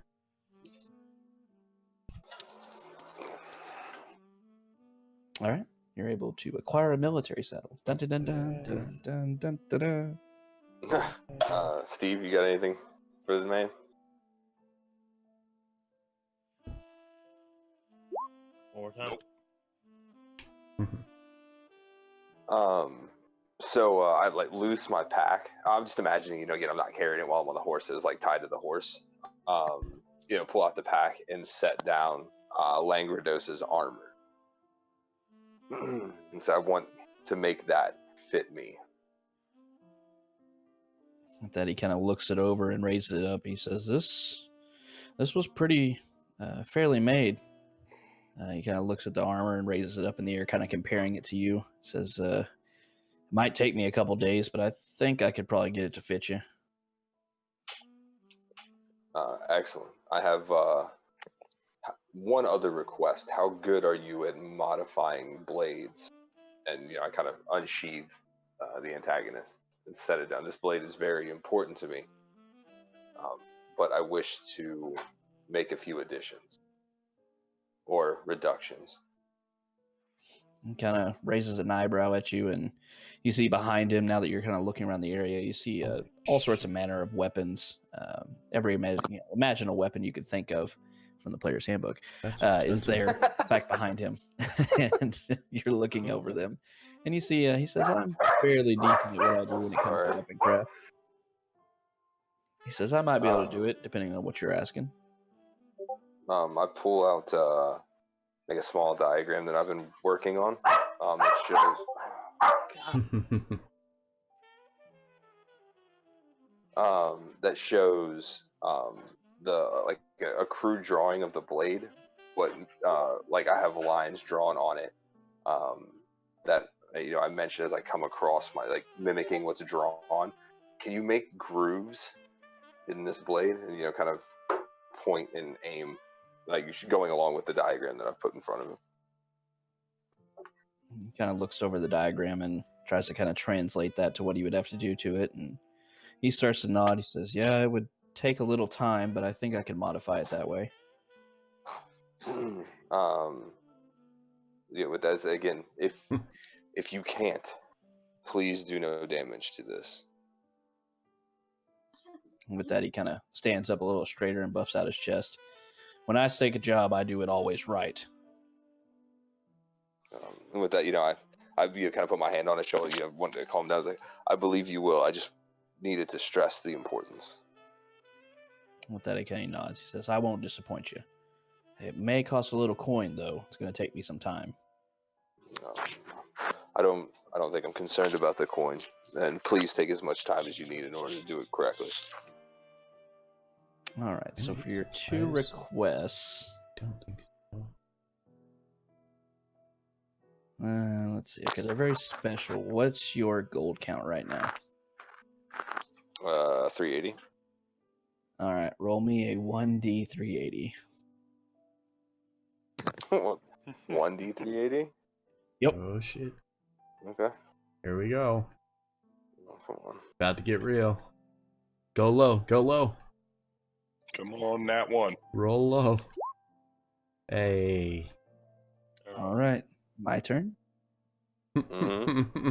All right. You're able to acquire a military saddle. Dun dun dun dun dun dun dun dun. Steve, you got anything for the man? One more time. So I like loose my pack. I'm just imagining, again, I'm not carrying it while I'm on the horse. It's like tied to the horse. Pull out the pack and set down Langrados's armor. And so I want to make that fit me. With that, he kind of looks it over and raises it up. He says, this was pretty fairly made. He kind of looks at the armor and raises it up in the air, kind of comparing it to you. Says, it might take me a couple days, but I think I could probably get it to fit you. Excellent. I have one other request. How good are you at modifying blades? And I kind of unsheath the antagonist and set it down. This blade is very important to me, but I wish to make a few additions or reductions. He kind of raises an eyebrow at you, and you see behind him, now that you're kind of looking around the area, you see all sorts of manner of weapons. Imagine a weapon you could think of from the player's handbook That's is expensive. there back behind him. And you're looking over them. And you see, he says, I'm fairly decent at what I do when it comes to weapon craft. He says, I might be able to do it, depending on what you're asking. I pull out like a small diagram that I've been working on that shows the like a crude drawing of the blade, but like I have lines drawn on it that I mentioned as I come across my like mimicking what's drawn. Can you make grooves in this blade and kind of point and aim like going along with the diagram that I've put in front of him? He kind of looks over the diagram and tries to kind of translate that to what he would have to do to it. And he starts to nod. He says, yeah, it would take a little time, but I think I can modify it that way. With that again, if you can't, please do no damage to this. And with that, he kind of stands up a little straighter and buffs out his chest. When I stake a job, I do it always right. And with that, I kind of put my hand on his shoulder, wanted to calm down. I was like, I believe you will. I just needed to stress the importance. With that, he kind of nods. He says, I won't disappoint you. It may cost a little coin, though. It's going to take me some time. I don't think I'm concerned about the coin. And please take as much time as you need in order to do it correctly. All right, so for your 2 requests... Don't think so. Let's see. Okay, they're very special. What's your gold count right now? 380. All right, roll me a 1d 380. 1d 380? Yep. Oh shit. Okay. Here we go. Oh, come on. About to get real. Go low. Go low. Come on, that one. Roll low. Hey. All right, my turn. Mm-hmm.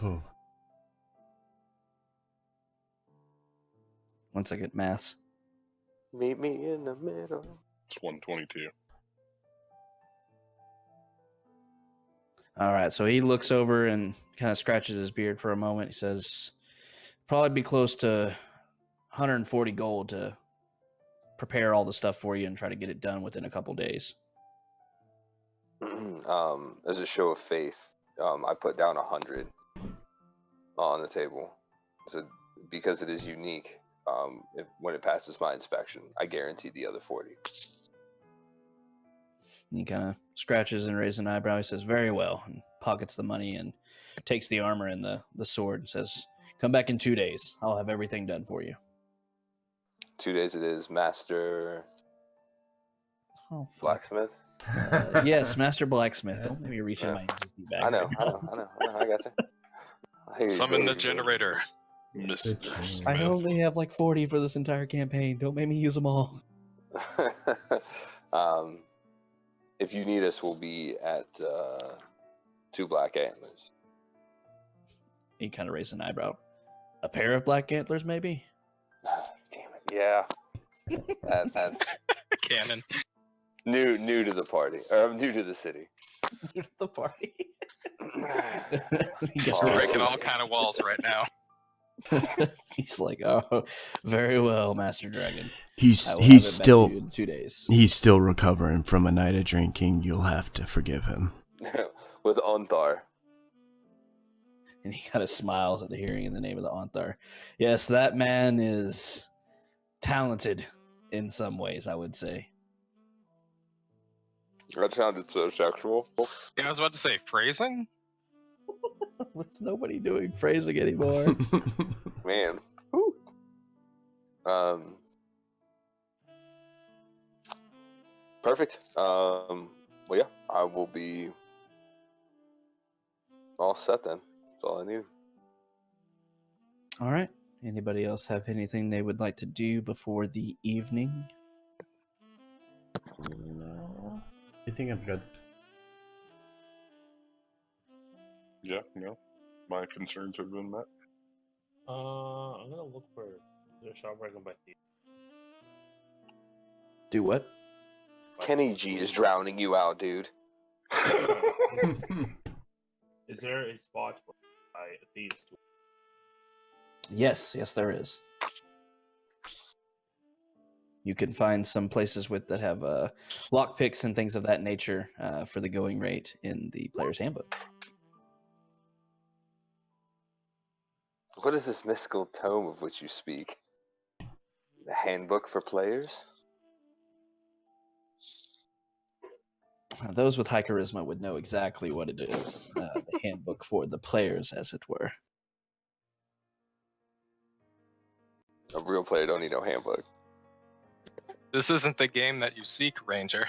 Oh. 1 second, maths. Meet me in the middle. It's 122. All right, so he looks over and kind of scratches his beard for a moment. He says, probably be close to 140 gold to prepare all the stuff for you and try to get it done within a couple days. As a show of faith, I put down 100 on the table. So because it is unique, when it passes my inspection, I guarantee the other 40. And he kind of scratches and raises an eyebrow. He says, very well, and pockets the money and takes the armor and the sword and says, come back in 2 days. I'll have everything done for you. 2 days it is, Master Oh, fuck. Blacksmith. Yes, Master Blacksmith. Don't let me reach in my NPC bag. I know, right I now. know. I got you. I hear you, Summon the baby. generator. Mr. I Smith. I only have like 40 for this entire campaign. Don't make me use them all. If you need us, we'll be at 2 Black Antlers. He kind of raised an eyebrow. A pair of black antlers, maybe? Damn it! Yeah, that's Cannon. new to the party, or new to the city. The party. He Just Oh. breaking all kind of walls right now. He's like, oh, very well, Master Dragon. He's I will have it back to still you in 2 days. he's still recovering from a night of drinking. You'll have to forgive him. With Onthar. And he kind of smiles at the hearing in the name of the Onthar. Yes, that man is talented in some ways, I would say. That sounded so sexual. Yeah, I was about to say phrasing. What's nobody doing phrasing anymore? Man. Whew. Perfect. Well, yeah, I will be all set then. That's all I need. All right. Anybody else have anything they would like to do before the evening? No. I think I'm good. Yeah, no. My concerns have been met. I'm gonna look for the shop where I can buy tea. Do what? Kenny G is drowning you out, dude. Is there a spot where I buy a thieves tool? Yes, there is. You can find some places that have lockpicks and things of that nature for the going rate in the player's handbook. What is this mystical tome of which you speak? The handbook for players? Those with high charisma would know exactly what it is. The handbook for the players, as it were. A real player don't need no handbook. This isn't the game that you seek, Ranger.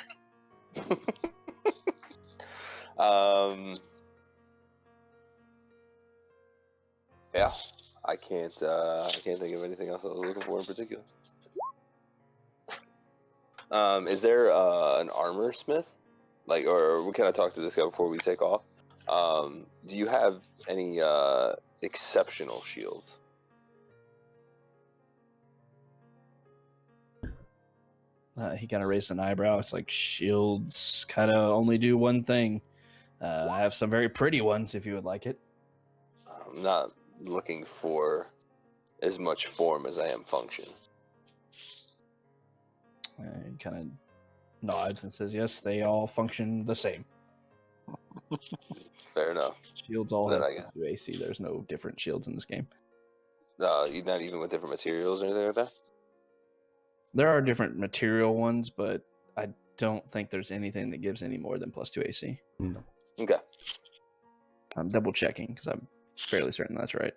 Yeah, I can't think of anything else I was looking for in particular. Is there an armor smith? Like, or we kind of talked to this guy before we take off. Do you have any exceptional shields? He kind of raised an eyebrow. It's like shields kind of only do one thing. I have some very pretty ones if you would like it. I'm not looking for as much form as I am function. He kind of nods and says, yes, they all function the same. Fair enough. Shields all Then have I guess. AC. There's no different shields in this game. Not even with different materials or anything like that? There are different material ones, but I don't think there's anything that gives any more than +2 AC. No. Okay. I'm double checking because I'm fairly certain that's right.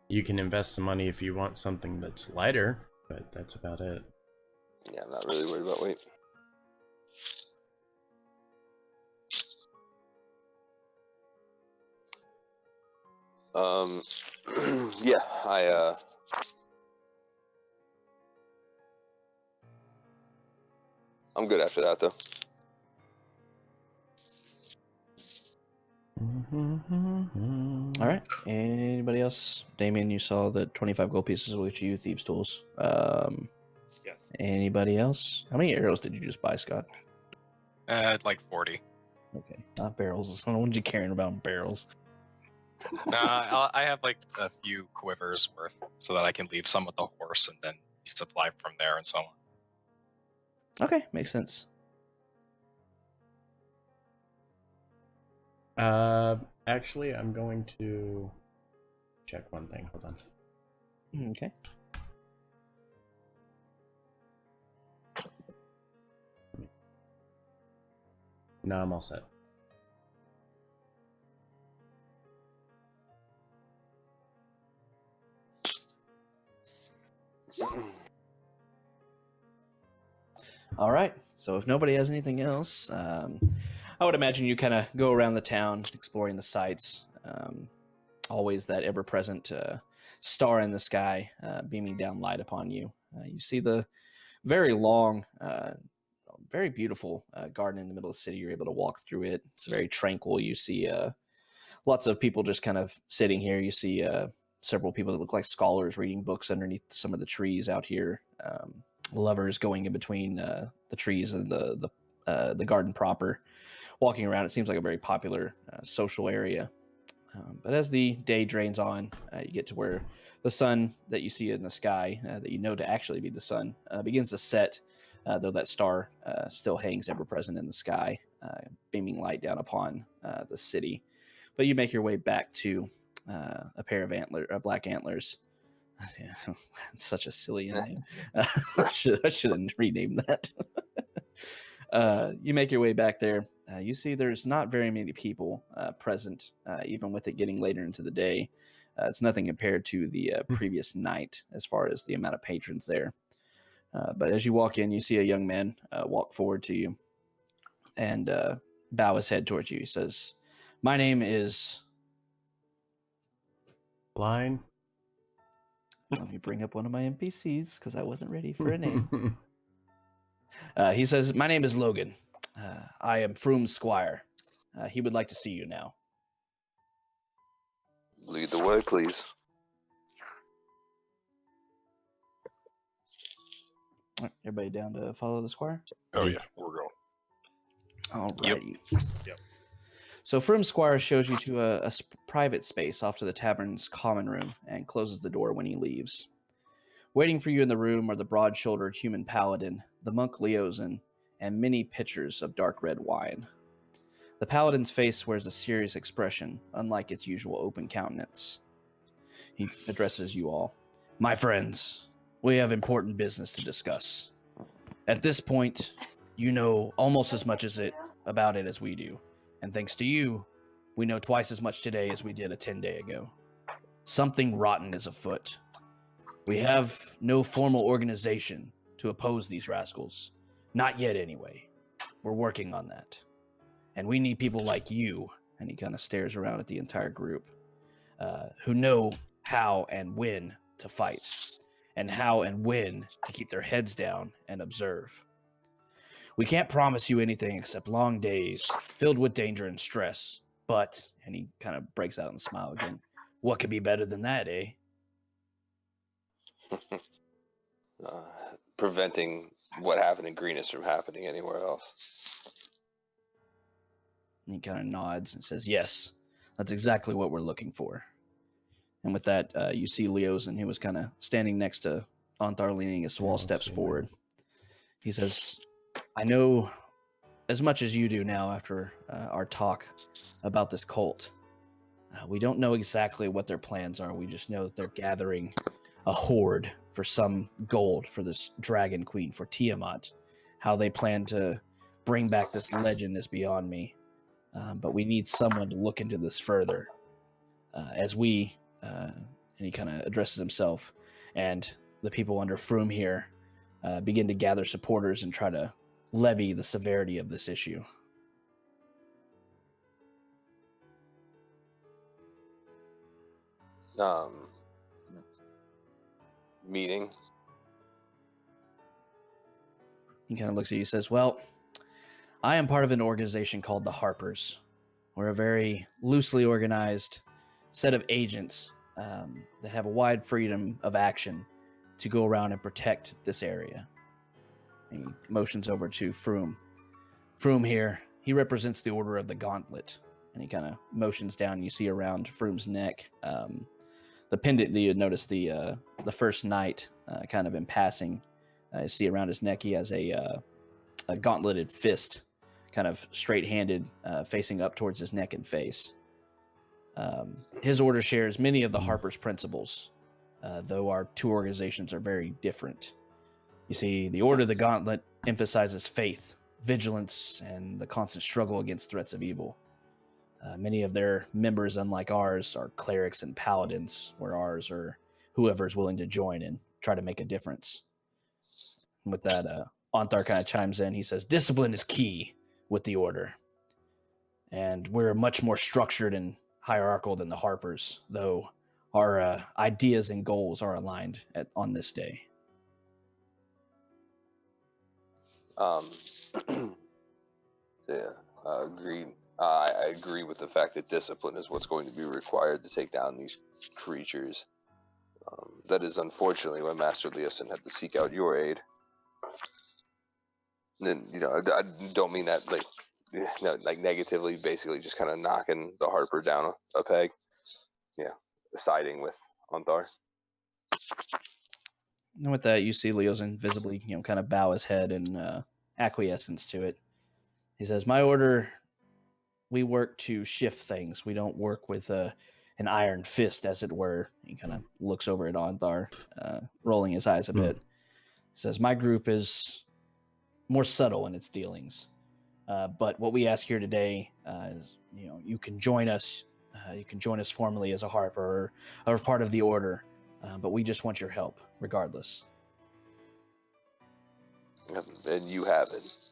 You can invest some money if you want something that's lighter, but that's about it. Yeah, I'm not really worried about weight. Yeah, I'm good after that though. All right. Anybody else? Damien, you saw the 25 gold pieces which you thieves tools. Yes. Anybody else? How many arrows did you just buy, Scott? Like 40. Okay, not barrels. I don't want you caring about barrels. Nah, I have like a few quivers worth, so that I can leave some with the horse and then supply from there and so on. Okay, makes sense. Actually, I'm going to check one thing. Hold on. Okay. No, I'm all set. All right. So if nobody has anything else, I would imagine you kind of go around the town exploring the sights. Always that ever-present star in the sky beaming down light upon you. You see the very long, very beautiful garden in the middle of the city. You're able to walk through it. It's very tranquil. You see lots of people just kind of sitting here. You see several people that look like scholars reading books underneath some of the trees out here. Lovers going in between the trees and the garden proper, walking around. It seems like a very popular social area. But as the day drains on, you get to where the sun that you see in the sky, that you know to actually be the sun, begins to set, though that star still hangs ever present in the sky, beaming light down upon the city. But you make your way back to a pair of black antlers. Yeah, it's such a silly name. I should have renamed that. You make your way back there. You see there's not very many people present, even with it getting later into the day. It's nothing compared to the previous night as far as the amount of patrons there. But as you walk in, you see a young man walk forward to you and bow his head towards you. He says, "My name is..." Line. Let me bring up one of my NPCs because I wasn't ready for a name. He says, "My name is Logan. I am Froome's squire. He would like to see you now." Lead the way, please. All right, everybody down to follow the squire? Oh yeah, we're going. Alrighty. Yep. So Froome's squire shows you to a private space off to the tavern's common room and closes the door when he leaves. Waiting for you in the room are the broad-shouldered human paladin, the monk Leosin, and many pitchers of dark red wine. The paladin's face wears a serious expression, unlike its usual open countenance. He addresses you all. "My friends, we have important business to discuss. At this point, you know almost as much about it as we do, and thanks to you, we know twice as much today as we did a 10-day ago. Something rotten is afoot. We have no formal organization to oppose these rascals. Not yet, anyway. We're working on that. And we need people like you," and he kind of stares around at the entire group, "who know how and when to fight, and how and when to keep their heads down and observe. We can't promise you anything except long days filled with danger and stress, but," and he kind of breaks out and smile again, "what could be better than that, eh?" Preventing what happened in Greenest from happening anywhere else. And he kind of nods and says, "Yes, that's exactly what we're looking for." And with that, you see Leosin, who was kind of standing next to Onthar, leaning against the wall, steps forward. He says, "I know as much as you do now after our talk about this cult. We don't know exactly what their plans are. We just know that they're gathering a horde for some gold for this dragon queen, for Tiamat. How they plan to bring back this legend is beyond me. But we need someone to look into this further. As we," and he kind of addresses himself, "and the people under Froome here begin to gather supporters and try to levy the severity of this issue." Meeting. He kind of looks at you and says, "Well, I am part of an organization called the Harpers. We're a very loosely organized set of agents that have a wide freedom of action to go around and protect this area." He motions over to Froome. "Froome here, he represents the Order of the Gauntlet." And he kind of motions down. You see around Froome's neck the pendant that you had noticed the first night, kind of in passing. You see around his neck he has a gauntleted fist, kind of straight-handed, facing up towards his neck and face. His order shares many of the Harper's principles, though our two organizations are very different. You see, the Order of the Gauntlet emphasizes faith, vigilance, and the constant struggle against threats of evil. Many of their members, unlike ours, are clerics and paladins, where ours are whoever's willing to join and try to make a difference. And with that, Onthar kind of chimes in. He says, "Discipline is key with the Order. And we're much more structured and hierarchical than the Harpers, though our ideas and goals are aligned on this day." Yeah, agreed. I agree with the fact that discipline is what's going to be required to take down these creatures. That is unfortunately why Master Leosin had to seek out your aid. And then, I don't mean that like negatively, basically just kind of knocking the Harper down a peg. Yeah, siding with Onthar. And with that, you see Leosin visibly, kind of bow his head in acquiescence to it. He says, "My order, we work to shift things. We don't work with an iron fist, as it were." He kind of looks over at Onthar, rolling his eyes a bit. He says, "My group is more subtle in its dealings. But what we ask here today is, you can join us. You can join us formally as a Harper or part of the Order. But we just want your help, regardless." And you have it.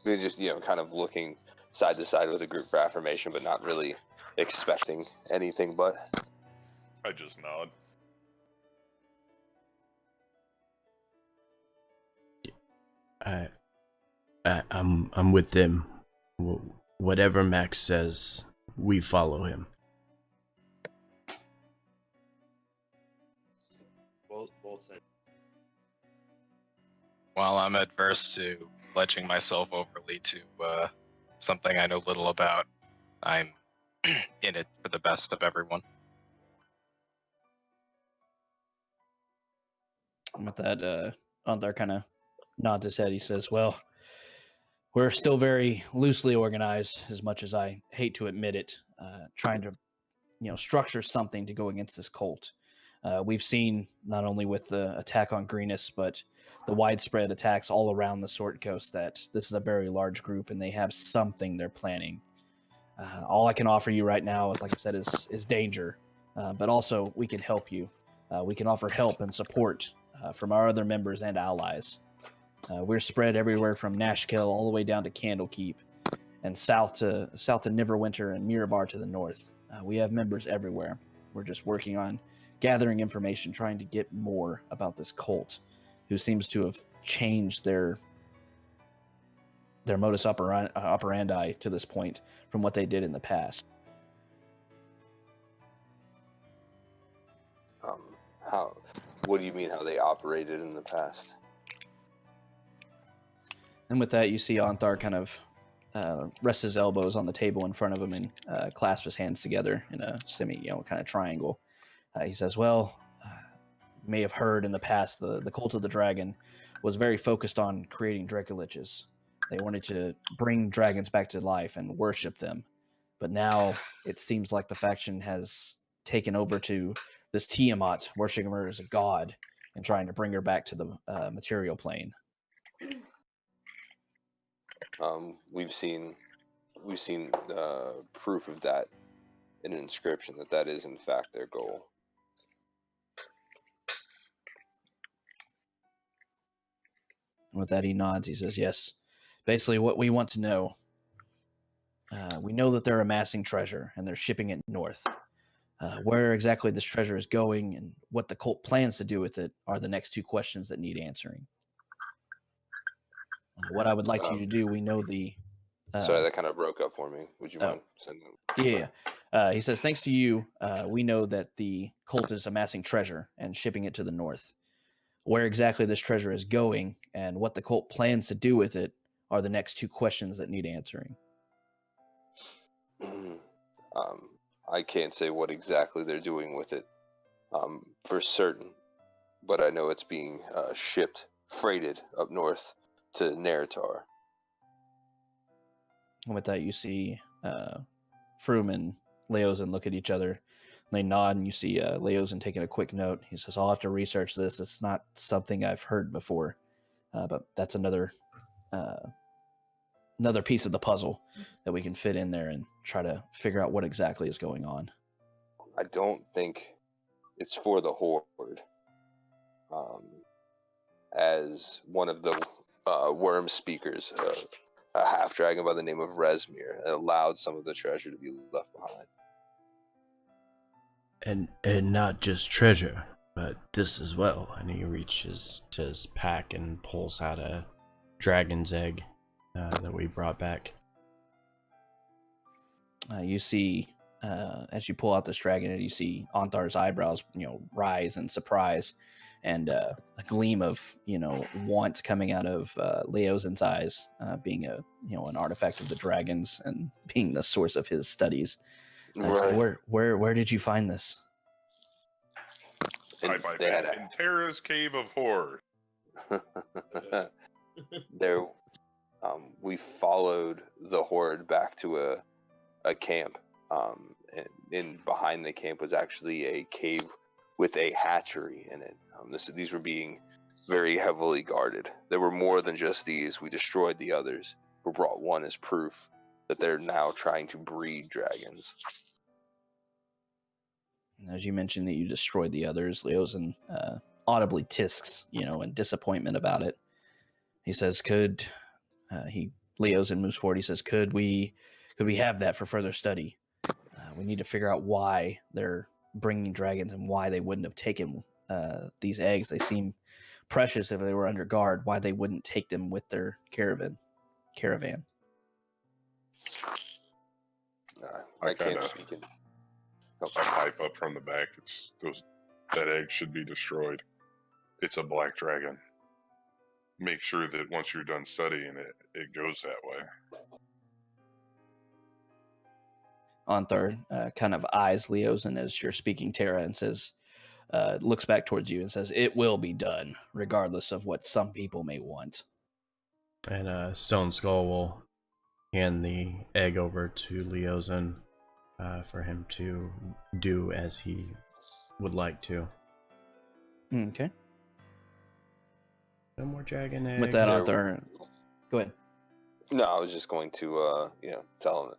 They're just, kind of looking side to side with a group for affirmation, but not really expecting anything but. I just nod. I'm with them. Whatever Max says, we follow him. Well said. While I'm adverse to pledging myself overly to something I know little about, I'm in it for the best of everyone. And with that, Anthar kind of nods his head. He says, well, we're still very loosely organized, as much as I hate to admit it, trying to structure something to go against this cult. We've seen, not only with the attack on Greenus, but the widespread attacks all around the Sword Coast, that this is a very large group and they have something they're planning. All I can offer you right now is, like I said, is danger, but also we can help you. We can offer help and support from our other members and allies. We're spread everywhere from Nashkel all the way down to Candlekeep, and south to Neverwinter and Mirabar to the north. We have members everywhere. We're just working on gathering information, trying to get more about this cult, who seems to have changed their modus operandi to this point from what they did in the past. How? What do you mean how they operated in the past? And with that, you see Anthar kind of rest his elbows on the table in front of him and clasp his hands together in a kind of triangle. He says, well, you may have heard in the past, the Cult of the Dragon was very focused on creating Dracoliches. They wanted to bring dragons back to life and worship them. But now it seems like the faction has taken over to this Tiamat, worshiping her as a god and trying to bring her back to the material plane. We've seen proof of that in an inscription that is in fact their goal. With that, he nods. He says, yes. Basically, what we want to know, we know that they're amassing treasure and they're shipping it north. Where exactly this treasure is going and what the cult plans to do with it are the next two questions that need answering. What I would like you to do, we know the... sorry, that kind of broke up for me. Would you mind sending them? Yeah. He says, thanks to you, we know that the cult is amassing treasure and shipping it to the north. Where exactly this treasure is going and what the cult plans to do with it are the next two questions that need answering. I can't say what exactly they're doing with it for certain, but I know it's being freighted up north to Neratar. And with that, you see Froome and Leosin look at each other. They nod, and you see Leosin taking a quick note. He says, I'll have to research this. It's not something I've heard before, but that's another piece of the puzzle that we can fit in there and try to figure out what exactly is going on. I don't think it's for the Horde. As one of the worm speakers, a half-dragon by the name of Resmir, allowed some of the treasure to be left behind. And not just treasure, but this as well. And he reaches to his pack and pulls out a dragon's egg that we brought back. You see, as you pull out this dragon, you see Anthar's eyebrows, rise in surprise, and a gleam of, want coming out of Leosin's eyes, being an artifact of the dragons and being the source of his studies. Right. Where did you find this? In Terra's Cave of Horror. There, we followed the Horde back to a camp, and behind the camp was actually a cave with a hatchery in it. These were being very heavily guarded. There were more than just these. We destroyed the others, but brought one as proof that they're now trying to breed dragons. As you mentioned that you destroyed the others, Leosin audibly tisks, in disappointment about it. He says, Leosin moves forward. He says, could we have that for further study? We need to figure out why they're bringing dragons and why they wouldn't have taken these eggs. They seem precious if they were under guard, why they wouldn't take them with their caravan. I can't kinda- speak in. I pipe up from the back. That egg should be destroyed. It's a black dragon. Make sure that once you're done studying it, it goes that way. Anthar kind of eyes Leosin as you're speaking, Terra, and says, looks back towards you and says, "It will be done, regardless of what some people may want." And Stone Skull will hand the egg over to Leosin for him to do as he would like to. Okay. No more dragon egg. With that, Yeah. Anthar, go ahead. No, I was just going to, tell him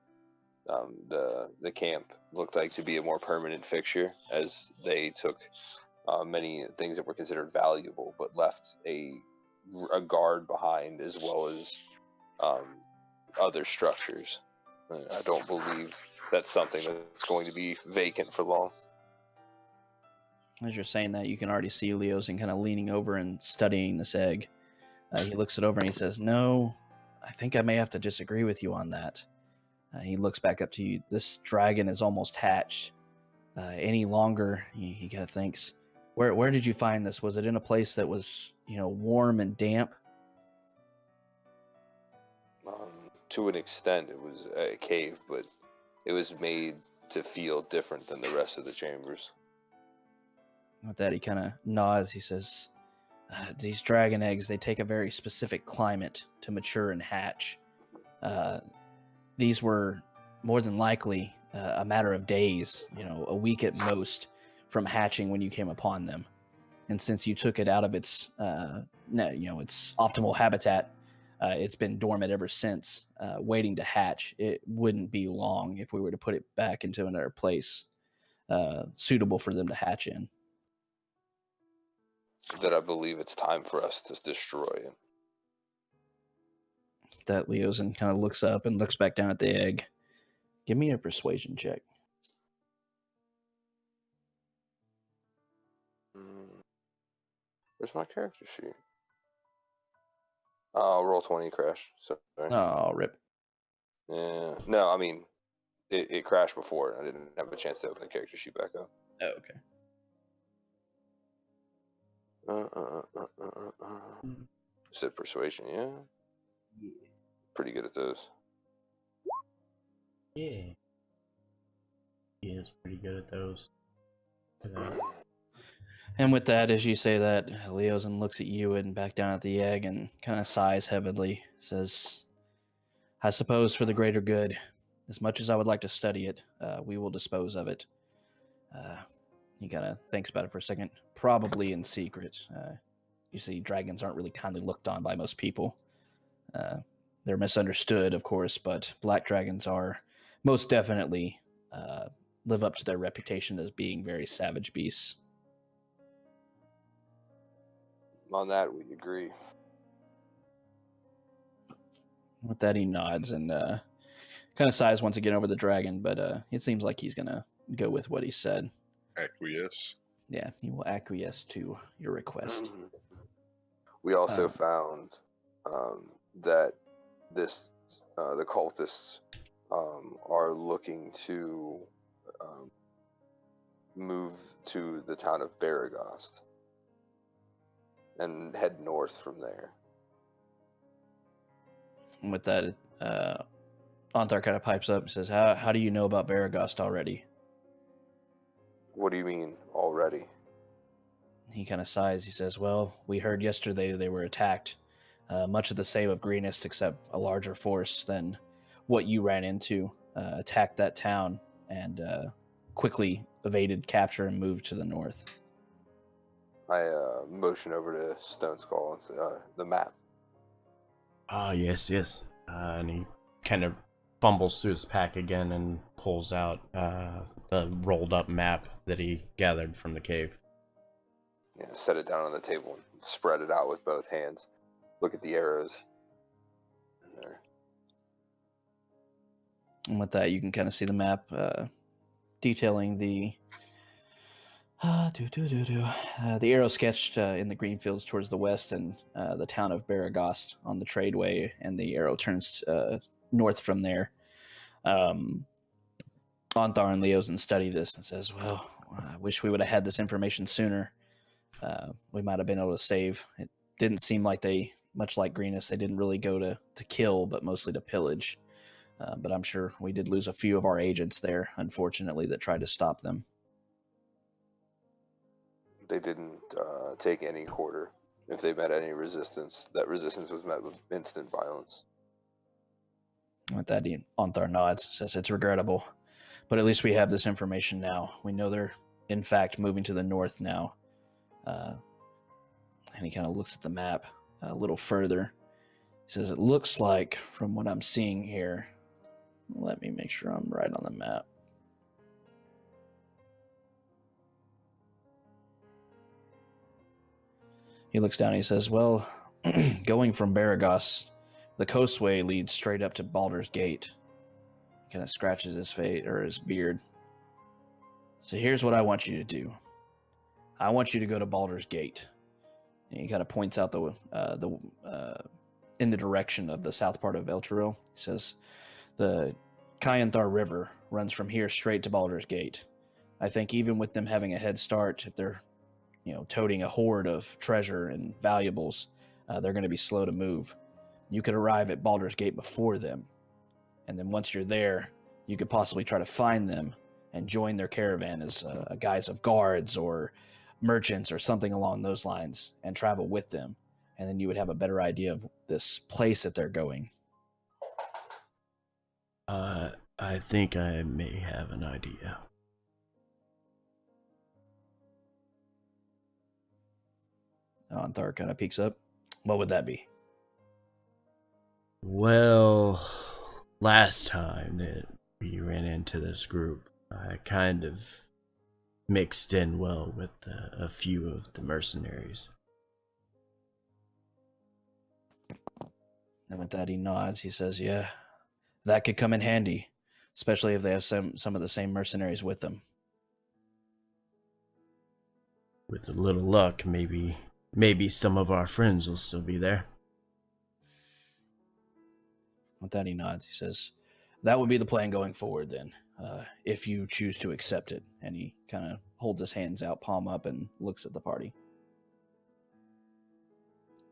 that the camp looked like to be a more permanent fixture, as they took many things that were considered valuable, but left a guard behind, as well as other structures. I don't believe that's something that's going to be vacant for long. As you're saying that, you can already see Leosin kind of leaning over and studying this egg. He looks it over and he says, "No, I think I may have to disagree with you on that." He looks back up to you. "This dragon is almost hatched. Any longer," he kind of thinks, where did you find this? Was it in a place that was, warm and damp?" To an extent, it was a cave, but it was made to feel different than the rest of the chambers. With that, he kind of nods. He says, "These dragon eggs, they take a very specific climate to mature and hatch. These were more than likely a matter of days, a week at most, from hatching when you came upon them. And since you took it out of its, its optimal habitat, it's been dormant ever since, waiting to hatch. It wouldn't be long if we were to put it back into another place suitable for them to hatch in." That I believe it's time for us to destroy it. That Leosin kind of looks up and looks back down at the egg. Give me a persuasion check. Where's my character sheet? I'll roll 20, crash. Sorry. Oh, rip. Yeah. No, I mean, it crashed before. I didn't have a chance to open the character sheet back up. Oh, okay. Said persuasion, yeah. Pretty good at those. Yeah. He is pretty good at those. And with that, as you say that, Leosin looks at you and back down at the egg and kind of sighs heavily, says, "I suppose for the greater good, as much as I would like to study it, we will dispose of it." He kind of thinks about it for a second, probably in secret. You see, dragons aren't really kindly looked on by most people. They're misunderstood, of course, but black dragons are most definitely live up to their reputation as being very savage beasts. On that, we agree. With that, he nods and kind of sighs once again over the dragon, but it seems like he's going to go with what he said. Acquiesce. Yeah, he will acquiesce to your request. We also found that the cultists are looking to move to the town of Barragost and head north from there. And with that, Anthar kind of pipes up and says, how do you know about Barragost already?" What do you mean already? He kind of sighs. He says, "Well, we heard yesterday they were attacked. Much of the same of Greenest, except a larger force than what you ran into, attacked that town and quickly evaded capture and moved to the north." I motion over to Stone Skull and say, the map. Ah, yes. And he kind of fumbles through his pack again and pulls out the rolled up map that he gathered from the cave. Yeah, set it down on the table and spread it out with both hands. Look at the arrows. There. And with that, you can kind of see the map detailing the The arrow sketched in the green fields towards the west and the town of Baragost on the tradeway, and the arrow turns north from there. Onthar and Leosin study this and says, well, I wish we would have had this information sooner. We might have been able to save. It didn't seem like they, much like Greenus, they didn't really go to kill, but mostly to pillage. But I'm sure we did lose a few of our agents there, unfortunately, that tried to stop them. They didn't take any quarter. If they met any resistance, that resistance was met with instant violence. With that, Onthar nods, says it's regrettable. But at least we have this information now. We know they're, in fact, moving to the north now. And he kind of looks at the map a little further. He says, it looks like, from what I'm seeing here, let me make sure I'm right on the map. He looks down and he says, well, going from Baragos, the coastway leads straight up to Baldur's Gate. He kind of scratches his face or his beard. So here's what I want you to do. I want you to go to Baldur's Gate. And he kind of points out in the direction of the south part of Elturil. He says, the Kyanthar River runs from here straight to Baldur's Gate. I think even with them having a head start, if they're toting a hoard of treasure and valuables, they're going to be slow to move. You could arrive at Baldur's Gate before them. And then once you're there, you could possibly try to find them and join their caravan as a guise of guards or merchants or something along those lines and travel with them. And then you would have a better idea of this place that they're going. I think I may have an idea. Onthar kind of peeks up. What would that be? Well, last time that we ran into this group, I kind of mixed in well with a few of the mercenaries. And with that, he nods. He says, yeah, that could come in handy, especially if they have some of the same mercenaries with them. With a little luck, maybe some of our friends will still be there. With that, he nods. He says, that would be the plan going forward then, if you choose to accept it. And he kind of holds his hands out, palm up, and looks at the party.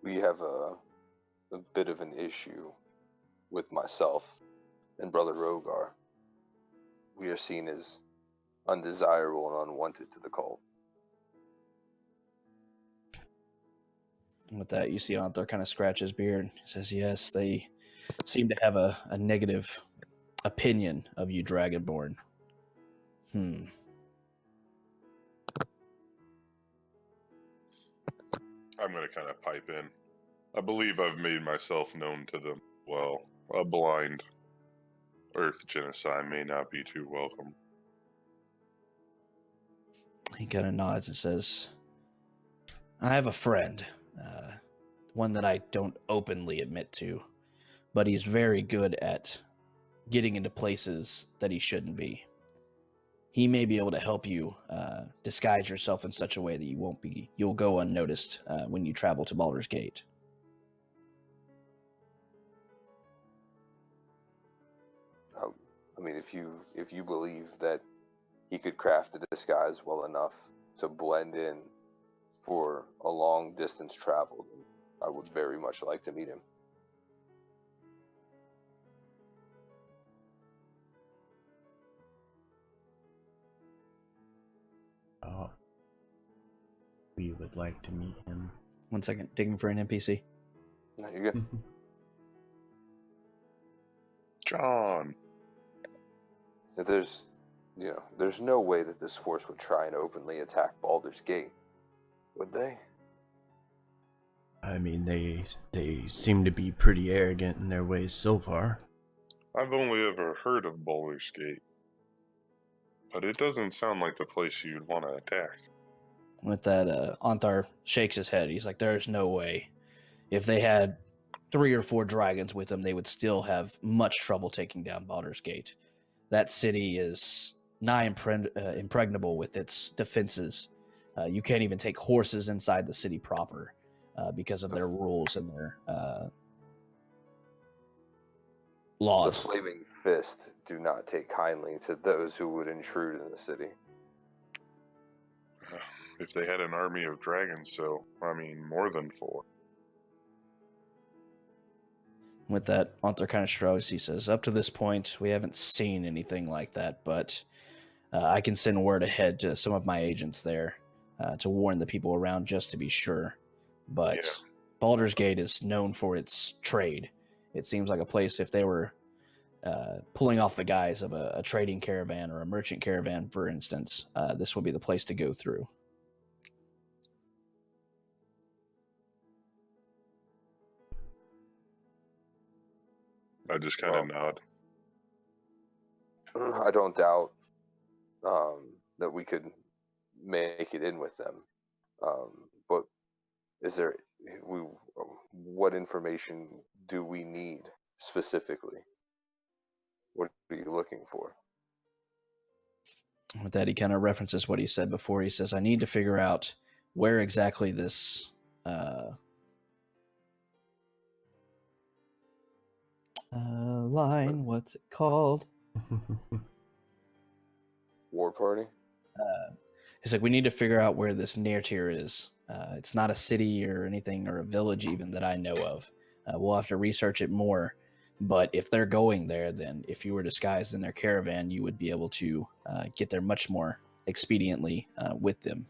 We have a bit of an issue with myself and Brother Rogar. We are seen as undesirable and unwanted to the cult. And with that, you see Onthar kind of scratch his beard. He says, yes, they seem to have a negative opinion of you, Dragonborn. I'm going to kind of pipe in. I believe I've made myself known to them well. A blind Earth genocide may not be too welcome. He kind of nods and says, I have a friend, one that I don't openly admit to, but he's very good at getting into places that he shouldn't be. He may be able to help you disguise yourself in such a way that you'll go unnoticed when you travel to Baldur's Gate. I mean, if you believe that he could craft a disguise well enough to blend in for a long distance travel, then I would very much like to meet him. We would like to meet him. 1 second, digging for an NPC. No, you're good. John. There's no way that this force would try and openly attack Baldur's Gate, would they? I mean, they seem to be pretty arrogant in their ways so far. I've only ever heard of Baldur's Gate, but it doesn't sound like the place you'd want to attack. With that, Onthar shakes his head. He's like, there's no way. If they had 3 or 4 dragons with them, they would still have much trouble taking down Baldur's Gate. That city is nigh impregnable with its defenses. You can't even take horses inside the city proper because of their rules and their The laws. Flaming Fist do not take kindly to those who would intrude in the city. If they had an army of dragons, so, I mean, more than 4. With that, Arthur kind of shrugs. He says, up to this point, we haven't seen anything like that, but I can send word ahead to some of my agents there to warn the people around just to be sure. But Yeah. Baldur's Gate is known for its trade. It seems like a place, if they were pulling off the guise of a trading caravan or a merchant caravan, for instance, this would be the place to go through. I just kind of nod. I don't doubt that we could make it in with them. But is there, what information do we need specifically? What are you looking for? With that, he kind of references what he said before. He says, I need to figure out where exactly this line, what's it called? War party? He's like, we need to figure out where this near tier is. It's not a city or anything or a village even that I know of. We'll have to research it more. But if they're going there, then if you were disguised in their caravan, you would be able to get there much more expediently with them.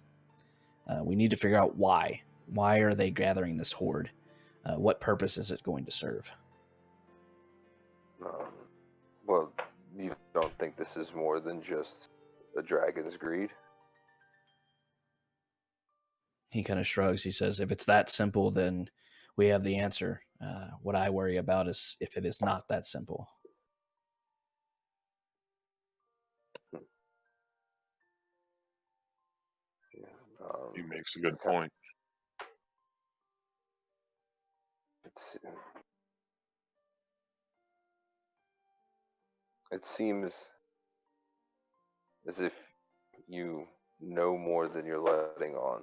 We need to figure out why. Why are they gathering this horde? What purpose is it going to serve? Well, you don't think this is more than just a dragon's greed? He kind of shrugs. He says, if it's that simple, then we have the answer. What I worry about is if it is not that simple. He makes a good point. It seems as if you know more than you're letting on.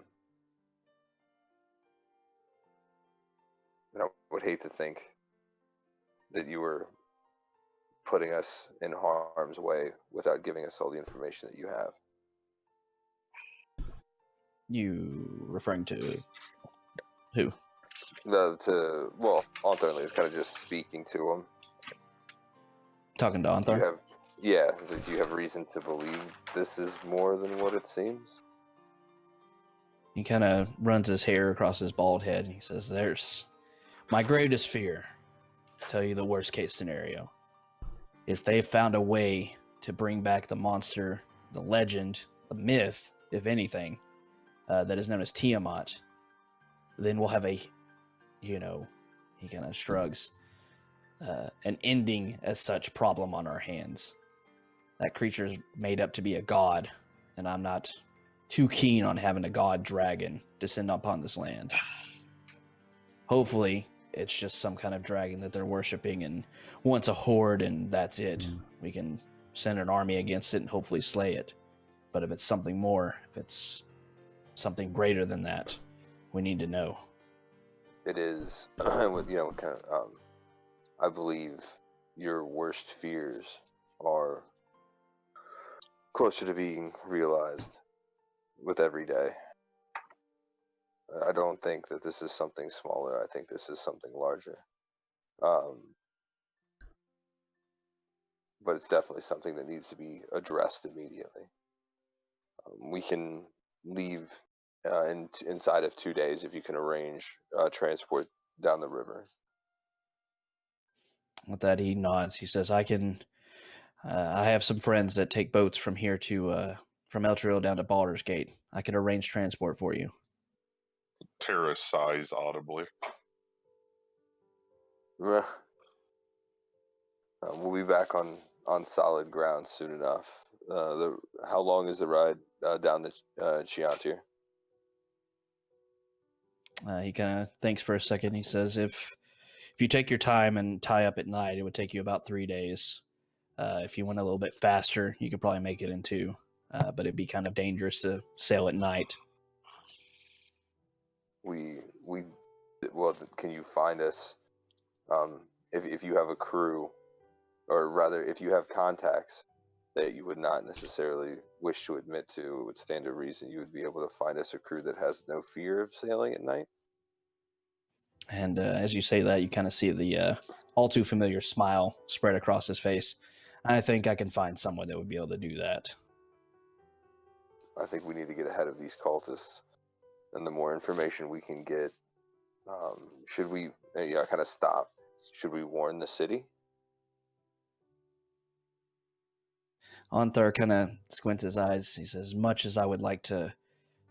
And I would hate to think that you were putting us in harm's way without giving us all the information that you have. You referring to who? Anthony is kind of just speaking to him. Talking to Anthar? Do you have reason to believe this is more than what it seems? He kind of runs his hair across his bald head and he says, there's my greatest fear. I'll tell you the worst case scenario. If they found a way to bring back the monster, the legend, the myth, if anything, that is known as Tiamat, then we'll have he kind of shrugs, an ending as such problem on our hands. That creature's made up to be a god, and I'm not too keen on having a god dragon descend upon this land. Hopefully, it's just some kind of dragon that they're worshiping and wants a horde, and that's it. We can send an army against it and hopefully slay it. But if it's something more, if it's something greater than that, we need to know. It is, I believe your worst fears are closer to being realized with every day. I don't think that this is something smaller. I think this is something larger. But it's definitely something that needs to be addressed immediately. We can leave inside of 2 days if you can arrange transport down the river. With that, he nods. He says, I have some friends that take boats from here to, from Eltriel down to Baldur's Gate. I can arrange transport for you. Terra sighs audibly. We'll be back on solid ground soon enough. How long is the ride down to Chiantir? He kind of thinks for a second. He says, if you take your time and tie up at night, it would take you about 3 days. If you went a little bit faster, you could probably make it in 2. But it'd be kind of dangerous to sail at night. we well, can you find us if you have a crew, or rather if you have contacts that you would not necessarily wish to admit to, it would stand to reason you would be able to find us a crew that has no fear of sailing at night. And as you say that, you kind of see the all too familiar smile spread across his face. I think I can find someone that would be able to do that. I think we need to get ahead of these cultists, and the more information we can get, should we? Kind of stop. Should we warn the city? Anthar kind of squints his eyes. He says, as much as I would like to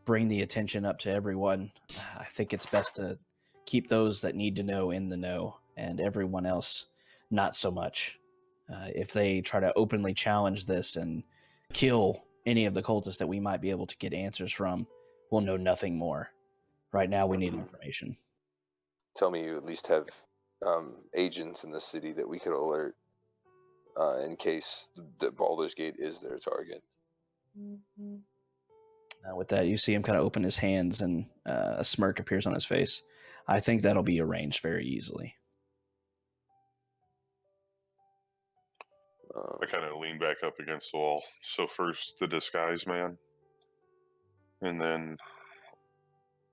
bring the attention up to everyone, I think it's best to keep those that need to know in the know, and everyone else not so much. If they try to openly challenge this and kill any of the cultists that we might be able to get answers from, we'll know nothing more. Right now, we need information. Tell me you at least have agents in the city that we could alert in case the Baldur's Gate is their target. With that, you see him kind of open his hands, and a smirk appears on his face. I think that'll be arranged very easily. I kind of lean back up against the wall. So first the disguise man, and then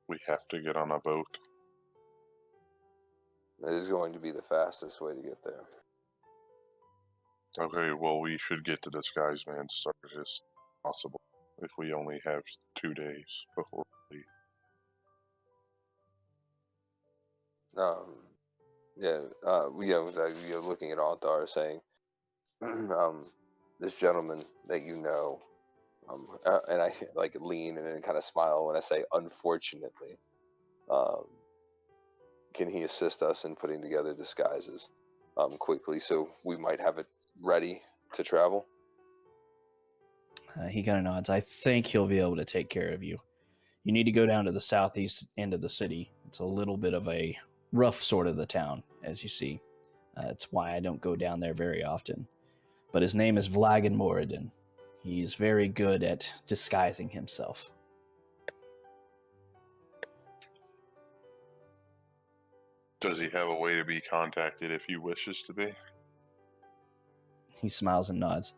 we have to get on a boat. That is going to be the fastest way to get there. Okay, well, we should get the disguise man started as possible if we only have 2 days before we leave. Looking at Altar saying, this gentleman that you know, and I like lean and then kind of smile when I say, unfortunately, can he assist us in putting together disguises quickly so we might have it ready to travel? He kind of nods. I think he'll be able to take care of you. You need to go down to the southeast end of the city. It's a little bit of a rough sort of the town, as you see. It's why I don't go down there very often. But his name is Vlagan Moradin. He's very good at disguising himself. Does he have a way to be contacted if he wishes to be? He smiles and nods.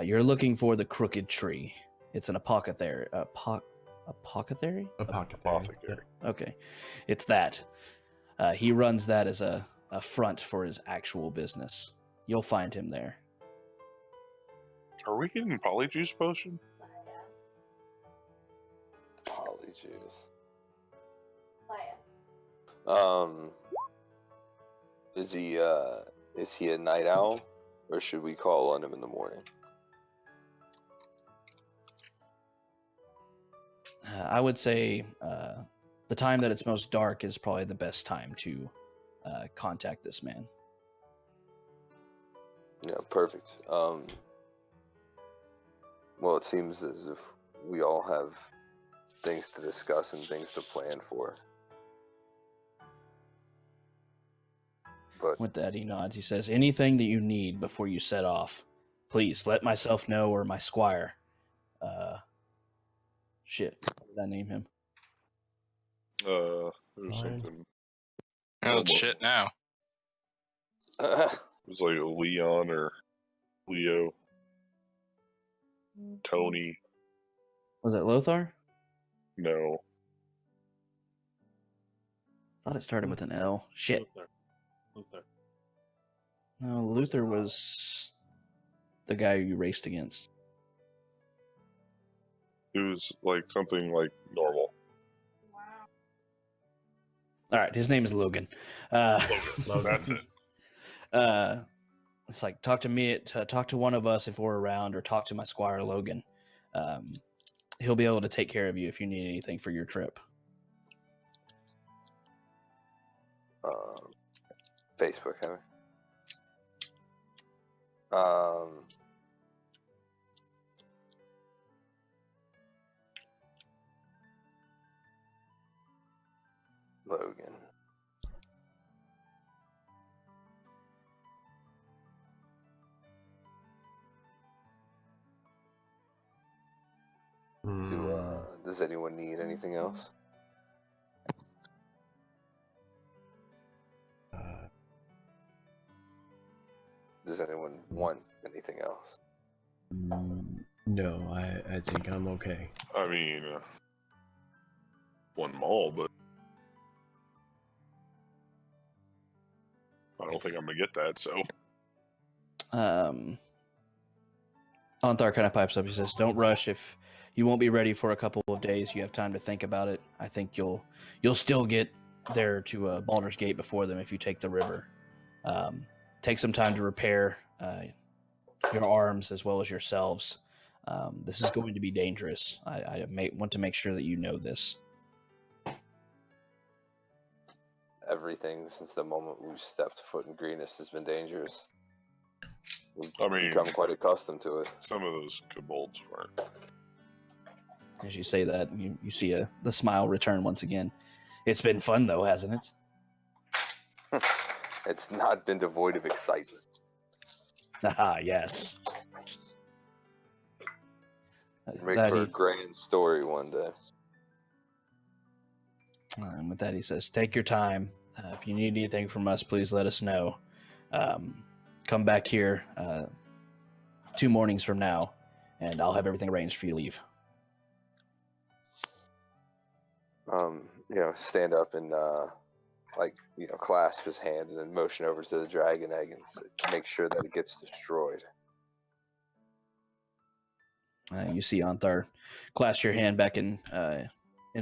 You're looking for the Crooked Tree. It's an apothecary. Apothecary? Apothecary. Okay. It's that. He runs that as a front for his actual business. You'll find him there. Are we getting polyjuice potion? Polyjuice. Is he a night owl, or should we call on him in the morning? I would say the time that it's most dark is probably the best time to contact this man. Yeah, perfect. Well, it seems as if we all have things to discuss and things to plan for. But With that, he nods. He says, anything that you need before you set off, please let myself know or my squire. Shit, what did I name him? There's Fine. something. Oh, it's shit now. It was like Leon or Leo. Tony. Was it Lothar? No. Thought it started with an L. Shit. Luther. No, Luther was the guy you raced against. It was like something like normal. All right, his name is Logan. Logan. That's it. It's like talk to me, talk to one of us if we're around, or talk to my squire Logan. He'll be able to take care of you if you need anything for your trip. Facebook, have we? Logan. Does anyone need anything else? anyone want anything else? No, I think I'm okay. I mean, one mall, but I don't think I'm gonna get that. So Anthar kind of pipes up. He says, "Don't rush. If you won't be ready for a couple of days, you have time to think about it. I think you'll still get there to Baldur's Gate before them if you take the river. Take some time to repair your arms as well as yourselves. This is going to be dangerous. I want to make sure that you know this." Everything since the moment we've stepped foot in Greenest has been dangerous. We've I mean, become quite accustomed to it. some of those kobolds weren't. As you say that, you see the smile return once again. It's been fun, though, hasn't it? It's not been devoid of excitement. Ah, yes. Make for a grand story one day. And with that, he says, "Take your time. If you need anything from us, please let us know. Come back here 2 mornings from now, and I'll have everything arranged for you to leave." Stand up and clasp his hand and then motion over to the dragon egg and make sure that it gets destroyed. You see Anthar clasp your hand back in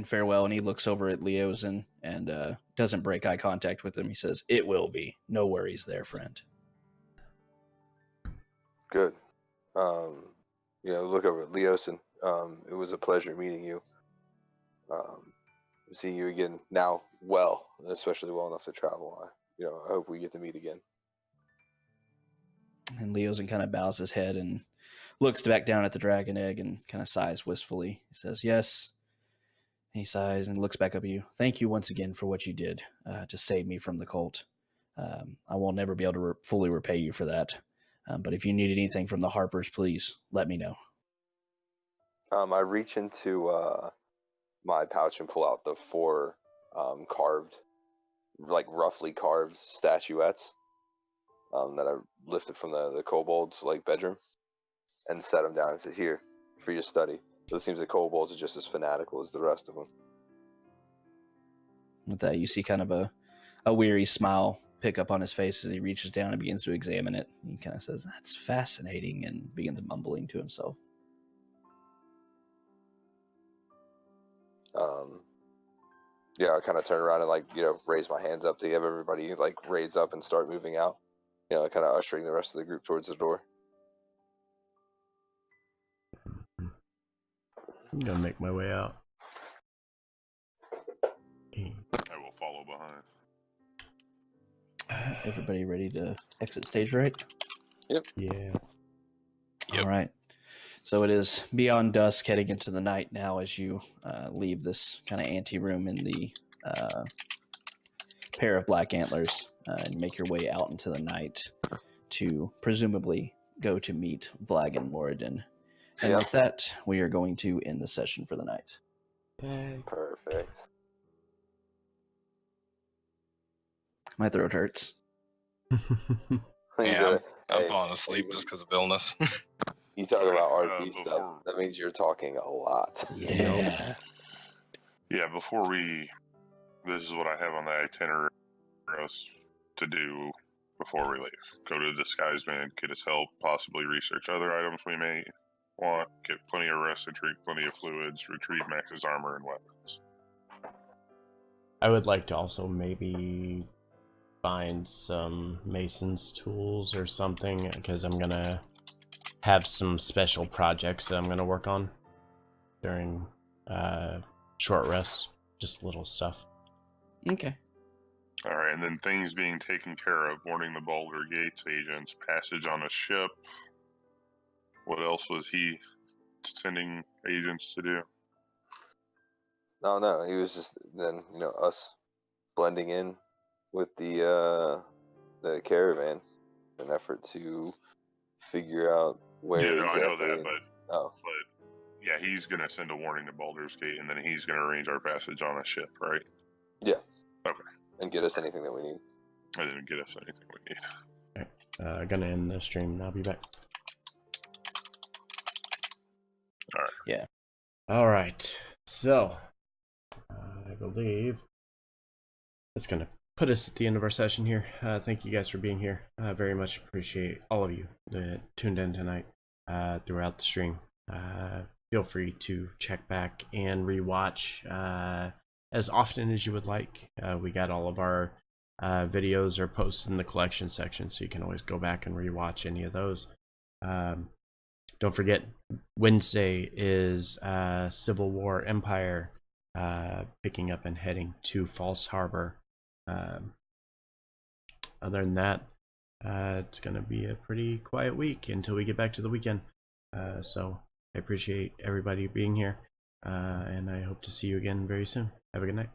farewell, and he looks over at Leosin and doesn't break eye contact with him. He says, "It will be. No worries there, friend." Good. Look over at Leosin. It was a pleasure meeting you. Seeing you again now, especially well enough to travel. I hope we get to meet again. And Leosin kind of bows his head and looks back down at the dragon egg and kind of sighs wistfully. He says, "Yes." He sighs and looks back up at you. "Thank you once again for what you did to save me from the cult. I will never be able to fully repay you for that. But if you need anything from the Harpers, please let me know." I reach into my pouch and pull out the 4 roughly carved statuettes that I lifted from the kobold's bedroom and set them down and said, "Here, for your study." So it seems the kobolds are just as fanatical as the rest of them. With that, you see kind of a weary smile pick up on his face as he reaches down and begins to examine it. He kind of says, "That's fascinating," and begins mumbling to himself. I kind of turn around and raise my hands up to have everybody raise up and start moving out. Kind of ushering the rest of the group towards the door. I'm gonna make my way out. I will follow behind. Everybody ready to exit stage right? Yep. Yeah. Yep. All right. So it is beyond dusk, heading into the night now as you leave this kind of anteroom in the pair of black antlers and make your way out into the night to presumably go to meet Vlag and Moradin. And with that, we are going to end the session for the night. Perfect. Yeah, I'm falling asleep just because of illness. You talk about RP before- stuff. That means you're talking a lot. Yeah. Yeah, before this is what I have on the itinerary for us to do before we leave. Go to the Disguiseman, get his help, possibly research other items we may want, get plenty of rest, drink plenty of fluids, retrieve Max's armor and weapons. I would like to also maybe find some Mason's tools or something, because I'm gonna have some special projects that I'm gonna work on during short rest. Just little stuff. Okay. Alright, and then things being taken care of, warning the Baldur Gates agents, passage on a ship. What else was he sending agents to do? No, he was just then us blending in with the caravan, in an effort to figure out where Yeah, no, exactly. I know that, Oh, but yeah, he's gonna send a warning to Baldur's Gate, and then he's gonna arrange our passage on a ship, right? yeah. Okay. And get us anything that we need. I didn't get us anything we need. Gonna end the stream and I'll be back. All right. Yeah. All right. So, I believe that's gonna put us at the end of our session here. Thank you guys for being here. Very much appreciate all of you that tuned in tonight throughout the stream. Feel free to check back and rewatch as often as you would like. We got all of our videos are posted in the collection section, so you can always go back and rewatch any of those. Don't forget, Wednesday is Civil War Empire picking up and heading to False Harbor. Other than that, it's going to be a pretty quiet week until we get back to the weekend. So I appreciate everybody being here, and I hope to see you again very soon. Have a good night.